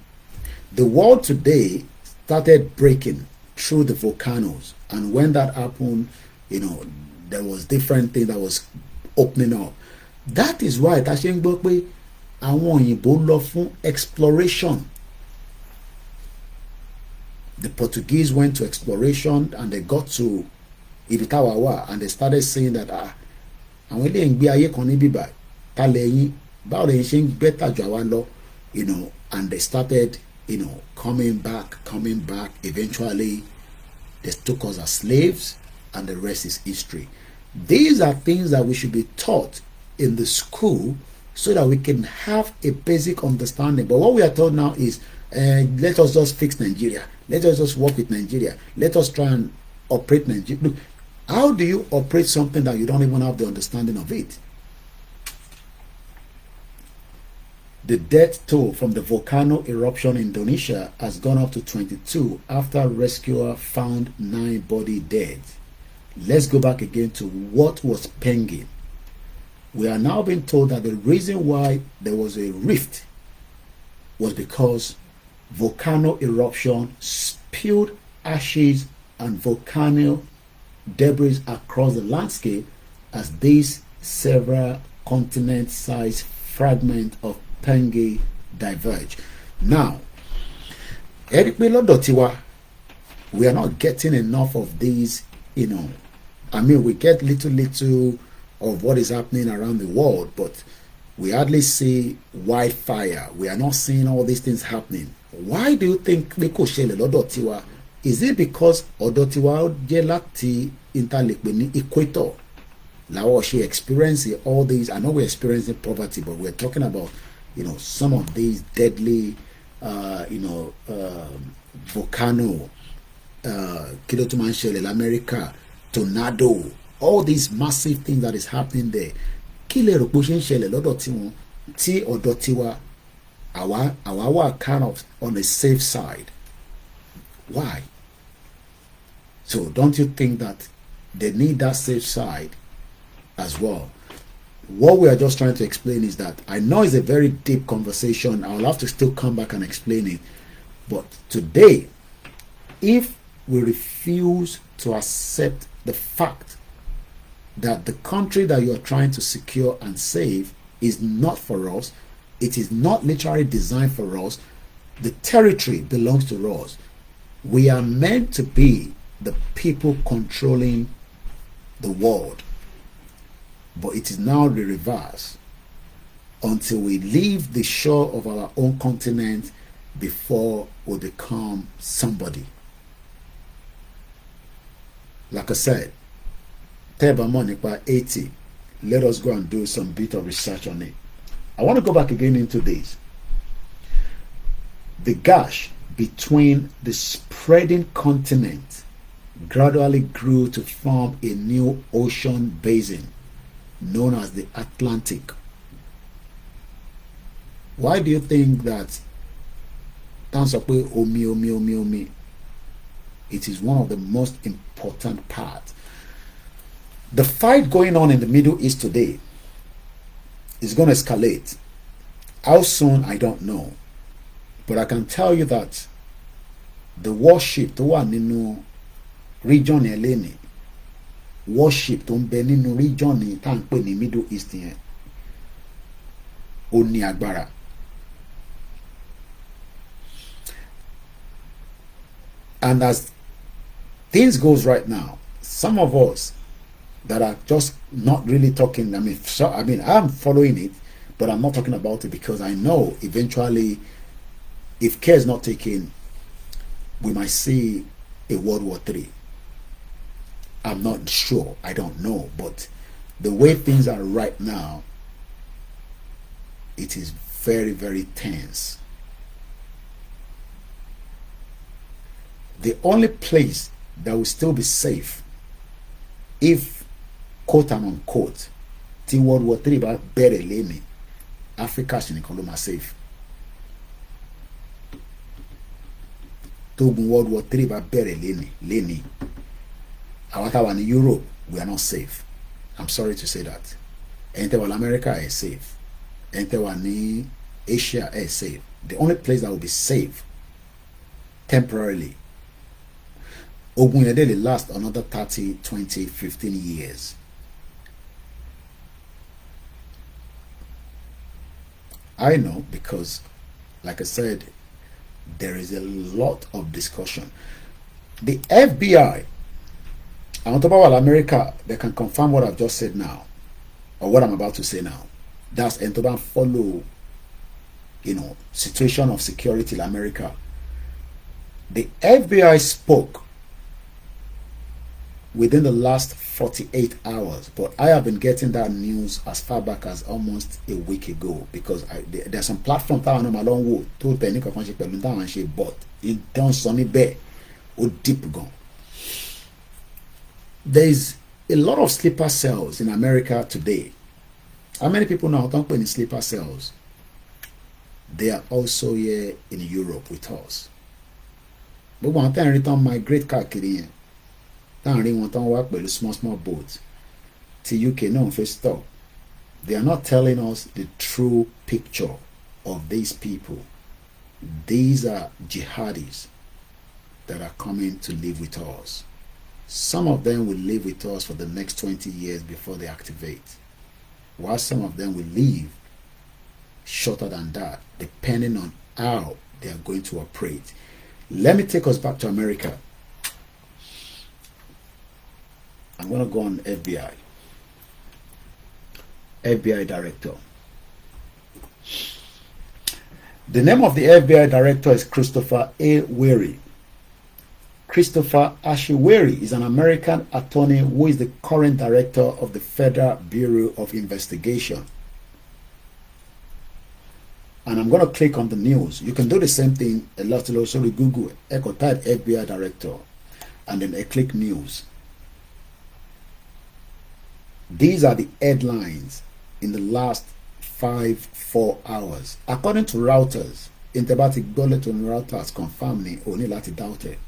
the world today started breaking through the volcanoes, and when that happened, there was different thing that was opening up. That is why exploration. The Portuguese went to exploration and they got to Ibitawawa and they started saying that and they started coming back. Eventually they took us as slaves, and the rest is history. These are things that we should be taught in the school so that we can have a basic understanding. But what we are told now is let us just fix Nigeria, let us just work with Nigeria, let us try and operate Nigeria. Look, how do you operate something that you don't even have the understanding of it? The death toll from the volcano eruption in Indonesia has gone up to 22 after rescuer found 9 body dead. Let's go back again to what was Pangea. We are now being told that the reason why there was a rift was because volcano eruption spewed ashes and volcano debris across the landscape as these several continent-sized fragments of Pangea diverged. Now, we are not getting enough of these, we get little of what is happening around the world, but we hardly see wildfire. We are not seeing all these things happening. Why do you think is it because Odotiwa Jelati interlink equator? Laos, she experiencing all these. I know we're experiencing poverty, but we're talking about, some of these deadly, volcano, Kilotumanshele, America, tornado, all these massive things that is happening there. Kile rògbò ṣẹlẹ̀ lọ́dọ̀ tiwọn tí ọ̀dọ̀ tiwa àwa wà kind of on the safe side. Why? So don't you think that they need that safe side as well? What we are just trying to explain is that I know it's a very deep conversation. I'll have to still come back and explain it. But today, if we refuse to accept the fact that the country that you're trying to secure and save is not for us, it is not literally designed for us, the territory belongs to us. We are meant to be the people controlling the world. But it is now the reverse. Until we leave the shore of our own continent before we become somebody. Like I said, Teba Monikwa 80. Let us go and do some bit of research on it. I want to go back again into this. The gash between the spreading continent gradually grew to form a new ocean basin known as the Atlantic. Why do you think that omi? It is one of the most important parts. The fight going on in the Middle East today is going to escalate. How soon, I don't know. But I can tell you that the warship tó wà nínú region Eleni, warship tó ń bẹ nínú region ní tá ń pè ní Middle East yẹn, ó ní agbára. And as things goes right now, some of us that are just not really talking, I'm following it, but I'm not talking about it because I know eventually, if care is not taken, we might see a World War III. I'm not sure, I don't know, but the way things are right now, it is very, very tense. The only place that will still be safe, if quote and unquote, tí World War III bá bẹ̀rẹ̀ lẹ́ni, Africa ṣì nìkan ló máa safe. Tógun World War III bá bẹ̀rẹ̀ lẹ́ni, àwa tá wà ní Europe, we are not safe. I'm sorry to say that. Ẹ̀yin tẹ́ wà ní America is safe. Ẹ̀yin tẹ́ wà ní Asia is safe. The only place that will be safe temporarily, ogun yẹn dey last another 30, 20, 15 years. I know because, like I said, there is a lot of discussion. The FBI, àwọn tó bá wà l'America, they can confirm what I've just said now, or what I'm about to say now. That's ẹni tó bá follow, situation of security in America. The FBI spoke within the last 48 hours, but I have been getting that news as far back as almost a week ago because there's some platform that I'm along with to tell you but it don't sum me bear or deep gone. There is a lot of sleeper cells in America today. How many people now don't put in sleeper cells? They are also here in Europe with us. But one time return migrate káàkiri táàrin wọn tán wá pẹ̀lú small boats tí UK náà fẹ́ stop. They are not telling us the true picture of these people. These are jihadis that are coming to live with us. Some of them will live with us for the next 20 years before they activate, while some of them will live shorter than that, depending on how they are going to operate. Let me take us back to America. I'm going to go on FBI. FBI director. The name of the FBI director is Christopher A. Weary. Christopher Ashiweri is an American attorney who is the current director of the Federal Bureau of Investigation. And I'm going to click on the news. You can do the same thing a lot. So we Google, echo type FBI director, and then I click news. These are the headlines in the last 4 hours. According to Reuters, Interbatic Bulletin Reuters confirmed me only lati doubt it.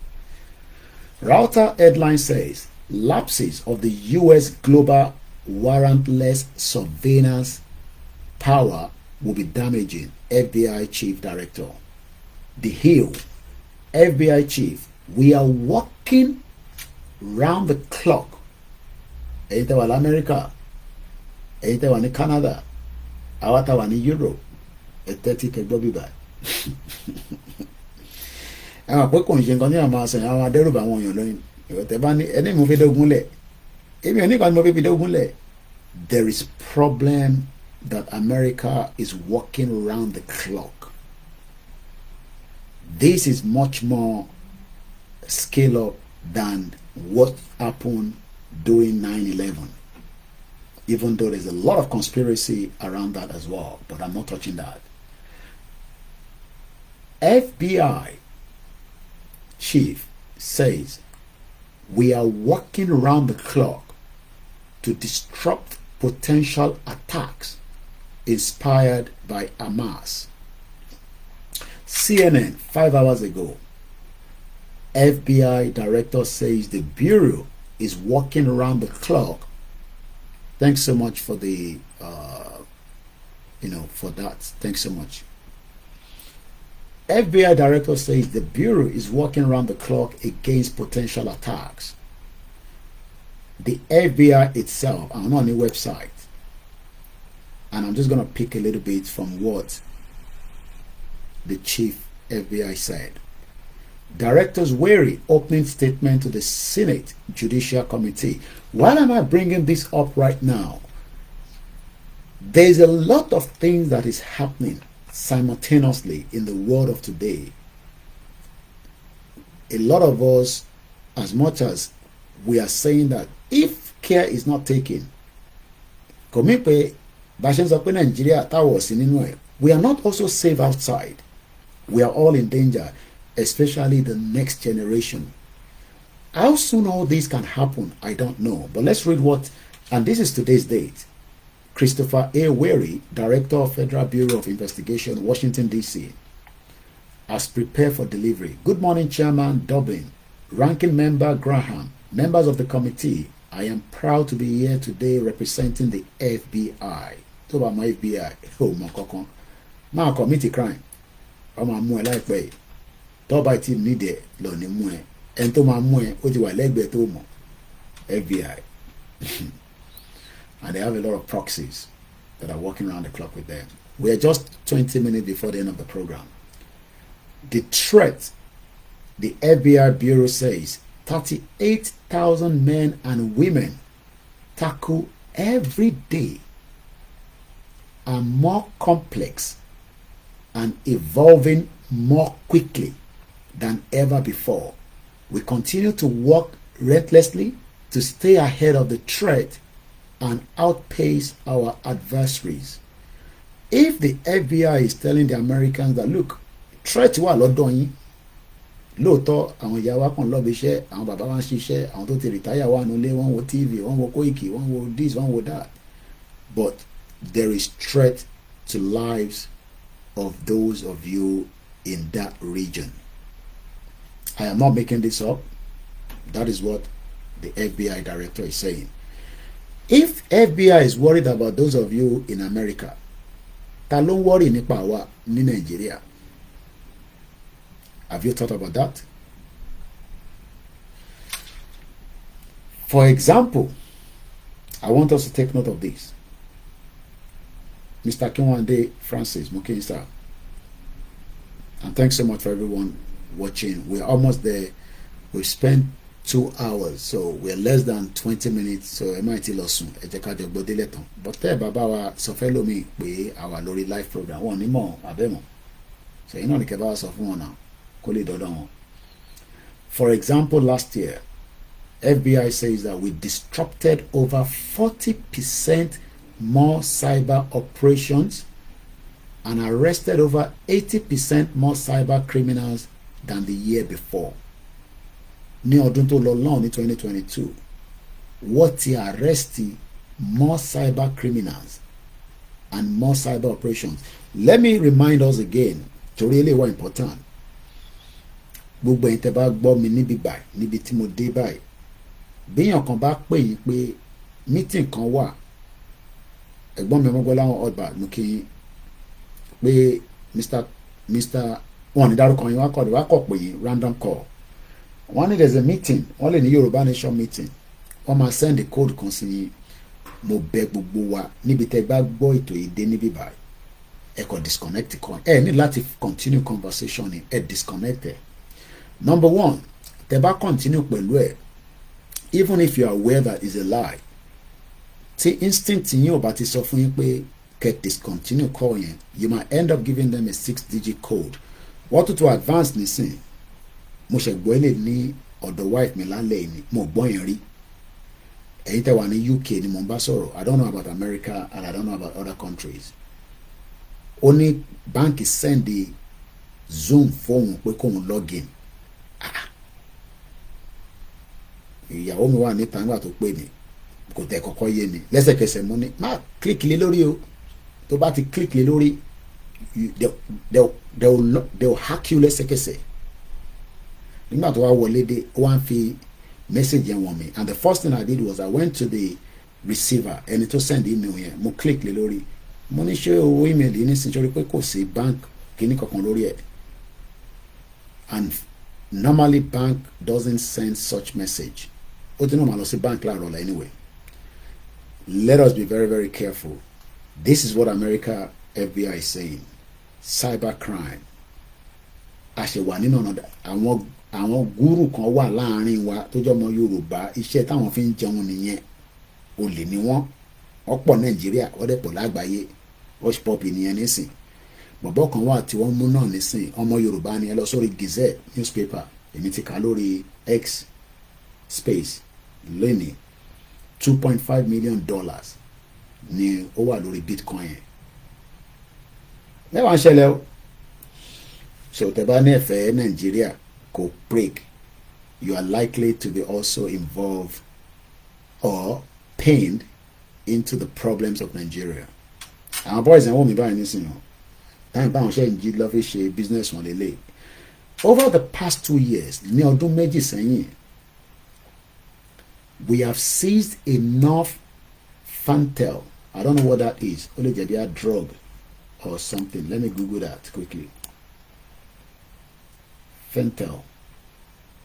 Reuters headline says lapses of the US global warrantless surveillance power will be damaging, FBI Chief Director. The Hill, FBI Chief, we are working round the clock. Èyí tẹ́ wà l'Amẹ́ríkà, èyí tẹ́ wà ní Canada, àwa tá wà ní Europe, tẹ́tí kẹgbọ́ bíbá. Àwọn àpò kò ń ṣe nǹkan ní àmọ́ àṣẹ àwọn adẹ́rùbà àwọn èèyàn lóyún. Ìwọ̀tẹ́ bá ní ẹni mo fi dógún lẹ̀. Èmi ò ní kan mo fi dógún lẹ̀. There is problem that America is working around the clock. This is much more scale up than what happened during 9/11. Even though there's a lot of conspiracy around that as well, but I'm not touching that. FBI chief says we are working around the clock to disrupt potential attacks inspired by Hamas. CNN 5 hours ago, FBI director says the bureau is working around the clock. Thanks so much for the for that. Thanks so much. FBI director says the bureau is working around the clock against potential attacks. The FBI itself, I'm on the website, and I'm just going to pick a little bit from what the chief FBI said. Directors wary opening statement to the Senate Judicial Committee. Why am I bringing this up right now? There's a lot of things that is happening simultaneously in the world of today. A lot of us, as much as we are saying that if care is not taken, we are not also safe outside. We are all in danger, especially the next generation. How soon all this can happen, I don't know. But let's read what, and this is today's date. Christopher A. Wary, Director of Federal Bureau of Investigation, Washington, D.C., has prepared for delivery. Good morning, Chairman Dublin, Ranking Member Graham, members of the committee. I am proud to be here today representing the FBI. Talk about my FBI. Oh, my God. My committee crime. I'm a more like way. Talk about team needed, Lonnie Mue. And to my Mue, what you are leg to mo. FBI. And they have a lot of proxies that are working around the clock with them. We are just 20 minutes before the end of the program. The threat, the FBI Bureau says, 38,000 men and women tackle every day are more complex and evolving more quickly than ever before. We continue to work relentlessly to stay ahead of the threat and outpace our adversaries. If the FBI is telling the Americans that, look, threat wà lọ́dọ̀ yín, lóòótọ́ àwọn ìyá wa kàn lọ́bi iṣẹ́, àwọn bàbá wa ń ṣiṣẹ́, àwọn tó ti retire wà nílé, wọ́n wo TV, wọ́n wo Koiki, wọ́n wo this, wọ́n wo that. But there is threat to lives of those of you in that region. I am not making this up. That is what the FBI director is saying. If FBI is worried about those of you in America, ta ló ń worry nípa àwa ní Nigeria? Have you thought about that? For example, I want us to take note of this. Mr. Kinwande Francis Mukinsa. And thanks so much for everyone watching. We're almost there. We've spent 2 hours, so we're less than 20 minutes, so it might be lost soon. But there, Baba wa sọfẹ́ me pé our lórí live program wọn ní mọ̀ abẹ́mọ̀. So you know the kẹba sọ fún wọn náà kó lè dọ́dọ̀ wọn. For example, last year, FBI says that we disrupted over 40% more cyber operations and arrested over 80% more cyber criminals than the year before. Ní ọdún tó lọ lọ́hùn ní 2022, wọ́n ti arrest more cyber criminals and more cyber operations. Let me remind us again, torí eléyìí wà important. Gbogbo ẹ̀yin tẹ́ bá gbọ́ mi níbi báyìí, níbi tí mo dé báyìí, béèyàn kan bá pè yín pé meeting kan wà, ẹ̀gbọ́n mi ọmọgbọ́n láwọn ọba mú kí pé Mr. wọn ní dárúkọ yín wá kọ̀ pé yín random call. Wọ́n ní there's a meeting, wọ́n lè ní Yorùbá nation meeting, wọ́n máa send the code kan sí yín. Mo bẹ̀ gbogbo wa níbi tẹ́ bá gbọ́ ètò yìí dé níbí báyìí, ẹ kò disconnect kan, ẹ ní láti continue conversation ni, ẹ disconnect ẹ. Number one, tẹ́ bá continue pẹ̀lú ẹ, even if you are aware that is a lie, tí instinct yín ò bá ti sọ fún yín pé kẹ́ discontinue call yẹn, you might end up giving them a 6-digit code. Wọ́n to advance nísìn, mo ṣe gbọ́ ilé ní ọ̀dọ̀ wife mi lálẹ́ yìí ni, mo gbọ́ yẹn rí. Ẹ̀yin tẹ́ wà ní UK ni mo bá sọ̀rọ̀. I don't know about America and I don't know about other countries. Ó ní báńkì send the Zoom fóun pé kóun login. Ìyàwó mi wà níta nígbà tó pè mí, kò tẹ̀ kọ́kọ́ yé mi. Lẹ́sẹ̀kẹsẹ̀ mo ní má click lé lórí o. Tó bá ti click lé lórí, they'll hack you lẹ́sẹ̀kẹsẹ̀. Nígbà tó wá wọlé dé, ó wá ń fi message yẹn wọ̀n mi, and the first thing I did was I went to the receiver, ẹni tó send email yẹn, mo click lé lórí, mo ní ṣé owó email yìí ní sinjori pé kò sí bank kíní kankan lórí ẹ̀, and normally bank doesn't send such message. Ó ti náà máa lọ sí bank láàárọ̀ la anyway. Let us be very very careful. This is what America FBI is saying. Cyber crime. Àṣewà nínú ọ̀nà àwọn gúrù kan wà láàrin wa tó jẹ́ ọmọ Yorùbá, iṣẹ́ táwọn fi ń jẹun nìyẹn. Olè ni wọ́n pọ̀ Nàìjíríà, wọ́n dẹ̀ pọ̀ lágbàáyé. Hush puppy nìyẹn nísìn. Bọ̀bọ́ kan wà tí wọ́n mú náà nísìn, ọmọ Yorùbá ni, ẹ lọ sórí Gazette newspaper, èmi ti kà lórí X space lónìí, $2.5 million ni ó wà lórí Bitcoin yẹn. Mẹ́wàá ń ṣẹlẹ̀ o. So tẹ́ bá ní ẹ̀fẹ́ Nàìjíríà kò break, you are likely to be also involved or pained into the problems of Nigeria. Àwọn boys and women báyìí nísìnyí, táyìn báwọn ṣe ń jí lọ́ fi ṣe business wọn lélẹ̀. Over the past 2 years, ní ọdún méjì sẹ́yìn, we have seized enough fantel. I don't know what that is. Ó lè jẹ́ bí a drug or something. Let me Google that quickly. Fentanyl.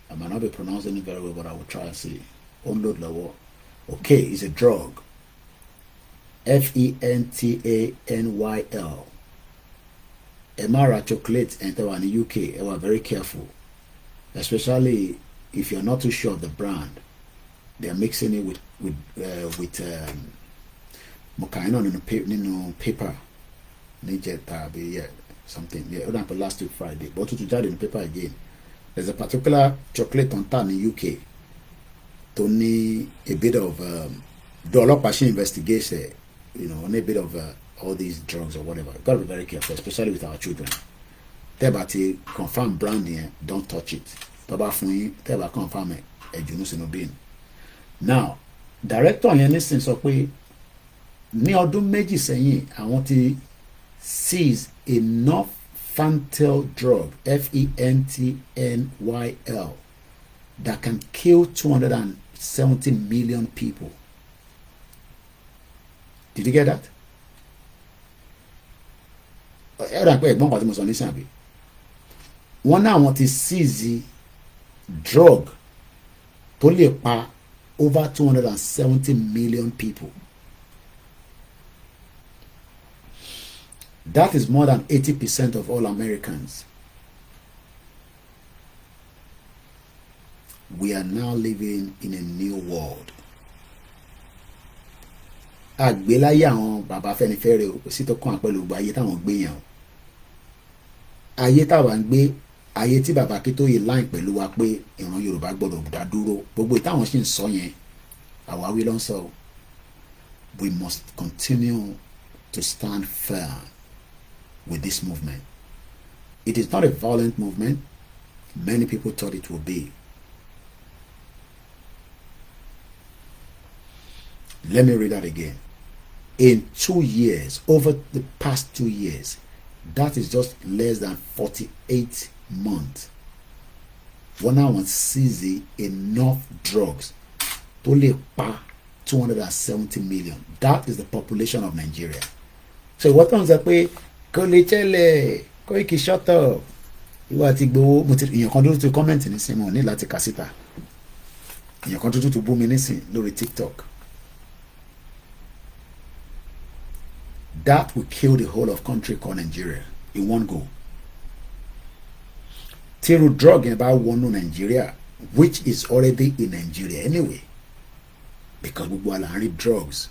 I might not be pronouncing it very well, but I will try and see. Unload level. Okay, it's a drug. Fentanyl. Emara chocolate enter in the UK. You are very careful, especially if you're not too sure of the brand. They are mixing it with mokaino in paper. Yeah, something. Yeah, last week Friday. But to judge in the paper again. There's a particular chocolate on town in UK. To need a bit of dollar passion investigation, a bit of all these drugs or whatever. You've got to be very careful, especially with our children. Tebati confirm branding, don't touch it. Toba fun teba confirm it. Now, director yẹn nísìnyí sọ pé ní ọdún méjì sẹ́yìn àwọn ti seize enough fantel drug, Fentanyl, that can kill 270 million people. Did you get that? Wọ́n náà wọ́n ti seize drug tó lè pa over 270 million people. That is more than 80% of all Americans. We are now living in a new world. Àgbéláyé àwọn bàbá Fẹ́nifẹ́re o, kò sí tó kàn pẹ̀lú ayé táwọn gbé yẹn o. Ayé táwa ń gbé ayé tí bàbá Akíntóyè line pẹ̀lú wa pé ìran Yorùbá gbọ́dọ̀ dá dúró gbogbo ìtàwọn sì ń sọ yẹn àwáwí ló ń sọ. We must continue to stand firm with this movement. It is not a violent movement. Many people thought it would be. Let me read that again. In 2 years, over the past 2 years, that is just less than 48 months. Wọ́n náà wọ́n seize enough drugs tó lè pa 270 million. That is the population of Nigeria. So what on sọ pé kò lè tẹ́lẹ̀ Koiki shut up. Ìwà àti Ìgbòho mo ti èèyàn kan dúró tó comment nísìn mo ní láti kà síta. Èèyàn kan dúró tó bú mi nísìn lórí TikTok. That will kill the whole of country called Nigeria in one go. Tíru drug yẹn bá wọnú Nigeria, which is already in Nigeria anyway, because gbogbo ala ń rí drugs.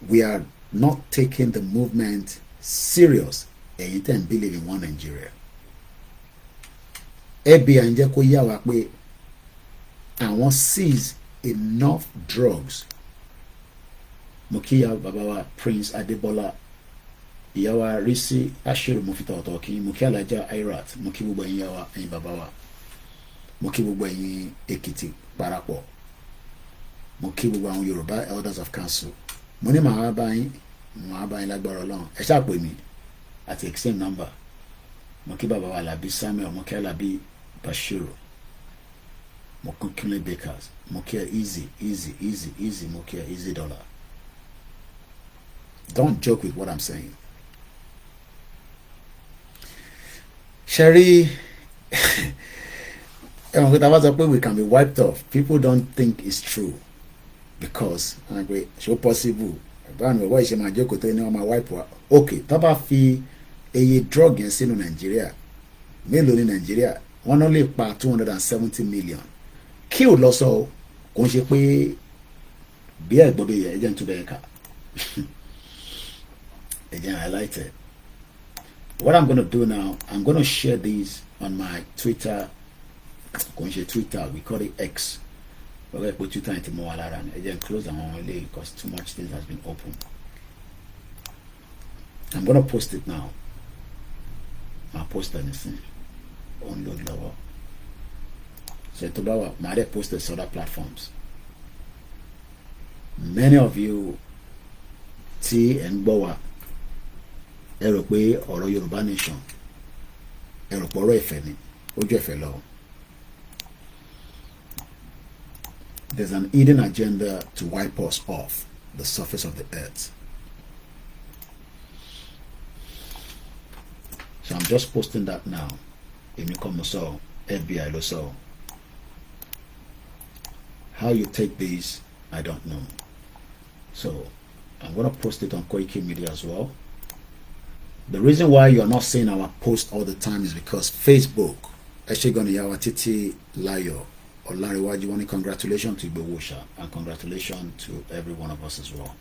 We are not taking the movement serious. Ẹ̀yin tẹ́ ń believe in one Nigeria. FBI ń jẹ́ kó yá wa pé àwọn seize enough drugs. Mo kí ya bàbá wa Prince Adébọ́lá, ìyá wa Risi Ashiru mo fi tọ̀tọ̀ kí, mo kí Alájà Irat, mo kí gbogbo ẹ̀yin ya wa, ẹ̀yin bàbá wa, mo kí gbogbo ẹ̀yin Èkìtì parapọ̀, mo kí gbogbo àwọn Yorùbá elders of council. Mo ní màá bá yín lágbára Ọlọ́run, ẹ ṣáà pè mí àti exchange number. Mo kí bàbá wa Alábí Samuel, mo kí Alábí Bashiru, mo kí Kinley Bakers, mo kí easy, mo kí easy dollar. Don't joke with what I'm saying. Sherry, we can be wiped off. People don't think it's true because so possible. Why is my joke to my wipe? Okay, taba fi a drug in sínú Nigeria. Mélòó ní Nigeria? Wọ́n only pa 270 million. Kill lọ́sọ̀ kò ń ṣe pé bí ẹ̀gbọ́n bí ẹ̀jẹ̀ ń tún bẹ́ẹ̀ ká. Again, I liked it. What I'm going to do now, I'm going to share these on my Twitter. We call it X. We're going to put Twitter into more alarm. Again, close the one because too much things has been open. I'm going to post it now. I'll post anything. Unload lower. So to my post it on other platforms. Many of you T and Boa. Ẹ rò pé ọ̀rọ̀ Yorùbá nation ẹ rò pé ọ̀rọ̀ ìfẹ́ ni ojú ẹ̀fẹ́ lọ. There's an hidden agenda to wipe us off the surface of the earth. So I'm just posting that now. Èmi kọ́ mo sọ, FBI ló sọ. How you take these, I don't know. So I'm going to post it on Koiki Media as well. The reason why you're not seeing our post all the time is because Facebook, actually going to yawa titi layo or Lariwaji wani, congratulations to Igbowosha and congratulations to every one of us as well.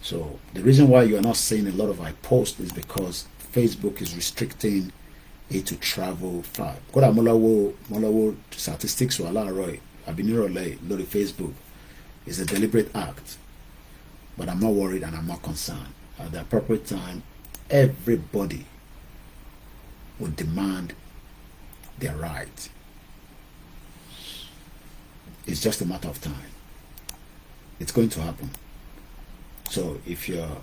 So the reason why you're not seeing a lot of our posts is because Facebook is restricting it to travel far. Koda molawo statistics wala roy abiniro lay lori Facebook is a deliberate act. But I'm not worried and I'm not concerned. At the appropriate time, everybody will demand their right. It's just a matter of time. It's going to happen. So if you're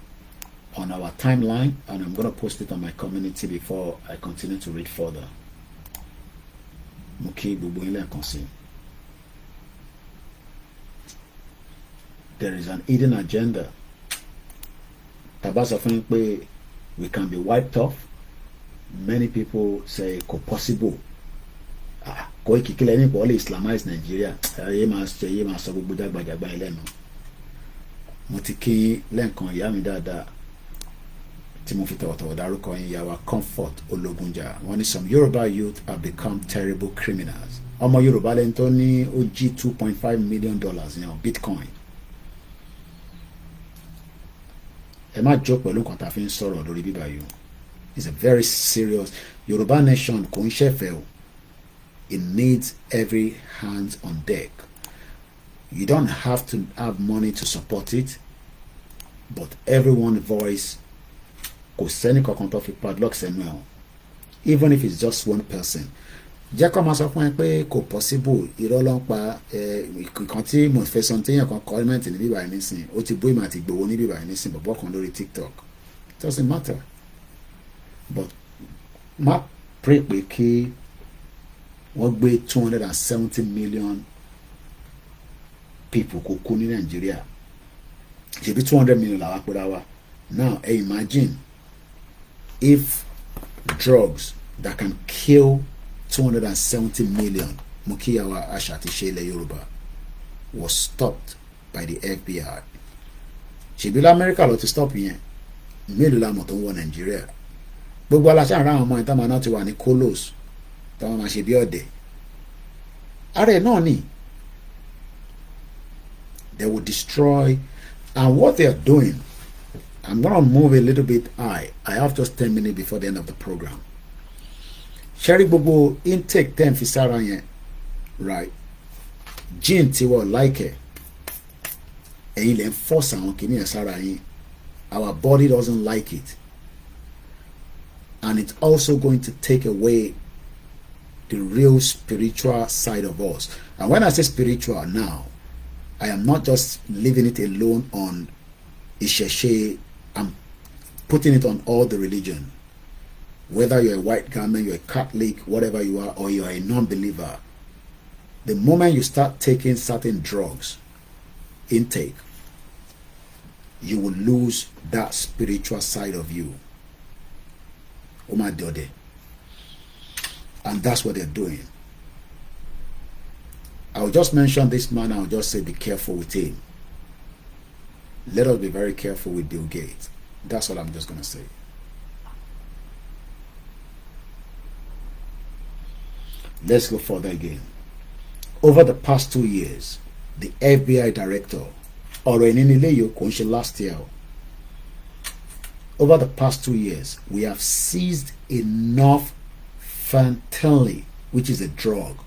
on our timeline, and I'm going to post it on my community before I continue to read further. There is an hidden agenda. We can be wiped off. Many people say it's possible. Koiki kile ni bọ́ọ̀lì Islamize Nigeria. Ye ma sọ gbogbo jágbàjàgbà ẹlẹ́nu. Mo ti kí lẹ́ǹkan ìyá mi dáadáa tí mo fi tọ̀wọ̀tọ̀wọ̀ dárúkọ yín ìyá wa Comfort Ológunjà. Wọ́n ní some Yoruba youth have become terrible criminals. Ọmọ Yorùbá lẹ́ni tó ní ó jí $2.5 million Bitcoin. Ẹ má jọ pẹ̀lú nǹkan tá a fi ń sọ̀rọ̀ lórí bíbá yìí. It's a very serious. Yoruba nation kò ń ṣẹ̀fẹ̀ o. It needs every hand on deck. You don't have to have money to support it, but everyone's voice kò sẹ́ni kankan tó fi padlock sẹ́nu ẹ̀ o. Even if it's just one person. Jẹ́ kó máa sọ fún ẹ pé kò possible irọ́ ló ń pa ìkan tí mo fẹ́ sọ téèyàn kan comment ní bíbá yìí nísìn ó ti bú ìmọ̀ àti ìgbòho ní bíbá yìí nísìn bọ̀bọ̀ kan lórí TikTok. It doesn't matter. But má pray pé kí wọ́n gbé 270 million people kó kú ní Nàìjíríà. Ṣebí 200 million làwọn apẹ̀rẹ̀ wa. Now imagine if drugs that can kill 270 million Mukiyawa Ashati Shele Yoruba was stopped by the FBI. Ṣebí America ló ti stop yẹn. Mélòó la mọ̀ tó ń wọ Nàìjíríà. Gbogbo aláṣà ń ra àwọn ọmọ ìta máa náà ti wà ní colos táwọn máa ṣe bí ọ̀dẹ̀. Ààrẹ náà ni. They will destroy, and what they are doing, I'm going to move a little bit high. I have just 10 minutes before the end of the program. Sherry Bobo intake 10 fi sára yẹn, right? Gene tí wọ́n like it. Ẹ̀yin lè ń force àwọn kìíní ẹ̀ sára yín. Our body doesn't like it. And it's also going to take away the real spiritual side of us. And when I say spiritual now, I am not just leaving it alone on Isheshe. I'm putting it on all the religion. Whether you're a white garment, you're a Catholic, whatever you are, or you're a non-believer. The moment you start taking certain drugs, intake, you will lose that spiritual side of you. And that's what they're doing. I'll just mention this man. I'll just say be careful with him. Let us be very careful with Bill Gates. That's what I'm just going to say. Let's go further again. Over the past 2 years, the FBI director, last year, over the past 2 years, we have seized enough fentanyl, which is a drug,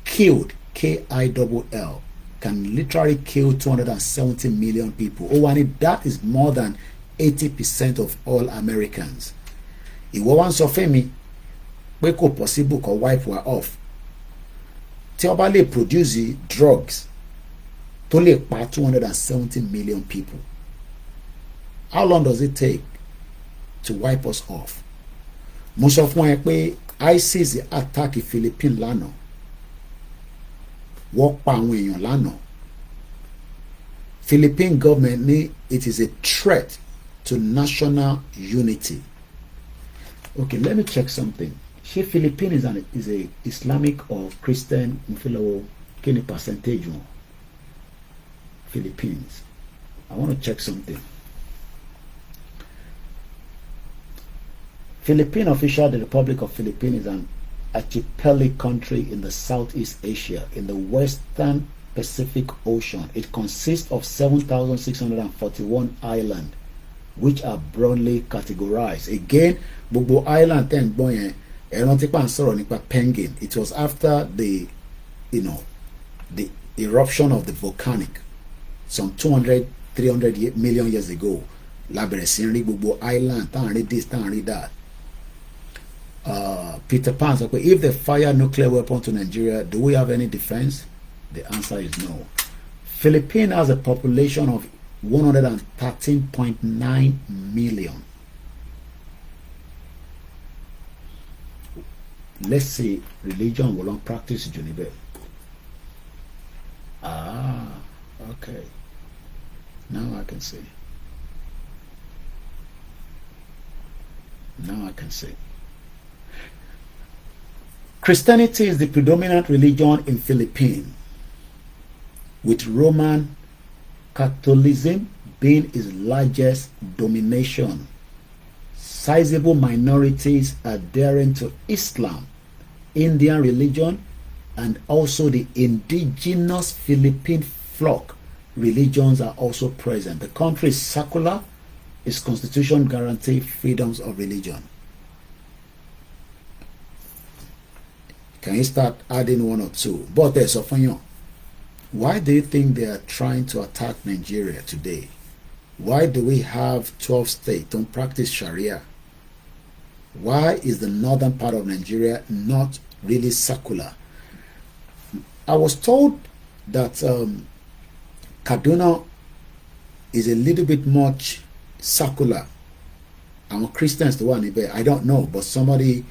killed, K-I-L-L, can literally kill 270 million people. Oh, and that is more than 80% of all Americans. Ìwọ wá ń sọ fún mi pé kò possible kó wipe wa off. Tí ó bá lè produce drugs tó lè pa 270 million people. How long does it take to wipe us off? Mo sọ fún ẹ pé ISIS attack Philippines lánàá. Wọ́n pa àwọn èèyàn lánàá. Philippine government ní it is a threat to national unity. Okay, let me check something. Ṣé Philippines is a Islamic or Christian? Kí ni percentage wọn? Philippines. I want to check something. Philippine official, the Republic of Philippines is an archipelago country in the Southeast Asia, in the Western Pacific Ocean. It consists of 7,641 islands, which are broadly categorized. Again, gbogbo island ten gbọ́ yẹn, ẹran tí pa ń sọ̀rọ̀ nípa Pangea. It was after the eruption of the Volcanic, some 200-300 million years ago. La bẹ̀rẹ̀ sí rí gbogbo island, tá à ń rí this, tá à ń rí that. Peter Pan said, if they fire nuclear weapon to Nigeria, do we have any defense? The answer is no. Philippines has a population of 113.9 million. Let's say religion will not practice Junibe. Okay. Now I can see. Now I can see. Christianity is the predominant religion in Philippines, with Roman Catholicism being its largest domination. Sizable minorities adhering to Islam, Indian religion, and also the indigenous Philippine folk religions are also present. The country is circular Its constitution guarantees freedoms of religion. Can you start adding one or two? But there's often, why do you think they are trying to attack Nigeria today? Why do we have 12 states don't practice Sharia? Why is the northern part of Nigeria not really circular? I was told that Kaduna is a little bit much circular. I'm Christians the one I don't know, but somebody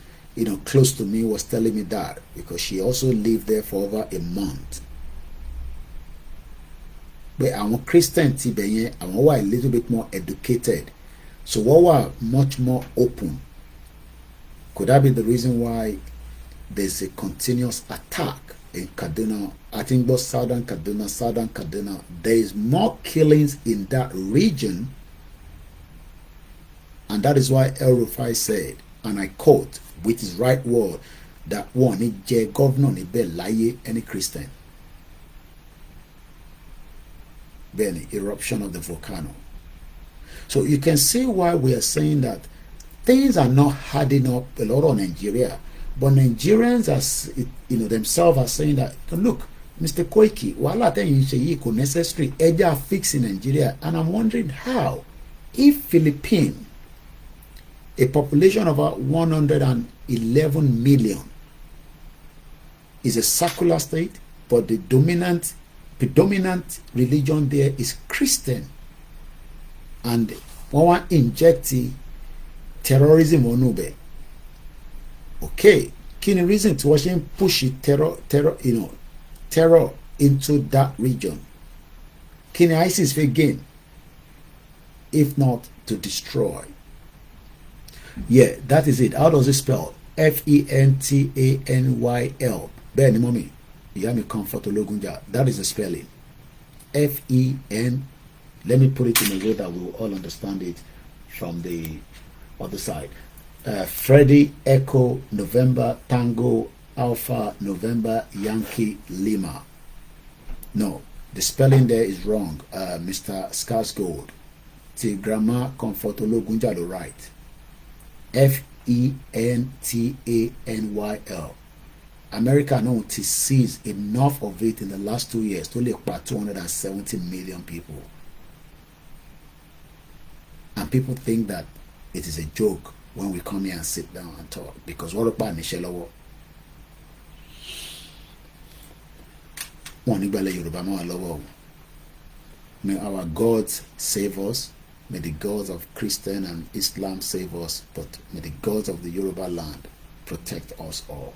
close to me was telling me that because she also lived there for over a month. But I'm Christian Tibetan, I'm a little bit more educated, so we were much more open. Could that be the reason why there's a continuous attack in Kaduna? I think both southern Kaduna, there is more killings in that region, and that is why El Rufai said, and I quote, with his right word, that one is governor ni be lie any Christian. Then eruption of the volcano. So you can see why we are saying that things are not hardening up a lot of Nigeria, but Nigerians themselves are saying that, look, Mr. Koiki, wala ten necessary eja fix in Nigeria, and I'm wondering how, if Philippines, a population of about 111 million, is a circular state, but the predominant religion there is Christian, and one inject terrorism on Ube. Okay, key reason to watch him push terror into that region. Key ISIS again, if not to destroy. Yeah, that is it. How does it spell? Fentanyl. Ben mommy, you have me comfort Ologunja. That is the spelling. Fen. Let me put it in a way that we will all understand it from the other side. Freddy Echo November Tango Alpha November Yankee Lima. No, the spelling there is wrong. Mr. Skarsgård. T grammar comfort Ologunja the right. Fentanyl. America now to seize enough of it in the last 2 years to only about 270 million people. And people think that it is a joke when we come here and sit down and talk. Because what about Nishelawo? May our gods save us. May the gods of Christian and Islam save us. But may the gods of the Yoruba land protect us all.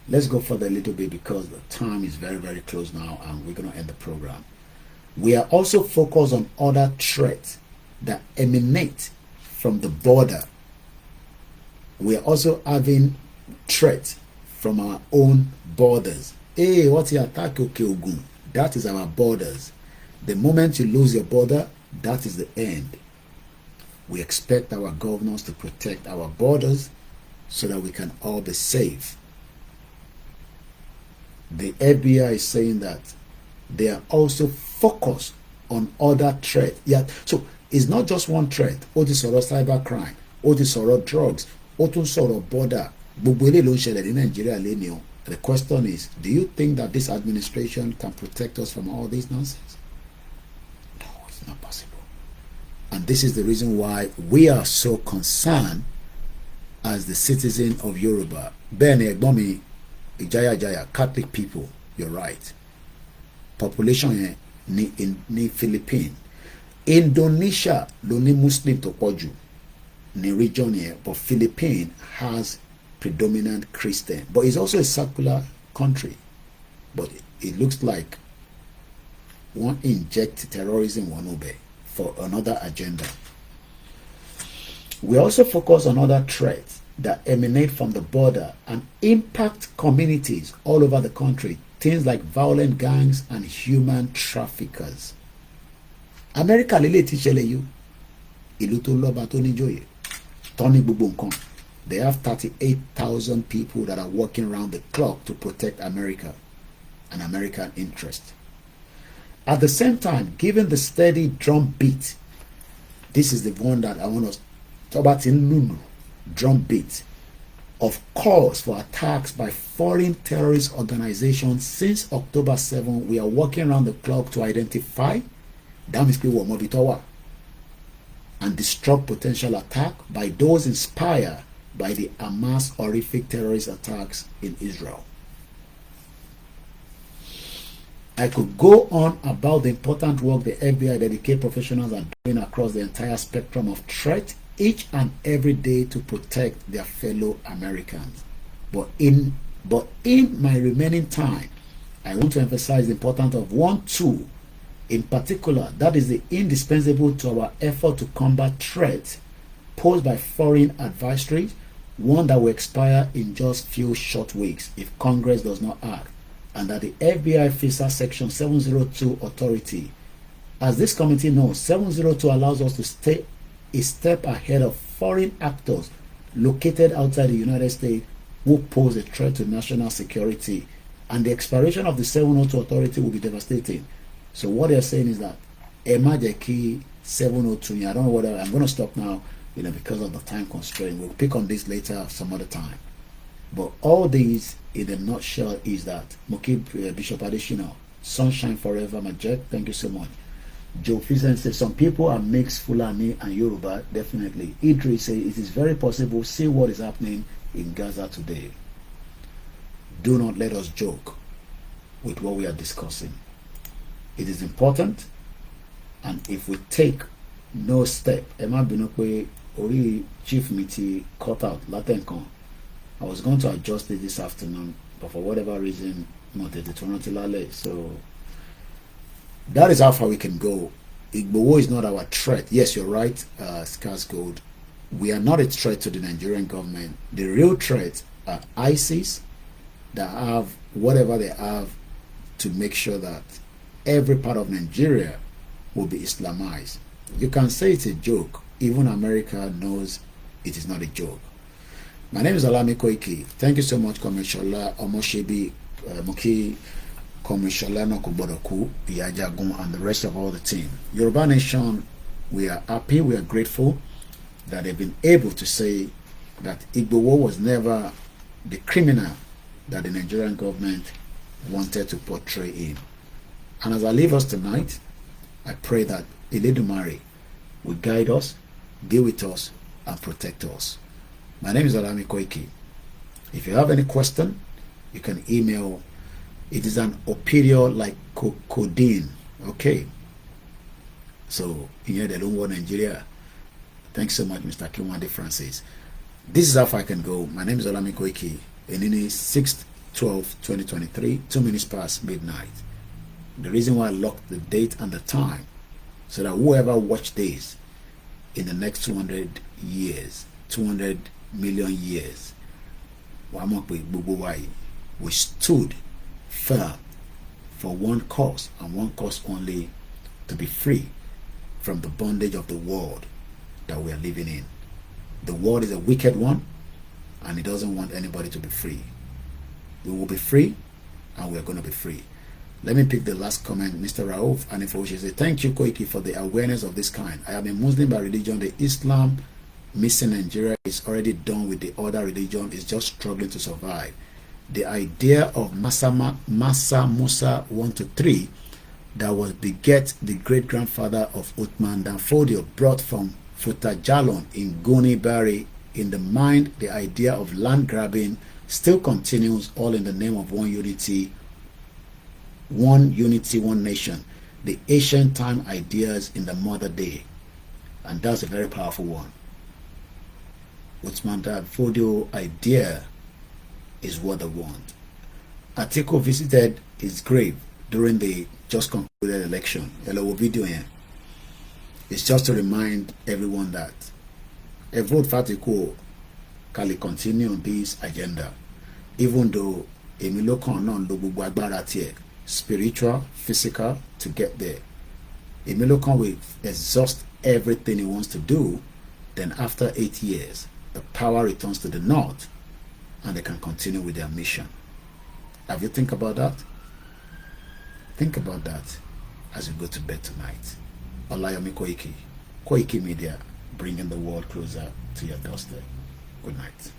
Let's go further a little bit because the time is very, very close now and we're going to end the program. We are also focused on other threats that emanate from the border. We are also having threats from our own borders. Hey, what's your attack? Okay, Ogun. That is our borders. The moment you lose your border, that is the end. We expect our governors to protect our borders so that we can all be safe. The FBI is saying that they are also focused on other threats. Yeah, so it's not just one threat. Ó ti sọ̀rọ̀ cybercrime, ó ti sọ̀rọ̀ drugs, ó tún sọ̀rọ̀ border. Gbogbo eléyìí ló ń ṣẹlẹ̀ ní Nàìjíríà lénìí o. The question is, do you think that this administration can protect us from all this nonsense? No, it's not possible. And this is the reason why we are so concerned as the citizen of Yoruba. Bẹ́ẹ̀ni ẹ̀gbọ́n mi, Jaya, Catholic people, you're right. Population yẹn ní Philippines. Indonesia ló ní Muslim tó pọ̀ jù ní region yẹn, but Philippines has predominant Christian. But it's also a secular country. But it looks like one inject terrorism one obey for another agenda. We also focus on other threats that emanate from the border and impact communities all over the country. Things like violent gangs and human traffickers. America lele ti ṣẹlẹ̀ yìí. Ìlú tó lọ́ba tó níjòyè. Tọ́ní gbogbo nǹkan. They have 38,000 people that are working around the clock to protect America and American interest. At the same time, given the steady drumbeat This is the one that I want us to talk about in Lulu, drumbeat of calls for attacks by foreign terrorist organizations since October 7. We are working around the clock to identify that means people Mobitowa and disrupt potential attack by those inspired by the Hamas horrific terrorist attacks in Israel. I could go on about the important work the FBI dedicated professionals are doing across the entire spectrum of threat each and every day to protect their fellow Americans. But in my remaining time, I want to emphasize the importance of one tool in particular that is indispensable to our effort to combat threats posed by foreign adversaries, one that will expire in just few short weeks if Congress does not act, and that the FBI FISA Section 702 authority. As this committee knows, 702 allows us to stay a step ahead of foreign actors located outside the United States who pose a threat to national security, and the expiration of the 702 authority will be devastating. So what they're saying is that Emajeki 702, I don't know whether I'm going to stop now, because of the time constraint. We'll pick on this later some other time. But all these in a nutshell is that Bishop Adeshina, sunshine forever, Majek, thank you so much. Joe Fizen says some people are mixed Fulani and Yoruba, definitely. Idris says it is very possible. See what is happening in Gaza today. Do not let us joke with what we are discussing. It is important, and if we take no step, Emma Binokwe Ori Chief Miti cut out Latenkon. I was going to adjust it this afternoon, but for whatever reason, so that is how far we can go. Igbowo is not our threat. Yes, you're right, Skarsgård. We are not a threat to the Nigerian government. The real threat are ISIS that have whatever they have to make sure that every part of Nigeria will be Islamized. You can say it's a joke. Even America knows it is not a joke. My name is Alami Koiki. Thank you so much, Komishola Omoshebi Muki, Komishola Nokubodoku, Yajagun, and the rest of all the team. Yoruba Nation, we are happy, we are grateful that they've been able to say that Igbowo was never the criminal that the Nigerian government wanted to portray him. And as I leave us tonight, I pray that Eledumare will guide us, be with us, and protect us. My name is Alami Koiki. If you have any question, you can email. It is an opinion like codeine. Okay. So, here the long one Nigeria. Thanks so much, Mr. Kimwande Francis. This is how far I can go. My name is Alami Koiki. And it is 6/12/2023, 2 minutes past midnight. The reason why I locked the date and the time, so that whoever watched this in the next 200 years, 200 million years, we stood firm for one cause and one cause only, to be free from the bondage of the world that we are living in. The world is a wicked one, and it doesn't want anybody to be free. We will be free, and we are going to be free. Let me pick the last comment. Mr. Raouf Anifoshi says, thank you, Koiki, for the awareness of this kind. I am a Muslim by religion. The Islam missing Nigeria is already done with the other religion. Is just struggling to survive. The idea of Massa Musa 1 to 3 that was beget the great-grandfather of Uthman Danfodio, brought from Futajalon in Goni Bari, in the mind, the idea of land grabbing still continues, all in the name of one unity, one nation. The ancient time ideas in the modern day. And that's a very powerful one. Uthman Danfodio idea is what they want. Atiku visited his grave during the just concluded election. Hello, video here. It's just to remind everyone that a vote for Atiku can continue on this agenda, even though spiritual, physical, to get there. Emilokan will exhaust everything he wants to do. Then after 8 years, the power returns to the north, and they can continue with their mission. Have you think about that? Think about that as you go to bed tonight. Olayomi Koiki, Koiki Media, bringing the world closer to your doorstep. Good night.